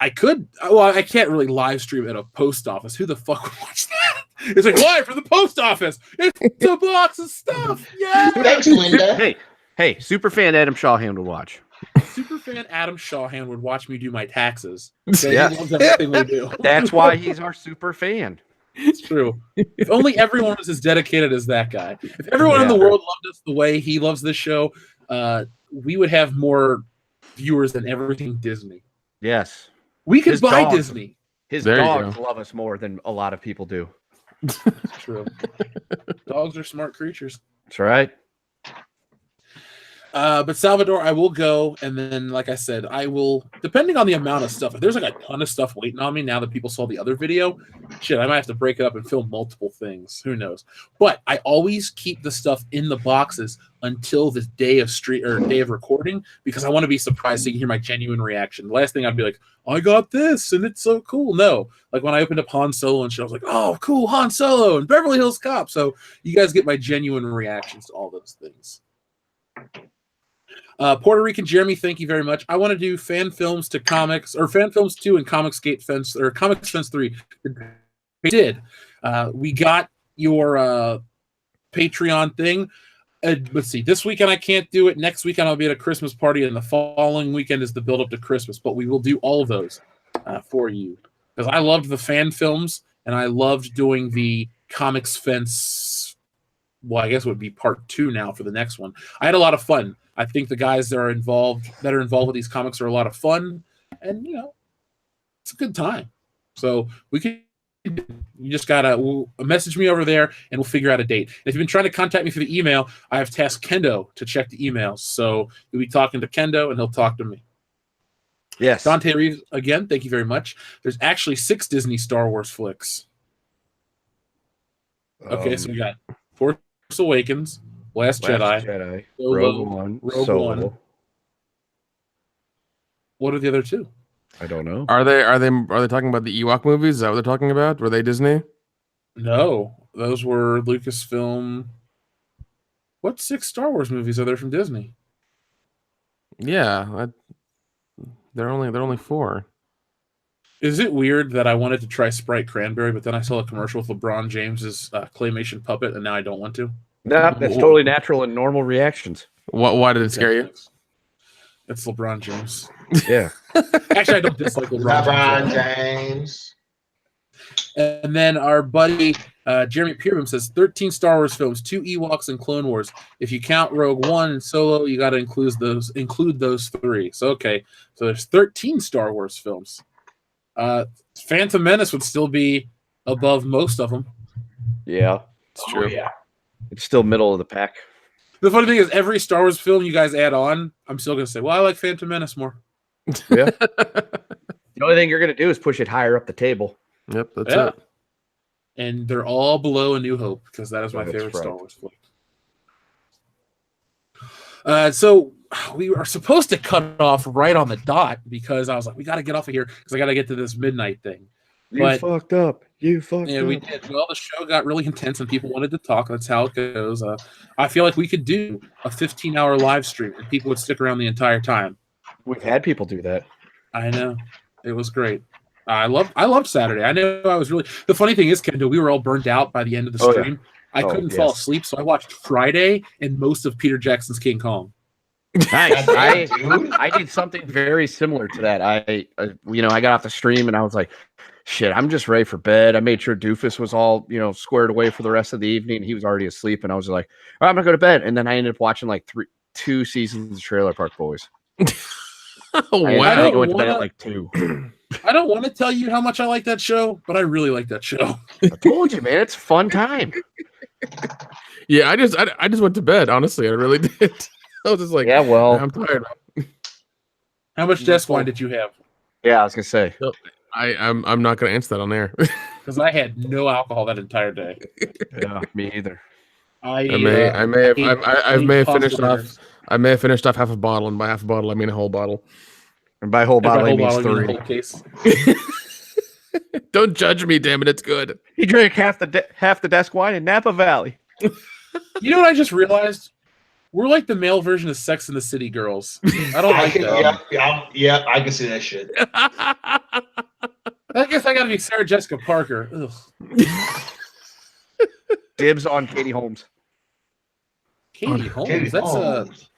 I can't really live stream at a post office. Who the fuck would watch that? It's like, live from the post office. It's a box of stuff. Yeah. Thanks, Linda. Hey, superfan Adam Shawhan would watch. Superfan Adam Shawhan would watch me do my taxes. So Yeah. He loves everything we do. That's why he's our super fan. It's true. If only everyone was as dedicated as that guy. If everyone in the world loved us the way he loves this show, we would have more viewers than everything Disney. Yes. We could His buy dogs. Disney. His There you dogs go. love us more than a lot of people do. It's true. Dogs are smart creatures. That's right. But Salvador, I will go, and then, like I said, I will, depending on the amount of stuff, if there's like a ton of stuff waiting on me now that people saw the other video, shit, I might have to break it up and film multiple things. Who knows? But I always keep the stuff in the boxes until the day of recording because I want to be surprised so you can hear my genuine reaction. The last thing I'd be like, I got this, and it's so cool. No, like when I opened up Han Solo and shit, I was like, oh, cool, Han Solo and Beverly Hills Cop. So you guys get my genuine reactions to all those things. Puerto Rican Jeremy, thank you very much. I want to do fan films to comics, or fan films 2 and Comics Gate Fence, or Comics Fence 3. We did. We got your Patreon thing. Let's see. This weekend I can't do it. Next weekend I'll be at a Christmas party, and the following weekend is the build up to Christmas. But we will do all of those for you because I loved the fan films and I loved doing the Comics Fence. Well, I guess it would be part 2 now for the next one. I had a lot of fun. I think the guys that are involved with these comics are a lot of fun, and it's a good time. So we can. You just gotta message me over there, and we'll figure out a date. And if you've been trying to contact me through the email, I have tasked Kendo to check the emails. So you'll be talking to Kendo, and he'll talk to me. Yes. Dante Reeves, again, thank you very much. There's actually 6 Disney Star Wars flicks. Okay, so we got Force Awakens, Last Jedi, Rogue One, Solo. What are the other 2? I don't know. Are they talking about the Ewok movies? Is that what they're talking about? Were they Disney? No, those were Lucasfilm. What 6 Star Wars movies are there from Disney? Yeah, they're only 4. Is it weird that I wanted to try Sprite Cranberry, but then I saw a commercial with LeBron James's claymation puppet, and now I don't want to? No, that's totally natural and normal reactions. Why did it scare you? It's LeBron James. Yeah. Actually, I don't dislike LeBron James. And then our buddy Jeremy Pierbom says 13 Star Wars films, 2 Ewoks, and Clone Wars. If you count Rogue One and Solo, you got to include those 3. So okay, so there's 13 Star Wars films. Phantom Menace would still be above most of them. Yeah. It's true. Oh, yeah. It's still middle of the pack. The funny thing is, every Star Wars film you guys add on, I'm still going to say, well, I like Phantom Menace more. Yeah. The only thing you're going to do is push it higher up the table. Yep, that's it. And they're all below A New Hope because that is my That's favorite right. Star Wars flick. So we are supposed to cut off right on the dot because I was like, we got to get off of here because I got to get to this midnight thing. You But- fucked up. You fucked Yeah, we up. did. Well, the show got really intense and people wanted to talk. That's how it goes. I feel like we could do a 15-hour live stream and people would stick around the entire time. We've had people do that. I know. It was great. I loved Saturday. I know I was really. The funny thing is, Kendall, we were all burned out by the end of the stream. I couldn't fall asleep, so I watched Friday and most of Peter Jackson's King Kong. Nice. I did something very similar to that. I got off the stream and I was like, shit, I'm just ready for bed. I made sure Doofus was all, squared away for the rest of the evening. He was already asleep, and I was like, all right, I'm gonna go to bed. And then I ended up watching like 2 seasons of Trailer Park Boys. Wow. I think I went to bed at like 2. I don't want to tell you how much I like that show, but I really like that show. I told you, man, it's a fun time. Yeah, I just went to bed. Honestly, I really did. I was just like, yeah, well, I'm tired. How much desk wine did you have? Yeah, I was gonna say. I'm not gonna answer that on air because I had no alcohol that entire day. Yeah, me either. I may have finished off. I may have finished off half a bottle, and by half a bottle, I mean a whole bottle. And by whole bottle, I mean 3. Whole case. Don't judge me, damn it! It's good. He drank half the desk wine in Napa Valley. You know what I just realized? We're like the male version of Sex and the City girls. I don't like that. Yeah, I can see that shit. I guess I gotta be Sarah Jessica Parker. Ugh. Dibs on Katie Holmes. Katie Holmes?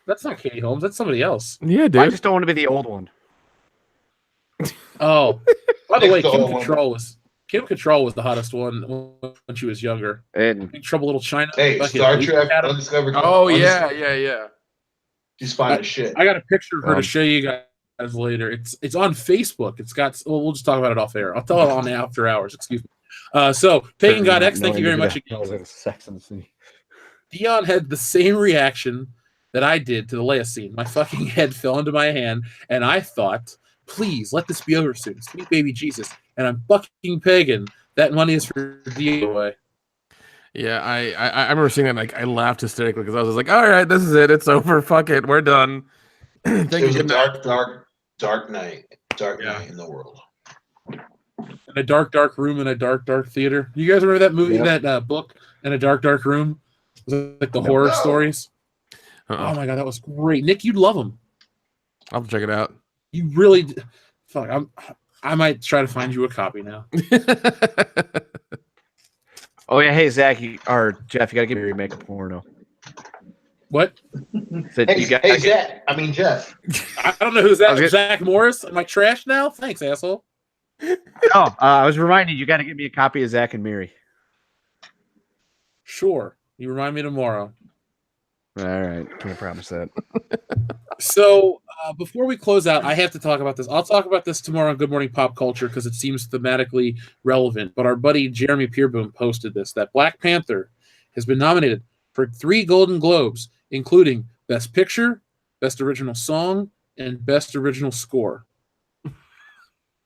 That's not Katie Holmes. That's somebody else. Yeah, dude. I just don't want to be the old one. Oh, by the way, Kim Cattrall was the hottest one when she was younger. And Big Trouble Little China. Hey, Star Trek Undiscovered. Oh yeah. She's fine as shit. I got a picture of her to show you guys later. It's on Facebook. It's got. Well, we'll just talk about it off air. I'll tell it on after hours. Excuse me. So Pagan God X, thank you very much again. Sex and the City. Dion had the same reaction that I did to the Leia scene. My fucking head fell into my hand, and I thought, please let this be over soon. Sweet baby Jesus. And I'm fucking Pagan. That money is for DOA. Yeah, I remember seeing that, and I laughed hysterically because I was like, all right, this is it. It's over. Fuck it. We're done. It was a dark night. Dark night in the world. In a dark room in a dark theater. You guys remember that movie, that book, In a Dark Room? It was like the horror stories. Oh my god, that was great. Nick, you'd love them. I'll check it out. You really fuck. I might try to find you a copy now. Oh yeah, hey Zach, or Jeff, you gotta give me a remake of porno. What? Zach. I mean Jeff. I don't know who's that. Zach Morris. Am I trash now? Thanks, asshole. No, I was reminded you got to give me a copy of Zach and Miri. Sure, you remind me tomorrow. All right, can't promise that. So before we close out, I have to talk about this. I'll talk about this tomorrow on Good Morning Pop Culture because it seems thematically relevant. But our buddy Jeremy Peerboom posted this, that Black Panther has been nominated for 3 Golden Globes, including Best Picture, Best Original Song, and Best Original Score.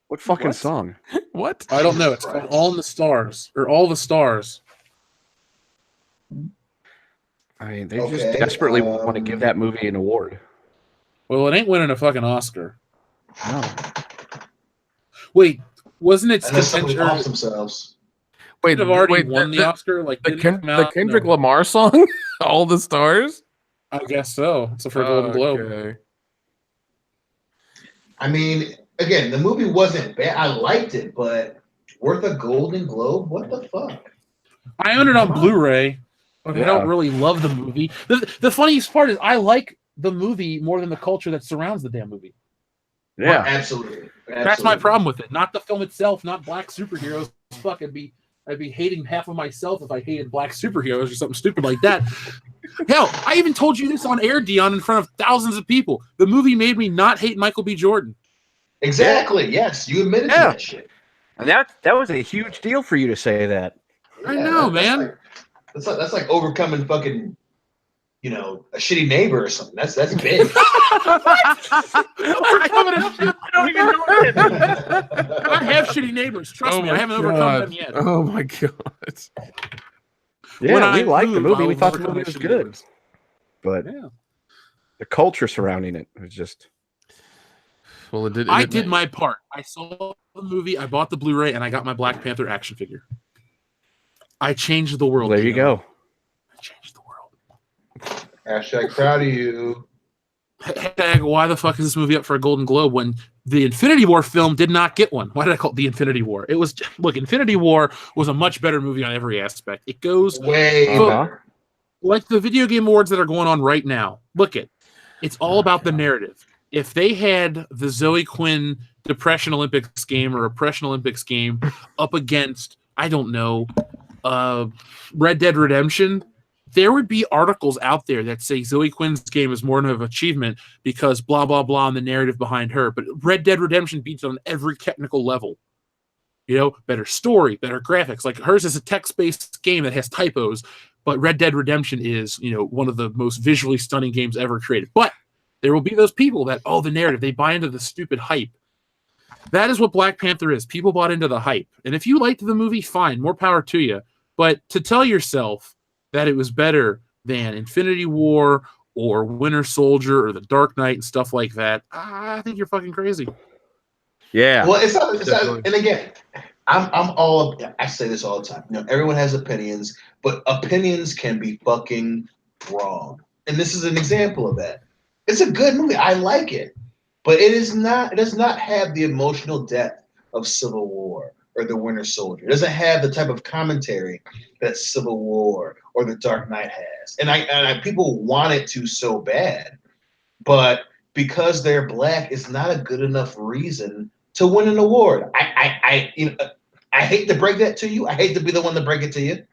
What fucking song? What? I don't know. It's called All the Stars. I mean, they just desperately want to give that movie an award. Well, it ain't winning a fucking Oscar. No. Wait, wasn't it themselves? Wait, have already won the Oscar? Like the Kendrick Lamar song, All the Stars. I guess so. So for a Golden Globe. I mean, again, the movie wasn't bad. I liked it, but worth a Golden Globe? What the fuck? I own it on Blu-ray, but I don't really love the movie. The funniest part is I like the movie more than the culture that surrounds the damn movie. Yeah, absolutely. That's my problem with it. Not the film itself, not black superheroes. Fuck, I'd be hating half of myself if I hated black superheroes or something stupid like that. Hell, I even told you this on air, Dion, in front of thousands of people. The movie made me not hate Michael B. Jordan. Exactly. Yes, you admitted to that shit. And that was a huge deal for you to say that. I know, man. That's like overcoming fucking, a shitty neighbor or something. That's big. I don't even know it. I have shitty neighbors. Trust me, I haven't overcome them yet. Oh my god. Yeah, we liked the movie. We thought the movie was good. But the culture surrounding it was just... Well, it did. I did my part. I saw the movie, I bought the Blu-ray, and I got my Black Panther action figure. I changed the world. Well, there you go. I changed the world. Hashtag proud of you. Hashtag, why the fuck is this movie up for a Golden Globe when the Infinity War film did not get one? Why did I call it the Infinity War? It was, look, Infinity War was a much better movie on every aspect. It goes way like the video game awards that are going on right now. Look it's all about the narrative. If they had the Zoe Quinn Depression Olympics game or Oppression Olympics game up against, I don't know, Red Dead Redemption, there would be articles out there that say Zoe Quinn's game is more of an achievement because blah, blah, blah, and the narrative behind her. But Red Dead Redemption beats on every technical level. You know, better story, better graphics. Like hers is a text-based game that has typos, but Red Dead Redemption is, you know, one of the most visually stunning games ever created. But there will be those people that, oh, the narrative, they buy into the stupid hype. That is what Black Panther is. People bought into the hype. And if you liked the movie, fine, more power to you. But to tell yourself that it was better than Infinity War or Winter Soldier or The Dark Knight and stuff like that, I think you're fucking crazy. Yeah. Well, it's not, and again, I'm all, I say this all the time. You know, everyone has opinions, but opinions can be fucking wrong. And this is an example of that. It's a good movie. I like it, but it does not have the emotional depth of Civil War or The Winter Soldier. It doesn't have the type of commentary that Civil War or The Dark Knight has. And people want it to so bad, but because they're black, it's not a good enough reason to win an award. I hate to break that to you. I hate to be the one to break it to you.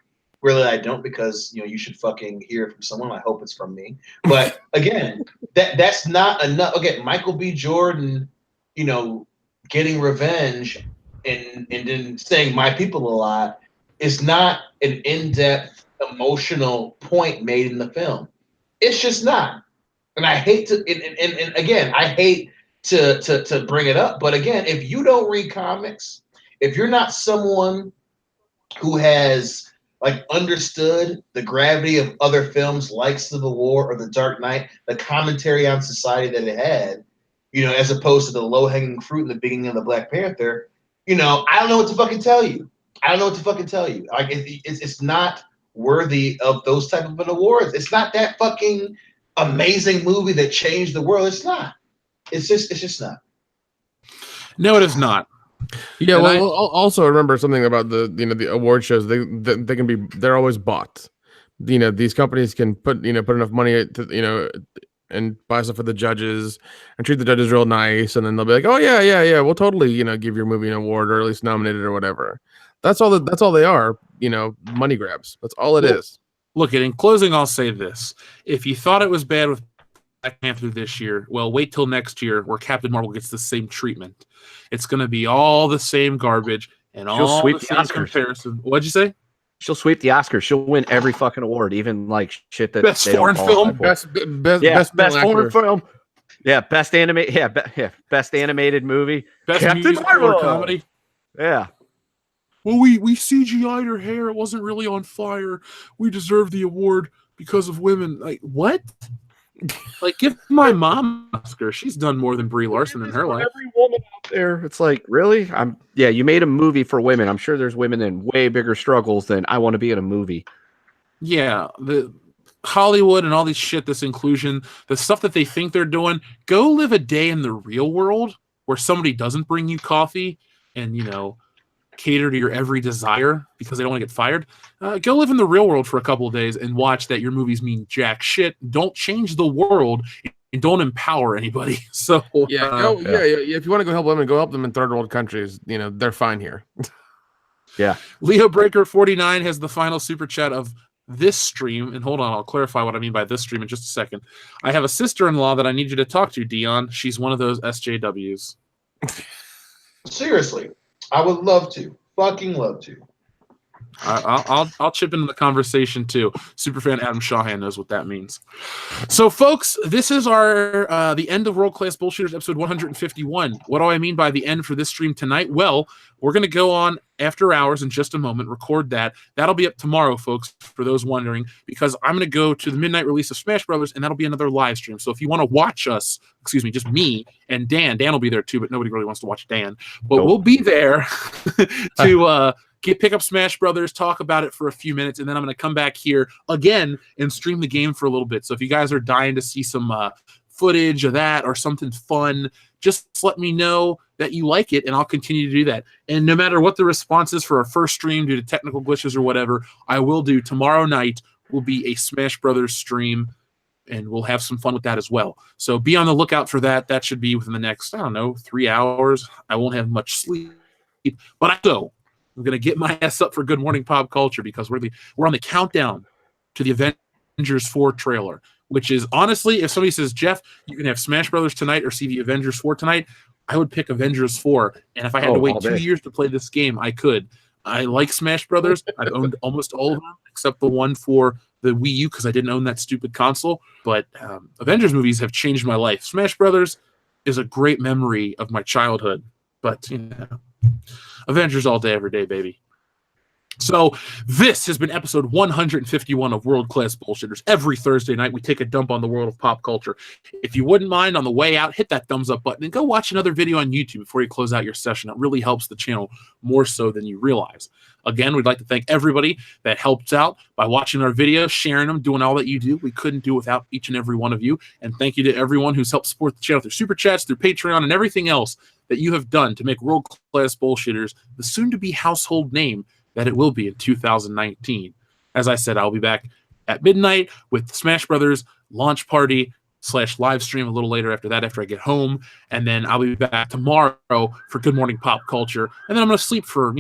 Really, I don't, because you know you should fucking hear it from someone. I hope it's from me. But again, that's not enough. Again, Michael B. Jordan, you know, getting revenge and then saying "my people" a lot is not an in-depth emotional point made in the film. It's just not. And I hate to. And again, I hate to bring it up. But again, if you don't read comics, if you're not someone who has like understood the gravity of other films like Civil War or The Dark Knight, the commentary on society that it had, you know, as opposed to the low-hanging fruit in the beginning of the Black Panther, you know, I don't know what to fucking tell you. Like it's not worthy of those type of an awards. It's not that fucking amazing movie that changed the world. It's not. It's just not. No, it is not. Yeah, well, also remember something about the award shows. They're always bought. You know, these companies can put enough money to and buy stuff for the judges and treat the judges real nice, and then they'll be like, oh yeah, we'll totally give your movie an award or at least nominate it or whatever. That's all they are. Money grabs. That's all it is. Look, in closing, I'll say this: if you thought it was bad with Black Panther this year, well, wait till next year where Captain Marvel gets the same treatment. It's going to be all the same garbage and all the same comparison. What'd you say? She'll sweep the Oscars. She'll win every fucking award, even like shit that best foreign film, best foreign film. Yeah, best animated. Yeah, best animated movie. Best Captain Marvel comedy. Yeah. Well, we CGI'd her hair. It wasn't really on fire. We deserve the award because of women. Like what? Like, give my mom an Oscar. She's done more than Brie Larson in her life. Every woman out there, it's like, really? You made a movie for women. I'm sure there's women in way bigger struggles than I want to be in a movie. Yeah, the Hollywood and all these shit, this inclusion, the stuff that they think they're doing. Go live a day in the real world where somebody doesn't bring you coffee and cater to your every desire because they don't want to get fired. Go live in the real world for a couple of days and watch that your movies mean jack shit. Don't change the world and don't empower anybody. So if you want to go help women, go help them in third world countries. They're fine here. Yeah. Leo Breaker 49 has the final super chat of this stream. And hold on, I'll clarify what I mean by this stream in just a second. I have a sister-in-law that I need you to talk to, Dion. She's one of those SJWs. Seriously. I would love to. Fucking love to. I'll chip into the conversation too. Superfan Adam Shawhan knows what that means. So, folks, this is our the end of World Class Bullshitters episode 151. What do I mean by the end for this stream tonight? Well, we're going to go on after hours in just a moment, record that. That'll be up tomorrow, folks, for those wondering, because I'm going to go to the midnight release of Smash Brothers, and that'll be another live stream. So if you want to watch us, just me and Dan will be there too, but nobody really wants to watch Dan. But we'll be there to pick up Smash Brothers, talk about it for a few minutes, and then I'm going to come back here again and stream the game for a little bit. So if you guys are dying to see some footage of that or something fun, just let me know that you like it, and I'll continue to do that. And no matter what the response is for our first stream due to technical glitches or whatever, I will do tomorrow night will be a Smash Brothers stream, and we'll have some fun with that as well. So be on the lookout for that. That should be within the next, 3 hours. I won't have much sleep, but I'm going to get my ass up for Good Morning Pop Culture because we're on the countdown to the Avengers 4 trailer, which is honestly, if somebody says, Jeff, you can have Smash Brothers tonight or see the Avengers 4 tonight, I would pick Avengers 4. And if I had to wait 2 years to play this game, I could. I like Smash Brothers. I've owned almost all of them except the one for the Wii U because I didn't own that stupid console. But Avengers movies have changed my life. Smash Brothers is a great memory of my childhood. But, Avengers all day, every day, baby. So this has been episode 151 of World Class Bullshitters. Every Thursday night, we take a dump on the world of pop culture. If you wouldn't mind, on the way out, hit that thumbs up button and go watch another video on YouTube before you close out your session. It really helps the channel more so than you realize. Again, we'd like to thank everybody that helps out by watching our videos, sharing them, doing all that you do. We couldn't do without each and every one of you. And thank you to everyone who's helped support the channel through Super Chats, through Patreon, and everything else that you have done to make World Class Bullshitters the soon-to-be household name that it will be in 2019. As I said, I'll be back at midnight with Smash Brothers launch party / live stream a little later after that, after I get home. And then I'll be back tomorrow for Good Morning Pop Culture. And then I'm going to sleep for,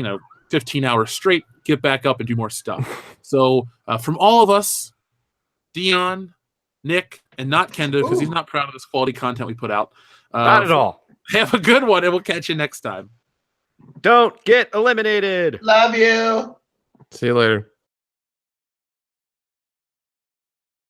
15 hours straight, get back up and do more stuff. So from all of us, Dion, Nick, and not Kenda, because he's not proud of this quality content we put out. Not at all. Have a good one, and we'll catch you next time. Don't get eliminated. Love you. See you later.